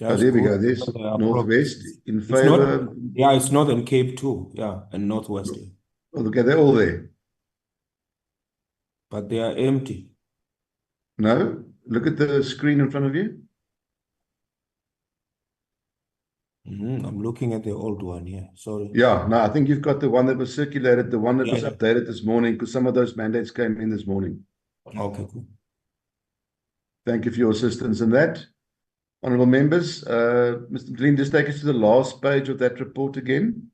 Oh, there we go. There's Northwest in favour. Yeah, it's Northern Cape too. Yeah, and Northwest. Oh, okay, they're all there. But they are empty. No, look at the screen in front of you. I'm looking at the old one here. Sorry. Yeah, no, I think you've got the one that was circulated, the one that was Yeah. updated this morning, because some of those mandates came in this morning. Okay, cool. Thank you for your assistance in that. Honourable members, Mr. Glenn, just take us to the last page of that report again.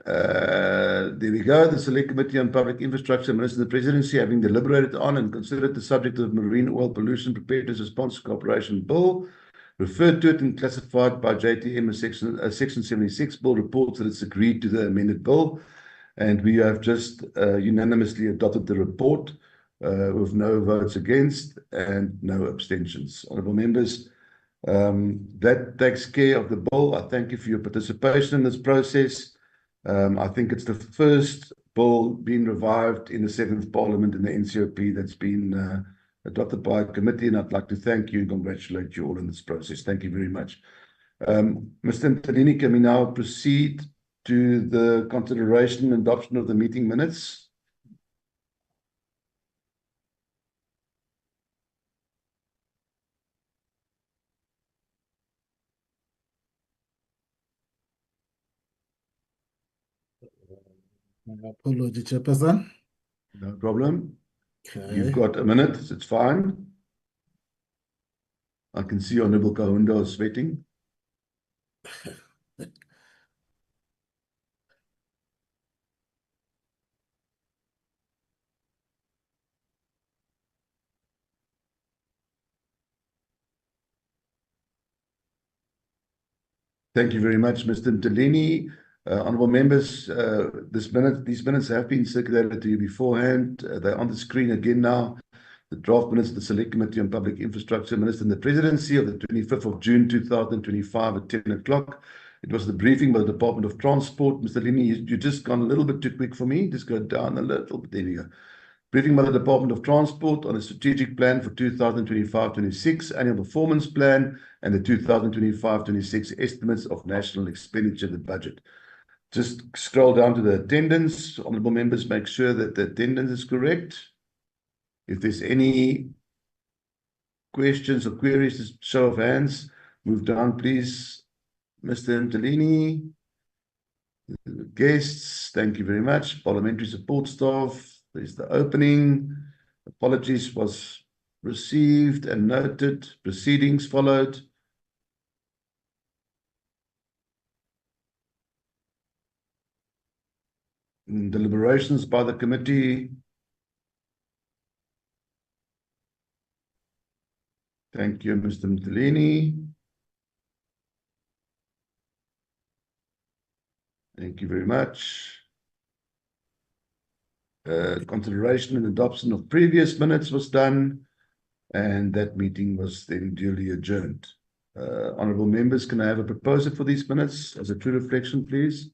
There we go. The Select Committee on Public Infrastructure, Minister of the Presidency, having deliberated on and considered the subject of Marine Oil Pollution Preparedness Response Cooperation Bill, referred to it and classified by JTM as Section 76 Bill, reports that it's agreed to the amended bill. And we have just unanimously adopted the report with no votes against and no abstentions. Honourable members, that takes care of the bill. I thank you for your participation in this process. I think it's the first bill being revived in the 7th Parliament in the NCOP that's been adopted by a committee, and I'd like to thank you and congratulate you all in this process. Thank you very much. Mr. Ntalini, can we now proceed to the consideration and adoption of the meeting minutes? My apology, Chairperson. No problem. Okay. You've got a minute. It's fine. I can see Honourable Kahunda is sweating. Thank you very much, Mr. Ntalini. Honourable members, these minutes have been circulated to you beforehand. They're on the screen again now. The draft minutes of the Select Committee on Public Infrastructure, Minister in the Presidency of the 25th of June 2025 at 10 o'clock. It was the briefing by the Department of Transport. Mr. Lini, you just gone a little bit too quick for me. Just go down a little bit. There you go. Briefing by the Department of Transport on a strategic plan for 2025-26, annual performance plan, and the 2025-26 estimates of national expenditure, the budget. Just scroll down to the attendance. Honourable members, make sure that the attendance is correct. If there's any questions or queries, just show of hands. Move down, please. Mr. Ntalini. Guests, thank you very much. Parliamentary support staff. There's the opening. Apologies was received and noted. Proceedings followed. Deliberations by the committee. Thank you, Mr. Ntalini. Thank you very much. Consideration and adoption of previous minutes was done, and that meeting was then duly adjourned. Honourable members, can I have a proposal for these minutes as a true reflection, please?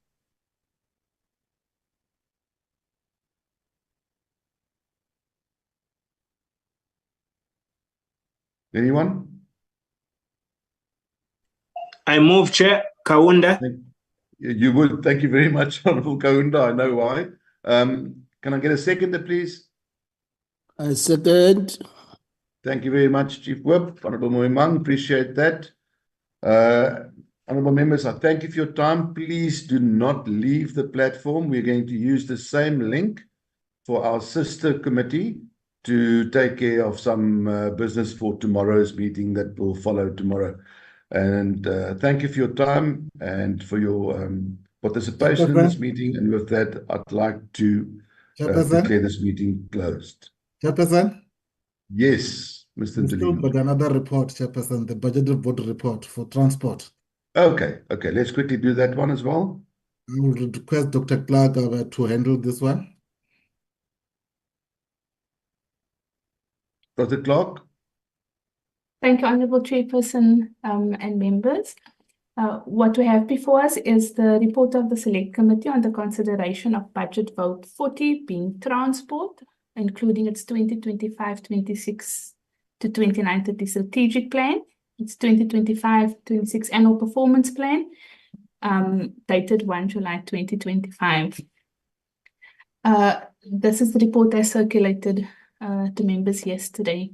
Anyone? I move, Chair. Kaunda. You would. Thank you very much, Honourable Kaunda. I know why. Can I get a seconder, please? I second. Thank you very much, Chief Whip. Honourable Moimang, appreciate that. Honourable members, I thank you for your time. Please do not leave the platform. We're going to use the same link for our sister committee to take care of some business for tomorrow's meeting that will follow tomorrow. And thank you for your time and for your participation in this meeting. And with that, I'd like to declare this meeting closed. Chairperson? Yes, Mr. Ntalini. But another report, Chairperson, the budget vote report for transport. Okay, let's quickly do that one as well. I will request Dr. Clark to handle this one. Dr. Clark? Thank you, Honourable Chairperson and members. What we have before us is the report of the Select Committee on the consideration of Budget Vote 40 being transport, including its 2025-26 to 29-30 strategic plan, its 2025-26 annual performance plan, dated 1 July 2025. This is the report I circulated to members yesterday.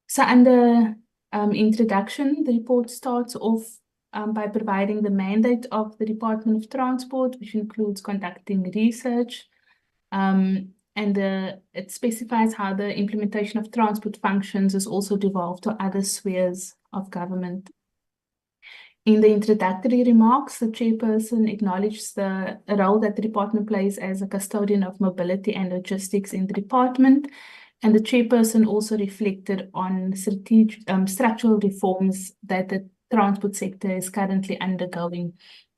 So under Introduction, the report starts off by providing the mandate of the Department of Transport, which includes conducting research, and it specifies how the implementation of transport functions is also devolved to other spheres of government. In the introductory remarks, the chairperson acknowledged the role that the department plays as a custodian of mobility and logistics in the department, and the chairperson also reflected on structural reforms that the transport sector is currently undergoing,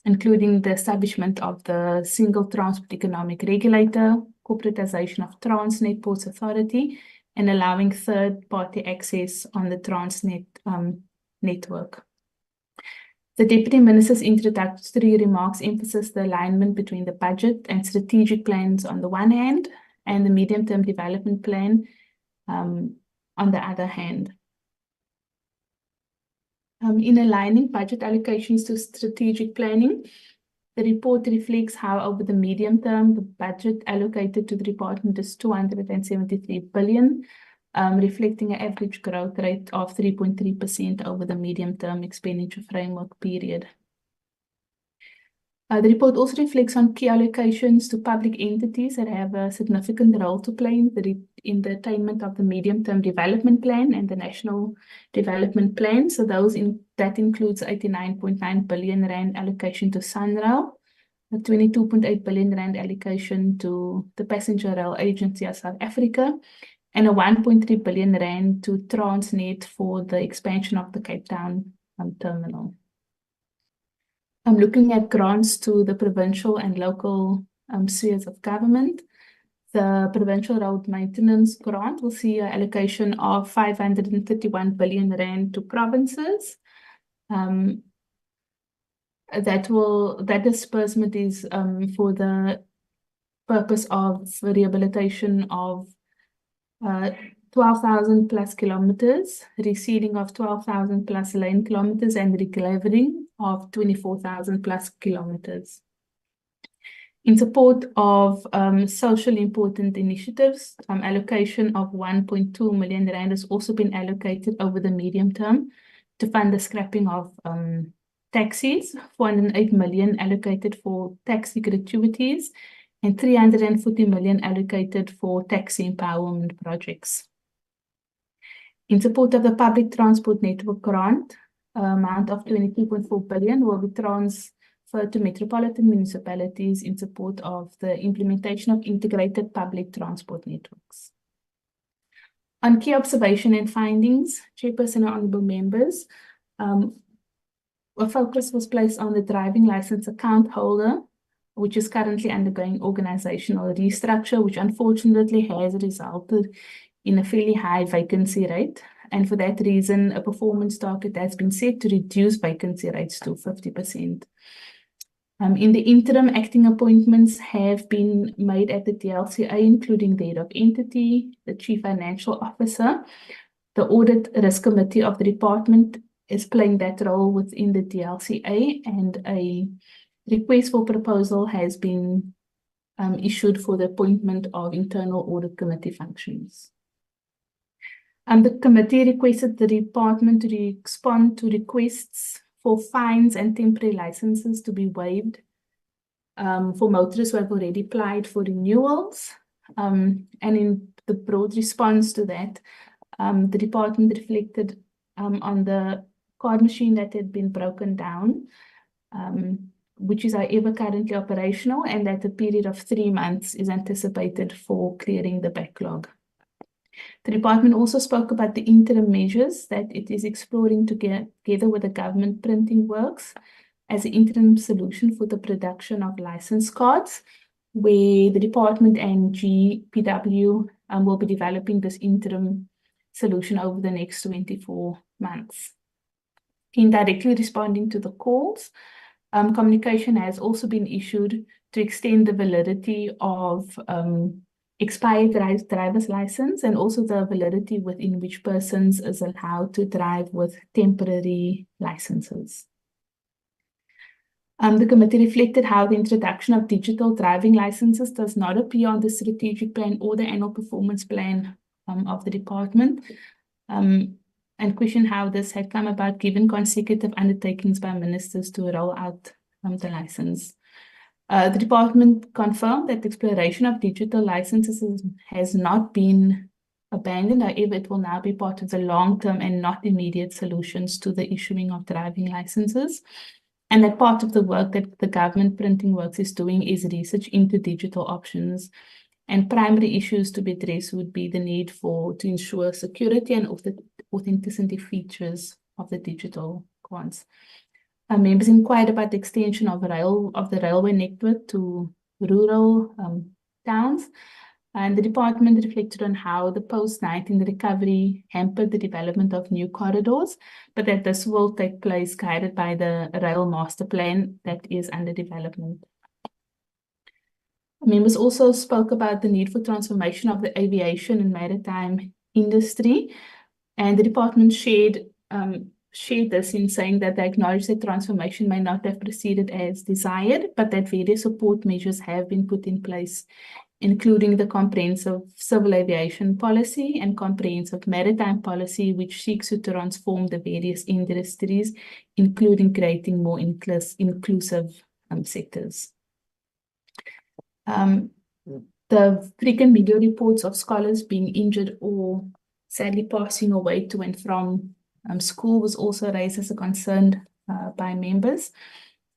including the establishment of the Single Transport Economic Regulator, corporatization of Transnet Ports Authority, and allowing third-party access on the Transnet network. The Deputy Minister's introductory remarks emphasize the alignment between the budget and strategic plans on the one hand, and the medium-term development plan on the other hand. In aligning budget allocations to strategic planning, the report reflects how over the medium term, the budget allocated to the department is 273 billion, reflecting an average growth rate of 3.3% over the medium-term expenditure framework period. The report also reflects on key allocations to public entities that have a significant role to play in the attainment of the medium-term development plan and the national development plan. So that includes 89.9 billion rand allocation to SANRAL, a 22.8 billion rand allocation to the Passenger Rail Agency of South Africa, and a 1.3 billion rand to Transnet for the expansion of the Cape Town terminal. I'm looking at grants to the provincial and local spheres of government. The provincial road maintenance grant will see an allocation of 531 billion rand to provinces. That disbursement is for the purpose of rehabilitation of 12,000 plus kilometers, reseeding of 12,000 plus lane kilometers, and reclaiming of 24,000 plus kilometers. In support of socially important initiatives, allocation of 1.2 million rand has also been allocated over the medium term to fund the scrapping of taxis, 408 million allocated for taxi gratuities, and 340 million allocated for taxi empowerment projects. In support of the public transport network grant, amount of 22.4 billion will be transferred to metropolitan municipalities in support of the implementation of integrated public transport networks. On key observation and findings, Chairperson and honourable members, a focus was placed on the driving license account holder, which is currently undergoing organizational restructure, which unfortunately has resulted in a fairly high vacancy rate. And for that reason, a performance target has been set to reduce vacancy rates to 50%. In the interim, acting appointments have been made at the DLCA, including the head of entity, the chief financial officer. The audit risk committee of the department is playing that role within the DLCA, and a request for proposal has been issued for the appointment of internal audit committee functions. The committee requested the department to respond to requests for fines and temporary licenses to be waived for motorists who have already applied for renewals. And in the broad response to that, the department reflected on the card machine that had been broken down, which is however currently operational, and that a period of 3 months is anticipated for clearing the backlog. The department also spoke about the interim measures that it is exploring together with the government printing works as an interim solution for the production of license cards, where the department and GPW will be developing this interim solution over the next 24 months. In directly responding to the calls, communication has also been issued to extend the validity of expired driver's license, and also the validity within which persons is allowed to drive with temporary licenses. The committee reflected how the introduction of digital driving licenses does not appear on the strategic plan or the annual performance plan of the department. and questioned how this had come about given consecutive undertakings by ministers to roll out the license. The department confirmed that the exploration of digital licenses has not been abandoned. However, it will now be part of the long-term and not immediate solutions to the issuing of driving licenses. And that part of the work that the government printing works is doing is research into digital options. And primary issues to be addressed would be the need to ensure security and authenticity features of the digital cards. Members inquired about the extension of the railway network to rural towns. And the department reflected on how the post-19 recovery hampered the development of new corridors, but that this will take place guided by the rail master plan that is under development. Members also spoke about the need for transformation of the aviation and maritime industry, and the department shared this in saying that they acknowledge that transformation may not have proceeded as desired, but that various support measures have been put in place, including the comprehensive civil aviation policy and comprehensive maritime policy, which seeks to transform the various industries, including creating more inclusive sectors. The frequent media reports of scholars being injured or sadly passing away to and from school was also raised as a concern by members.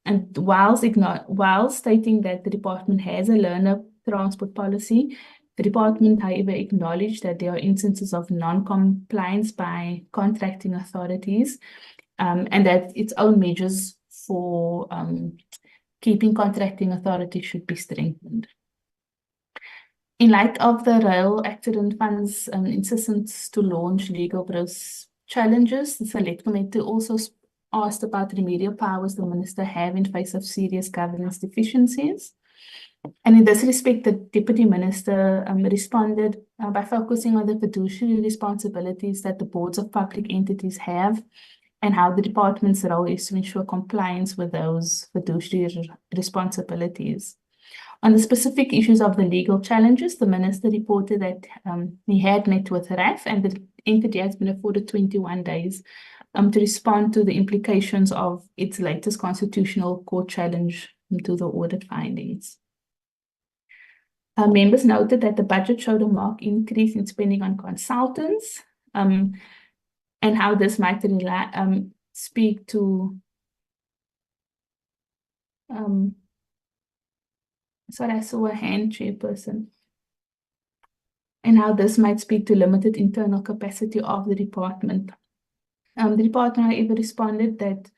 And while stating that the department has a learner transport policy, the department, however, acknowledged that there are instances of non-compliance by contracting authorities, and that its own measures for keeping contracting authorities should be strengthened. In light of the rail accident fund's insistence to launch legal gross challenges, the Select Committee also asked about remedial powers the minister have in face of serious governance deficiencies. And in this respect, the Deputy Minister responded by focusing on the fiduciary responsibilities that the boards of public entities have and how the department's role is to ensure compliance with those fiduciary responsibilities. On the specific issues of the legal challenges, the minister reported that he had met with RAF and the entity has been afforded 21 days to respond to the implications of its latest constitutional court challenge to the audit findings. Members noted that the budget showed a marked increase in spending on consultants and how this might speak to sorry, I saw a hand, Chairperson. And how this might speak to limited internal capacity of the department. The department, however, responded that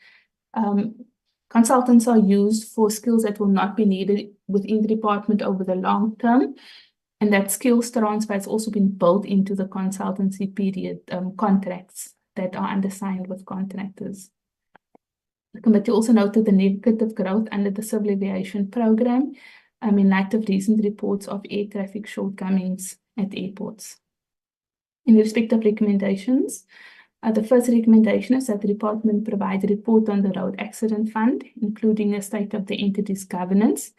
consultants are used for skills that will not be needed within the department over the long term, and that skills transfer has also been built into the consultancy period contracts that are undersigned with contractors. The committee also noted the negative growth under the civil aviation program in light of recent reports of air traffic shortcomings at airports. In respect of recommendations, the first recommendation is that the department provide a report on the road accident fund, including a state of the entity's governance,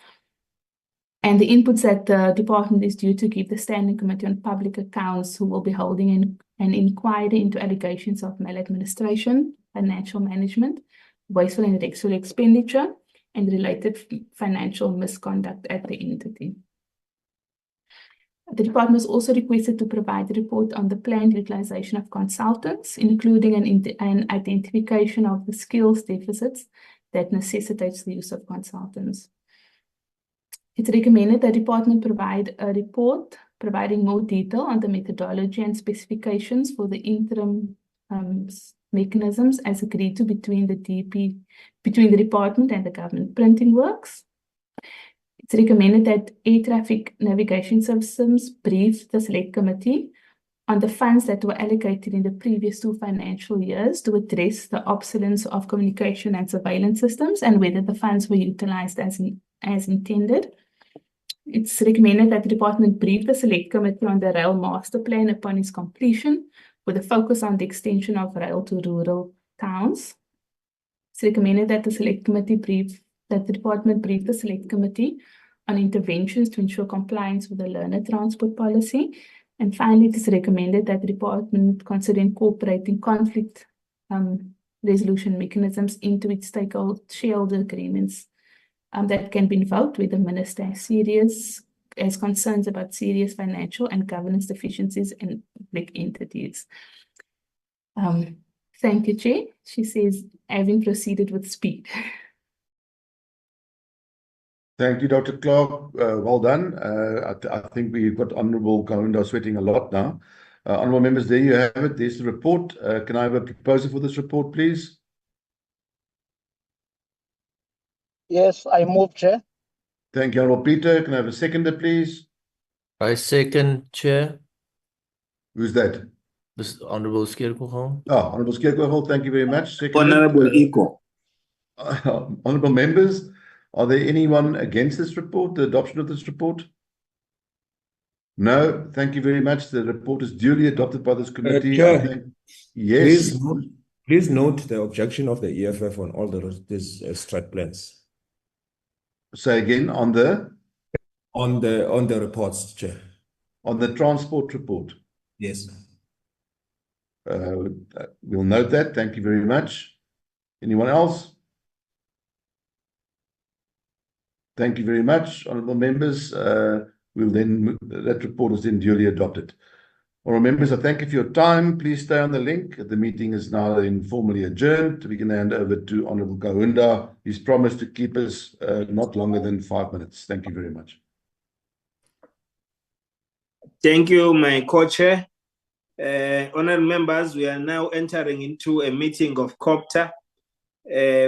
and the inputs that the department is due to give the Standing Committee on Public Accounts, who will be holding an inquiry into allegations of maladministration, financial management, wasteful and irregular expenditure, and related financial misconduct at the entity. The department is also requested to provide a report on the planned utilization of consultants, including an identification of the skills deficits that necessitates the use of consultants. It's recommended that the department provide a report providing more detail on the methodology and specifications for the interim mechanisms as agreed to between the department and the government printing works. It's recommended that air traffic navigation systems brief the Select Committee on the funds that were allocated in the previous 2 financial years to address the obsolescence of communication and surveillance systems and whether the funds were utilized as intended. It's recommended that the department brief the Select Committee on the rail master plan upon its completion, with a focus on the extension of rail to rural towns. It's recommended that the department brief the Select Committee on interventions to ensure compliance with the learner transport policy And finally, it is recommended that the department consider incorporating conflict resolution mechanisms into its shareholder agreements that can be invoked with the minister as concerns about serious financial and governance deficiencies in public entities. Thank you, Chair. She says, having proceeded with speed. Thank you, Dr. Clark. Well done. I think we've got Honourable Kaunda sweating a lot now. Honourable members, there you have it. There's the report. Can I have a proposal for this report, please? Yes, I move, Chair. Thank you, Honourable Peter. Can I have a seconder, please? I second, Chair. Who's that? This Honourable Skeerkogel. Honourable Skeerkogel, thank you very much. Honourable Iko. Honourable members, are there anyone against this report, the adoption of this report? No, thank you very much. The report is duly adopted by this committee. Chair, yes. Please note the objection of the EFF on all these strat plans. Say again, on the reports, Chair. On the transport report. Yes. We'll note that. Thank you very much. Anyone else? Thank you very much, honourable members. That report is then duly adopted. Honourable members, I thank you for your time. Please stay on the link. The meeting is now informally adjourned. We can hand over to Honourable Kaunda. He's promised to keep us not longer than 5 minutes. Thank you very much. Thank you, my co-chair. Honourable members, we are now entering into a meeting of COPTA,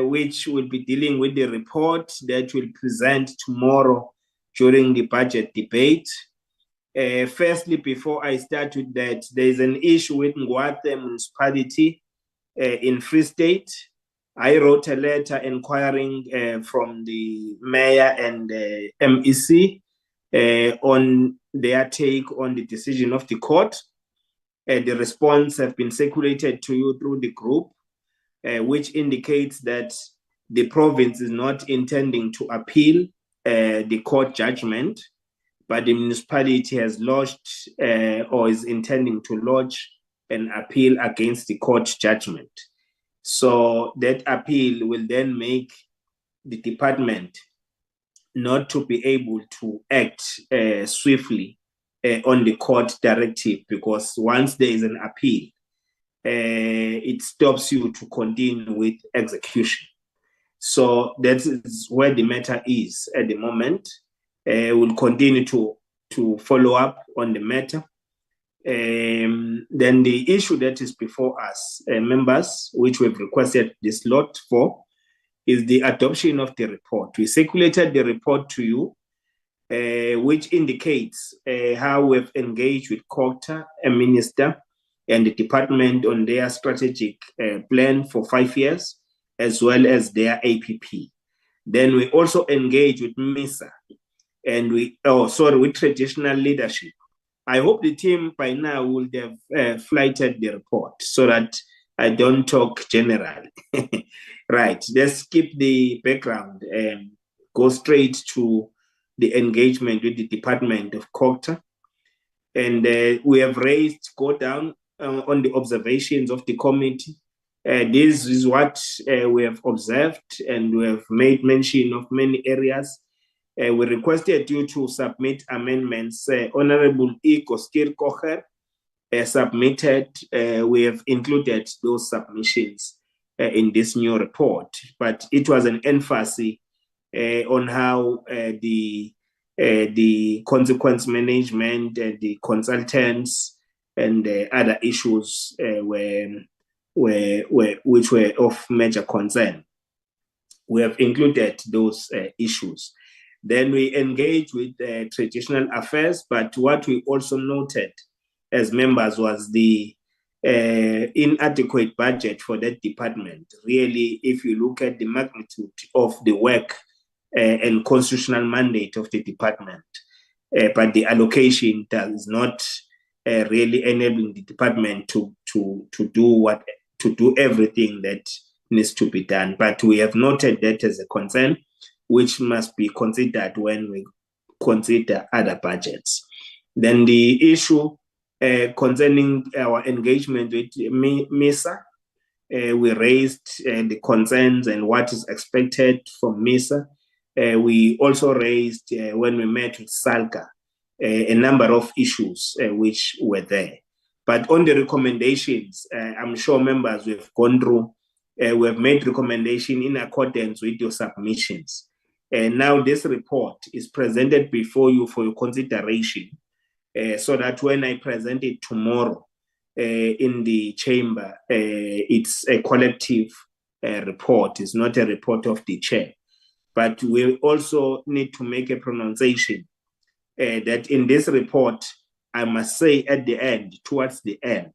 which will be dealing with the report that will present tomorrow during the budget debate. Firstly, before I start with that, there is an issue with Ngwate municipality in Free State. I wrote a letter inquiring from the mayor and MEC on their take on the decision of the court. The response have been circulated to you through the group, which indicates that the province is not intending to appeal the court judgment, but the municipality has lodged or is intending to lodge an appeal against the court judgment. So that appeal will then make the department not to be able to act swiftly on the court directive, because once there is an appeal, it stops you to continue with execution. So that is where the matter is at the moment. We'll continue to follow up on the matter. Then the issue that is before us, members, which we've requested this lot for, is the adoption of the report. We circulated the report to you, which indicates how we've engaged with COPTA, a minister, and the department on their strategic plan for 5 years, as well as their APP. Then we also engage with MISA and with traditional leadership. I hope the team by now will have flighted the report so that I don't talk generally. Right, let's skip the background and go straight to the engagement with the Department of COPTA. And we have go down on the observations of the committee. This is what we have observed, and we have made mention of many areas. We requested you to submit amendments. Honourable Iko Skirkocher submitted. We have included those submissions in this new report, but it was an emphasis on how the consequence management and the consultants and other issues which were of major concern. We have included those issues. Then we engage with traditional affairs, but what we also noted as members was the inadequate budget for that department. Really, if you look at the magnitude of the work and constitutional mandate of the department, but the allocation does not really enabling the department to do everything that needs to be done. But we have noted that as a concern, which must be considered when we consider other budgets. Then the issue concerning our engagement with MISA. We raised the concerns and what is expected from MISA. We also raised, when we met with SALCA, a number of issues which were there. But on the recommendations, I'm sure members we have gone through, we have made recommendation in accordance with your submissions. And now this report is presented before you for your consideration, so that when I present it tomorrow in the chamber, it's a collective report. It's not a report of the chair. But we also need to make a pronunciation that in this report, I must say at the end, towards the end,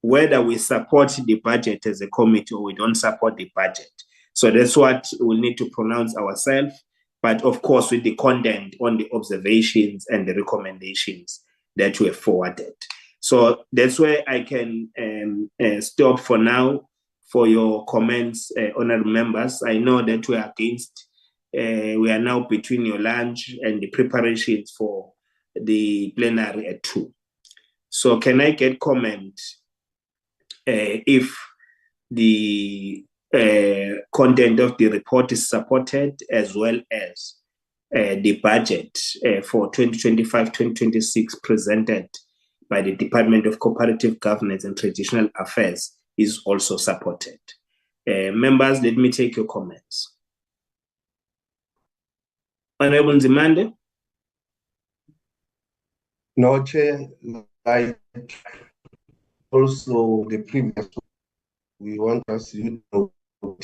whether we support the budget as a committee or we don't support the budget. So that's what we'll need to pronounce ourselves, but of course with the content on the observations and the recommendations that we have forwarded. So that's where I can stop for now for your comments, honorable members. I know that we are against, we are now between your lunch and the preparations for the plenary at 2. So can I get comment if the content of the report is supported, as well as the budget for 2025-2026 presented by the Department of Cooperative Governance and Traditional Affairs is also supported. Members, let me take your comments. Honorable Nzimande? No, Chair, like also the previous, we want us,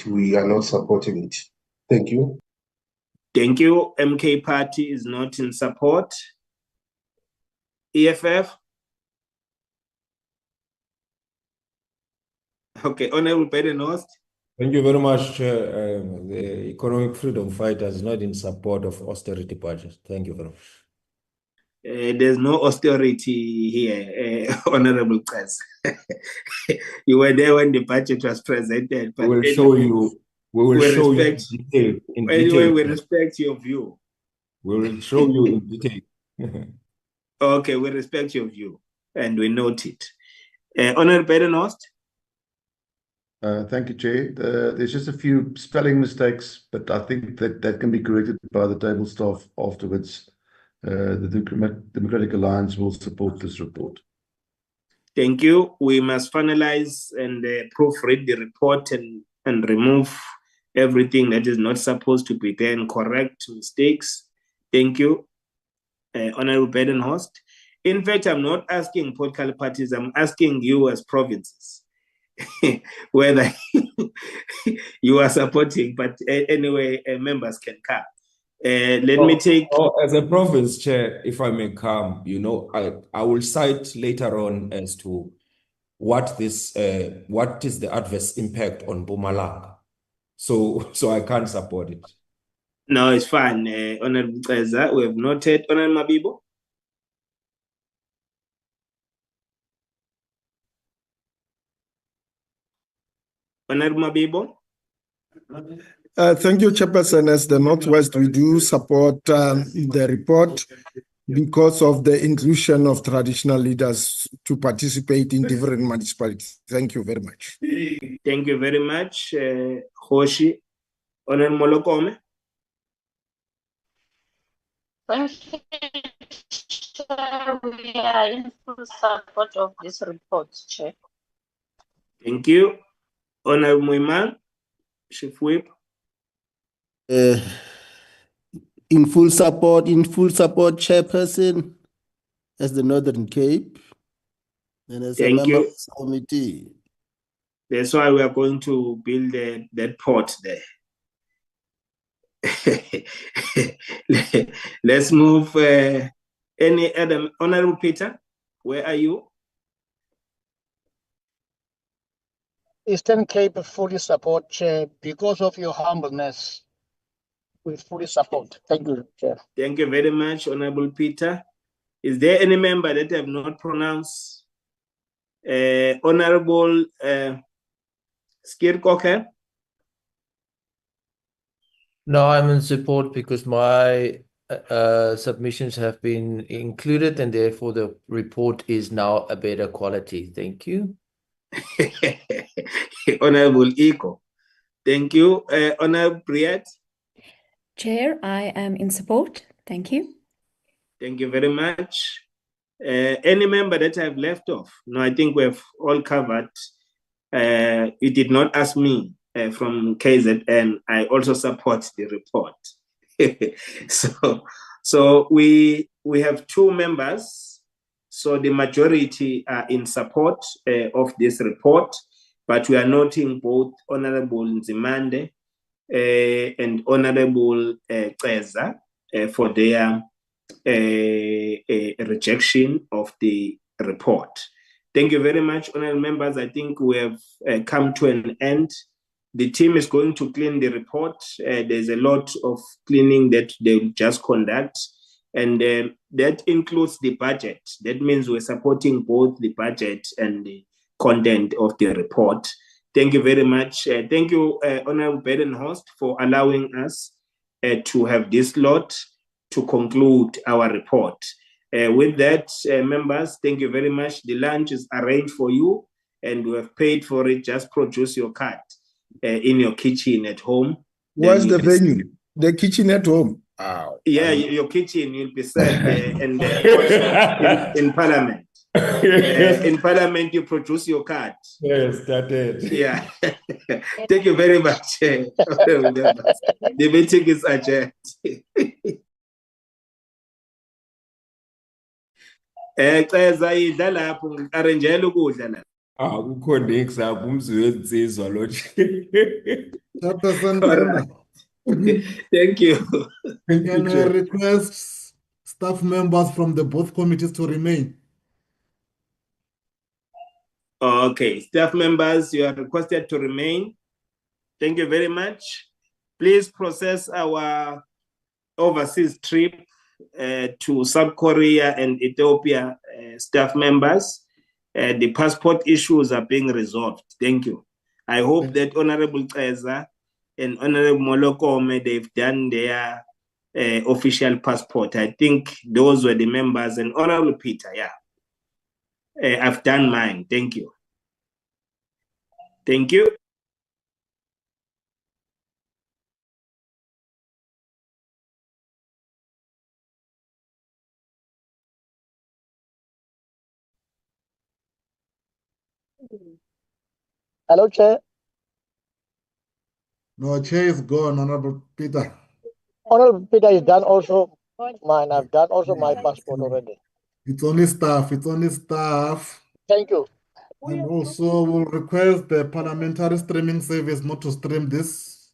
we are not supporting it. Thank you. Thank you. MK Party is not in support. EFF? Okay, Honorable Preparedness. Thank you very much, Chair. The Economic Freedom Fighters is not in support of austerity budget. Thank you very much. There's no austerity here, Honorable Press. You were there when the budget was presented. But We will show you. We will show you in detail. Anyway, we respect your view. We will show you in detail. Okay, we respect your view and we note it. Honorable Preparedness. Thank you, Chair. There's just a few spelling mistakes, but I think that can be corrected by the table staff afterwards. The Democratic Alliance will support this report. Thank you. We must finalize and proofread the report and remove everything that is not supposed to be there and correct mistakes. Thank you, Honorable Preparedness. In fact, I'm not asking political parties, I'm asking you as provinces whether you are supporting, but anyway, members can come. Let me take... as a province chair, if I may come, I will cite later on as to what is the adverse impact on Mpumalanga. So I can't support it. No, it's fine. Honorable Ceza, we have noted. Honorable Mabibo? Honorable Mabibo? Thank you, Chairperson. As the Northwest, we do support the report because of the inclusion of traditional leaders to participate in different municipalities. Thank you very much. Thank you very much, Hoshi. Honorable Molokome? Thank you, Chair. We are in full support of this report, Chair. Thank you. Honorable Muiman, Chief Whip. In full support, Chairperson, as the Northern Cape, and as a member of the committee. That's why we are going to build that port there. Let's move. Any other? Honorable Peter, where are you? Eastern Cape fully support, Chair. Because of your humbleness, we fully support. Thank you, Chair. Thank you very much, Honorable Peter. Is there any member that have not pronounced? Honorable Skirkoker? No, I'm in support because my submissions have been included, and therefore the report is now a better quality. Thank you. Honorable Iko. Thank you. Honorable Priyat. Chair, I am in support. Thank you. Thank you very much. Any member that I've left off? No, I think we've all covered. You did not ask me from KZN. I also support the report. So we have two members. So the majority are in support of this report, but we are noting both Honorable Nzimande and Honorable Ceza for their rejection of the report. Thank you very much, honorable members. I think we have come to an end. The team is going to clean the report. There's a lot of cleaning that they will just conduct, and that includes the budget. That means we're supporting both the budget and the content of the report. Thank you very much. Thank you, Honorable Badenhorst, for allowing us to have this lot to conclude our report. With that, members, thank you very much. The lunch is arranged for you, and we have paid for it. Just produce your card in your kitchen at home. Where's the venue? The kitchen at home. Wow. Yeah, your kitchen, you'll be served and also in Parliament. In Parliament, you produce your card. Yes, that is. Yeah. Thank you very much. The meeting is adjourned. Ceza idla lapho ngiarrangeela ukudla la. Akukho nix apho umzi wensizwa lo nje. Thank you. Can I request staff members from the both committees to remain? Okay, staff members, you are requested to remain. Thank you very much. Please process our overseas trip to South Korea and Ethiopia staff members. The passport issues are being resolved. Thank you. I hope that Honorable Ceza and Honorable Molokome, they've done their official passport. I think those were the members, and Honorable Peter, yeah. I've done mine. Thank you. Thank you. Hello, Chair. No, Chair is gone, Honorable Peter. Honorable Peter is done also. Mine, I've done also my passport already. It's only staff. It's only staff. Thank you. And also we'll request the parliamentary streaming service not to stream this.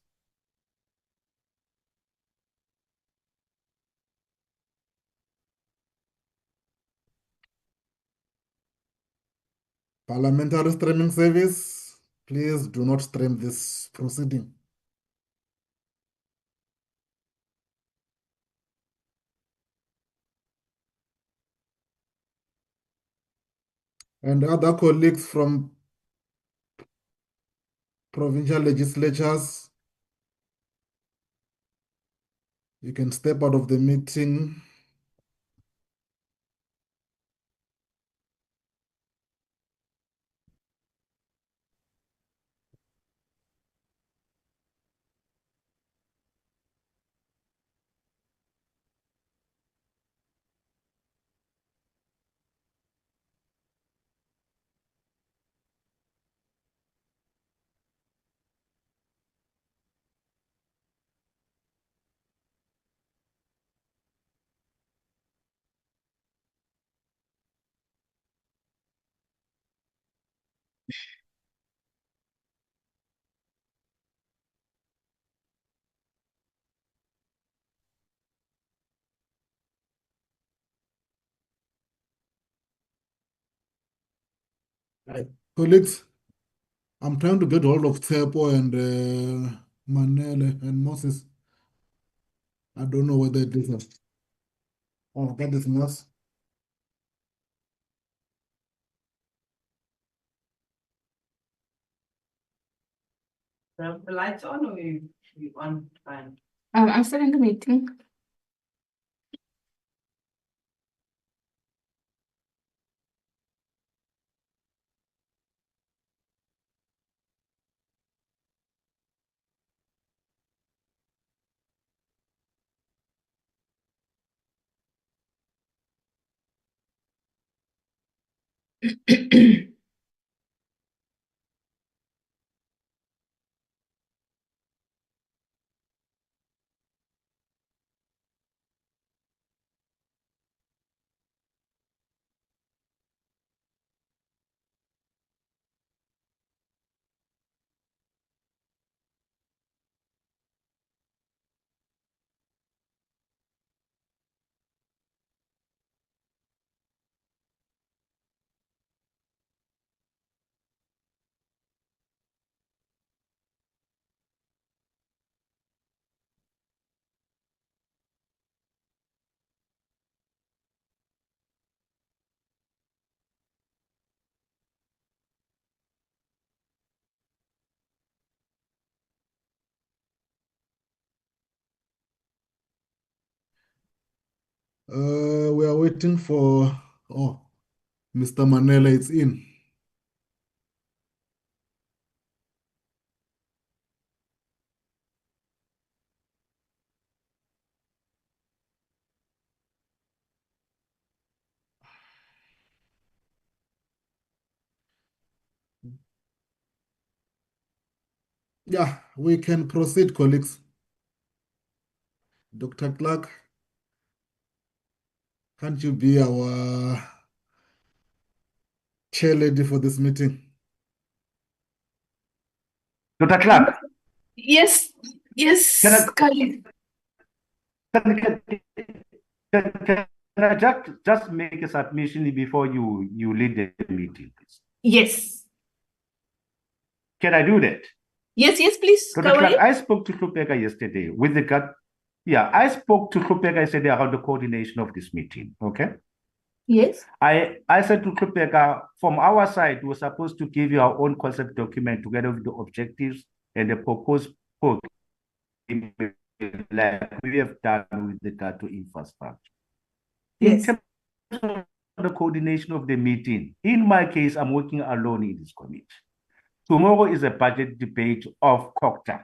Parliamentary streaming service, please do not stream this proceeding. And other colleagues from provincial legislatures, you can step out of the meeting. Colleagues, I'm trying to get hold of Tsepo and Manele and Moses. I don't know whether it is. Oh, that is Moses. The lights on or you on fine? I'm still in the meeting. We are waiting for, Mr. Manela, it's in. Yeah, we can proceed, colleagues. Dr. Clark, can't you be our chair lady for this meeting? Dr. Clark, Yes, yes, colleague. Can I just make a submission before you lead the meeting, please? Yes. Can I do that? Yes, please. Dr. Go Clark, ahead. I spoke to Hlupeka yesterday I spoke to Hlupeka yesterday about the coordination of this meeting, okay? Yes. I said to Hlupeka, from our side, we were supposed to give you our own concept document together with the objectives and the proposed program, like we have done with regard to infrastructure. Yes. In terms of the coordination of the meeting, in my case, I'm working alone in this committee. Tomorrow is a budget debate of COCTA.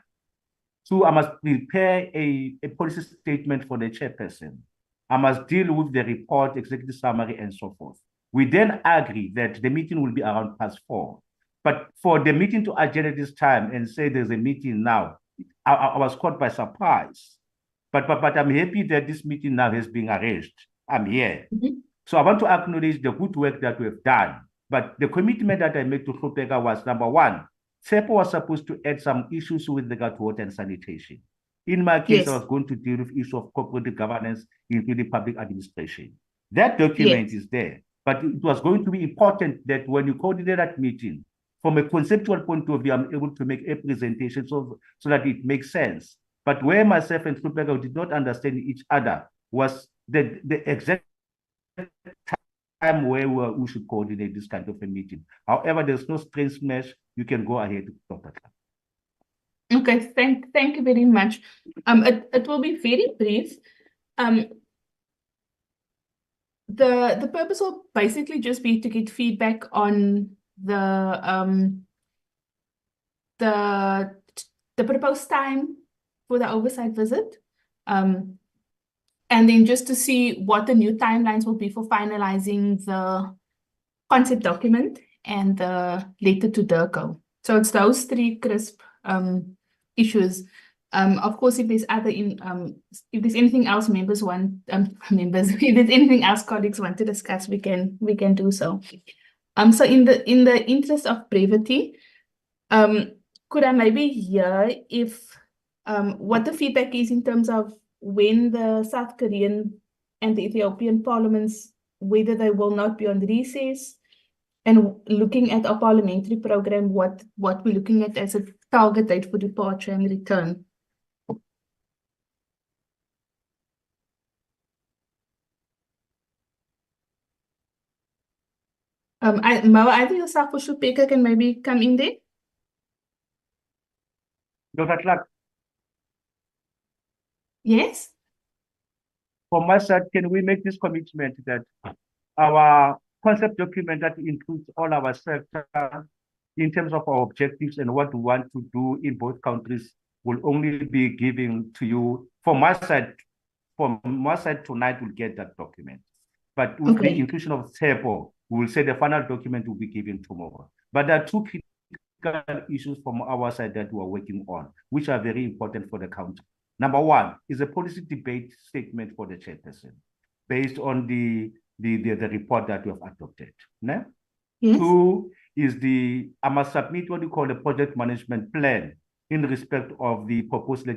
So I must prepare a policy statement for the chairperson. I must deal with the report, executive summary, and so forth. We then agree that the meeting will be around +4. But for the meeting to adjourn at this time and say there's a meeting now, I was caught by surprise. But I'm happy that this meeting now has been arranged. I'm here. So I want to acknowledge the good work that we have done. But the commitment that I made to Hlupeka was, number one, SEPO was supposed to add some issues with regard to water and sanitation. In my case, I was going to deal with issue of corporate governance, including public administration. That document is there, but it was going to be important that when you coordinate that meeting, from a conceptual point of view, I'm able to make a presentation so that it makes sense. But where myself and Hlupeka did not understand each other was the exact time where we should coordinate this kind of a meeting. However, there's no strange smash. You can go ahead, Dr. Clark. Okay, thank you very much. It will be very brief. The purpose will basically just be to get feedback on the proposed time for the oversight visit. And then just to see what the new timelines will be for finalizing the concept document and the letter to DIRCO. So it's those three crisp issues. Of course, if there's if there's anything else members want, if there's anything else colleagues want to discuss, we can do so. So in the interest of brevity, could I maybe hear if what the feedback is in terms of when the South Korean and the Ethiopian parliaments, whether they will not be on recess, and looking at our parliamentary program, what we're looking at as a target date for departure and return. Either yourself or Hlupeka can maybe come in there. Dr. Clark. Yes. From my side, can we make this commitment that our concept document that includes all our sectors in terms of our objectives and what we want to do in both countries will only be given to you from my side tonight we'll get that document. But with the inclusion of SEPO, we will say the final document will be given tomorrow. But there are two critical issues from our side that we are working on, which are very important for the country. Number one is a policy debate statement for the chairperson, based on the report that we have adopted. No? Yes. Two is I must submit what you call a project management plan in respect of the proposed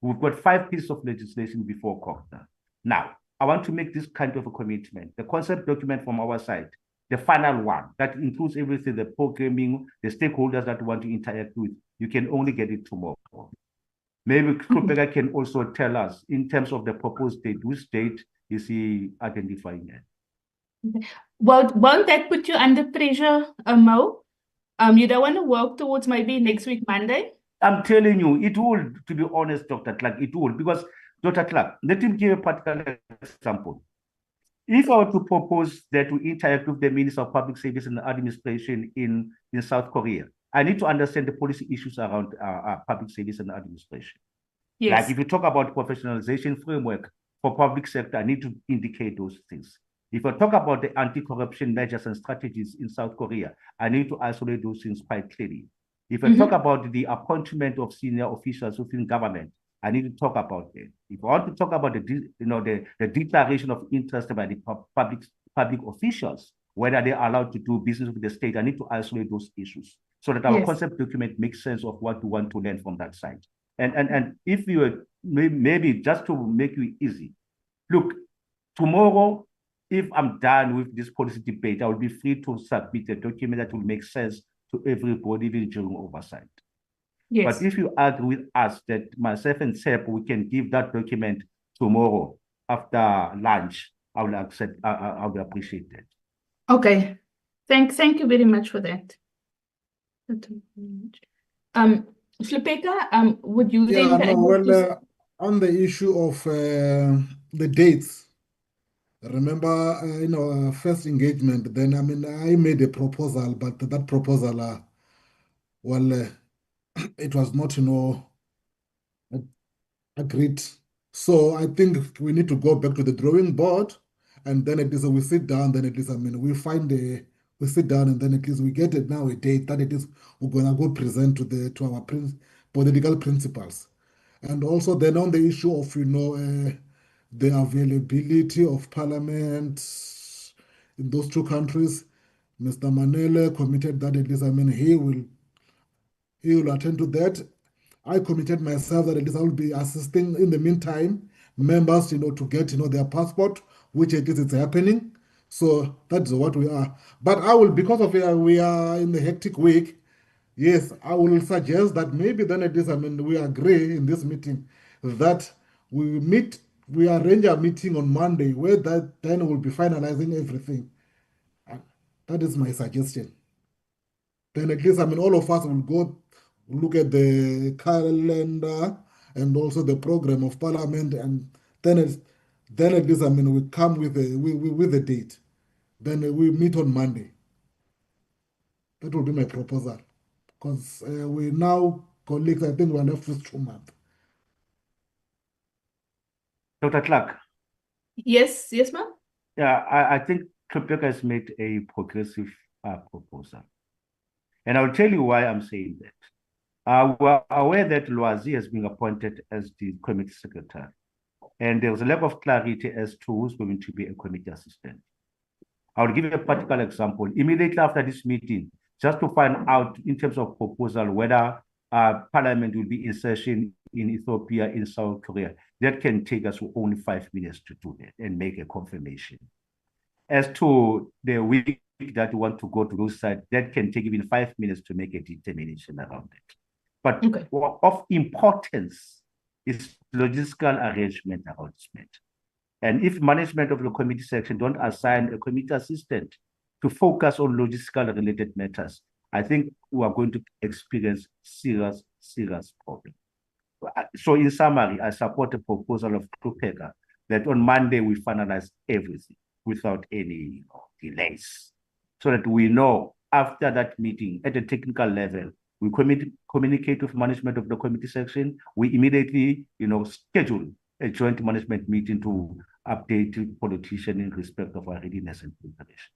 we've got 5 pieces of legislation before COGTA. Now, I want to make this kind of a commitment. The concept document from our side, the final one, that includes everything, the programming, the stakeholders that want to interact with, you can only get it tomorrow. Maybe Krupega can also tell us, in terms of the proposed date, which date is he identifying it? Well, won't that put you under pressure, Mo? You don't want to work towards maybe next week, Monday? I'm telling you, it will, to be honest, Dr. Clark, it will, because Dr. Clark, let him give a particular example. If I were to propose that we interact with the Minister of Public Service and Administration in South Korea, I need to understand the policy issues around public service and administration. Yes. Like if you talk about professionalization framework for public sector, I need to indicate those things. If I talk about the anti-corruption measures and strategies in South Korea, I need to isolate those things quite clearly. If I talk about the appointment of senior officials within government, I need to talk about it. If I want to talk about the declaration of interest by the public officials, whether they are allowed to do business with the state, I need to isolate those issues so that our concept document makes sense of what we want to learn from that side. And if you were, maybe just to make it easy, look, tomorrow, if I'm done with this policy debate, I will be free to submit a document that will make sense to everybody, even during oversight. Yes. But if you agree with us that myself and Sep, we can give that document tomorrow after lunch, I will accept, I will appreciate it. Okay. Thank you very much for that. Hlupeka, would you then on the issue of the dates, remember, in our first engagement, then, I made a proposal, but that proposal, it was not, agreed. So I think we need to go back to the drawing board, and then at least we sit down, then at least, we sit down, and then at least we get it now a date that it is we're gonna go present to our political principals. And also then on the issue of, the availability of parliament in those two countries, Mr. Manele committed that at least, he will attend to that. I committed myself that at least I will be assisting in the meantime members, to get, their passport, which at least it's happening. So that's what we are. But I will, because of we are in the hectic week, yes, I will suggest that maybe then at least, we agree in this meeting that we arrange a meeting on Monday where then we'll be finalizing everything. That is my suggestion. Then at least, all of us will go look at the calendar and also the program of parliament, and then at least, we come with a date. Then we meet on Monday. That will be my proposal. Because we now, colleagues, I think we're left with 2 months. Dr. Clark. Yes, ma'am. Yeah, I think Krupeka has made a progressive proposal. And I'll tell you why I'm saying that. We're aware that Loazi has been appointed as the committee secretary. And there was a lack of clarity as to who's going to be a committee assistant. I will give you a practical example. Immediately after this meeting, just to find out in terms of proposal whether Parliament will be in session in Ethiopia, in South Korea, that can take us only 5 minutes to do that and make a confirmation. As to the week that we want to go to those sites, that can take even 5 minutes to make a determination around it. But of importance is logistical arrangement around this matter. And if management of the committee section don't assign a committee assistant to focus on logistical related matters, I think we are going to experience serious problems. So in summary, I support the proposal of Krupeka that on Monday we finalize everything without any delays, so that we know after that meeting at the technical level, we communicate with management of the committee section, we immediately, schedule a joint management meeting to update the politician in respect of our readiness and preparation.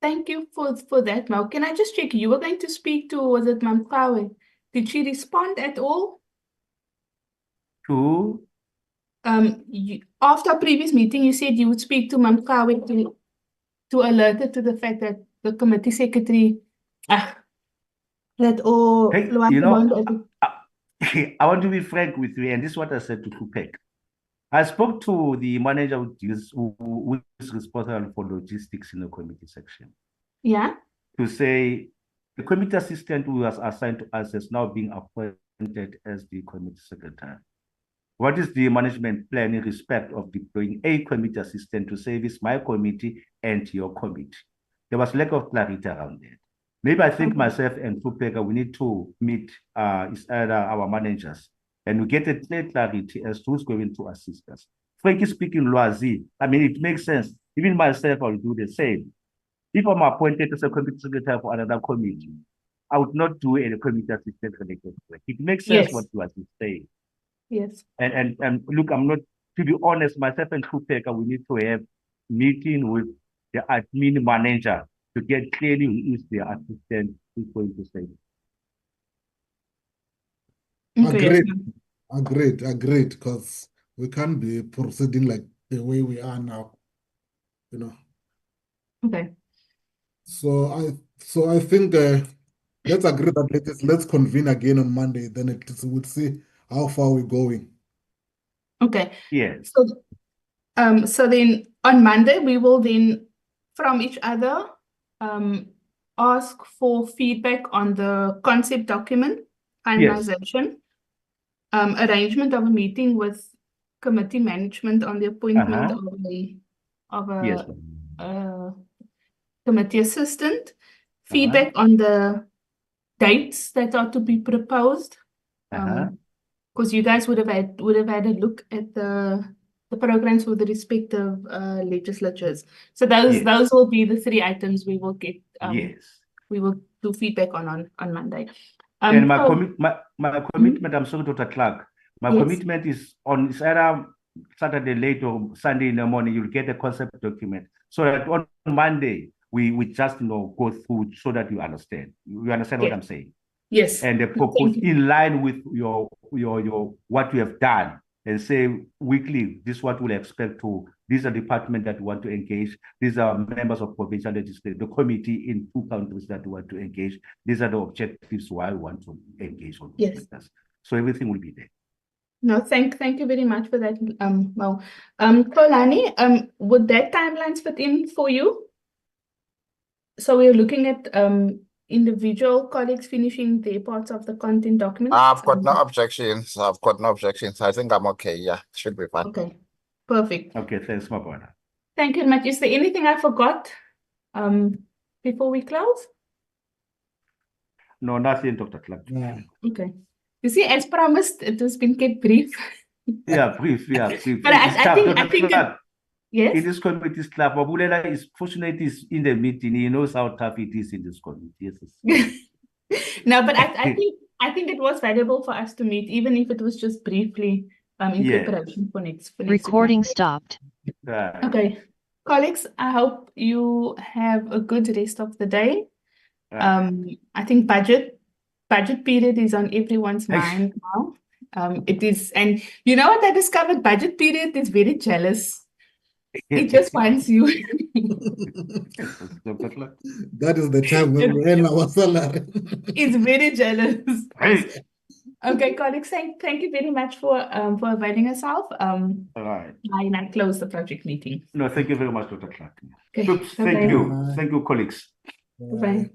Thank you for that, Mo. Can I just check? You were going to speak to, was it Mamkawe? Did she respond at all? To After our previous meeting, you said you would speak to Mamkawe to alert her to the fact that the committee secretary, that all hey, I want to be frank with you, and this is what I said to Kupek. I spoke to the manager who is responsible for logistics in the committee section. Yeah. To say the committee assistant who was assigned to us is now being appointed as the committee secretary. What is the management plan in respect of deploying a committee assistant to service my committee and your committee? There was lack of clarity around that. Maybe I think myself and Kupeka, we need to meet our managers and we get a clear clarity as to who's going to assist us. Frankly speaking, Loazi, I mean, it makes sense. Even myself, I'll do the same. If I'm appointed as a committee secretary for another committee, I would not do a committee assistant related work. It makes sense what you are saying. Yes. And look, I'm not, to be honest, myself and Kupeka, we need to have meeting with the admin manager to get clearly who is the assistant who's going to say. Agreed, because we can't be proceeding like the way we are now, you know. Okay. So I think let's agree that let's convene again on Monday. Then we'll see how far we're going. Okay. Yes. So then on Monday we will then from each other ask for feedback on the concept document finalization, arrangement of a meeting with committee management on the appointment of a committee assistant, feedback on the dates that are to be proposed, because you guys would have had a look at the programs for the respective legislatures. So those will be the three items we will get. We will do feedback on Monday. And my commitment, I'm sorry, Dr. Clark, my commitment is on either Saturday late or Sunday in the morning, you'll get the concept document. So that on Monday, we just go through so that you understand. You understand what I'm saying? Yes. And propose in line with your what you have done, and say weekly, this is what we'll expect to. These are departments that we want to engage. These are members of provincial legislature, the committee in 2 countries that we want to engage. These are the objectives why we want to engage on those matters. So everything will be there. No, thank you very much for that, Mo. Kolani, would that timelines fit in for you? So we're looking at individual colleagues finishing their parts of the content document. I've got no objections. I think I'm okay. Yeah, should be fine. Okay, perfect. Okay, thanks, my brother. Thank you very much. Is there anything I forgot before we close? No, nothing, Dr. Clark. Okay. You see, as promised, it has been kept brief. Brief. But I think yes. In this committee staff, Babulela is fortunate is in the meeting. He knows how tough it is in this committee. Yes. No, but I think it was valuable for us to meet, even if it was just briefly in preparation for next recording stopped. Okay. Colleagues, I hope you have a good rest of the day. I think budget period is on everyone's mind now. It is, and you know what I discovered? Budget period is very jealous. It just wants you. That is the time when we earn our salary. It's very jealous. Okay, colleagues, thank you very much for availing yourself. All right. I now close the project meeting. No, thank you very much, Dr. Clark. Okay. Oops, thank you, colleagues. Bye.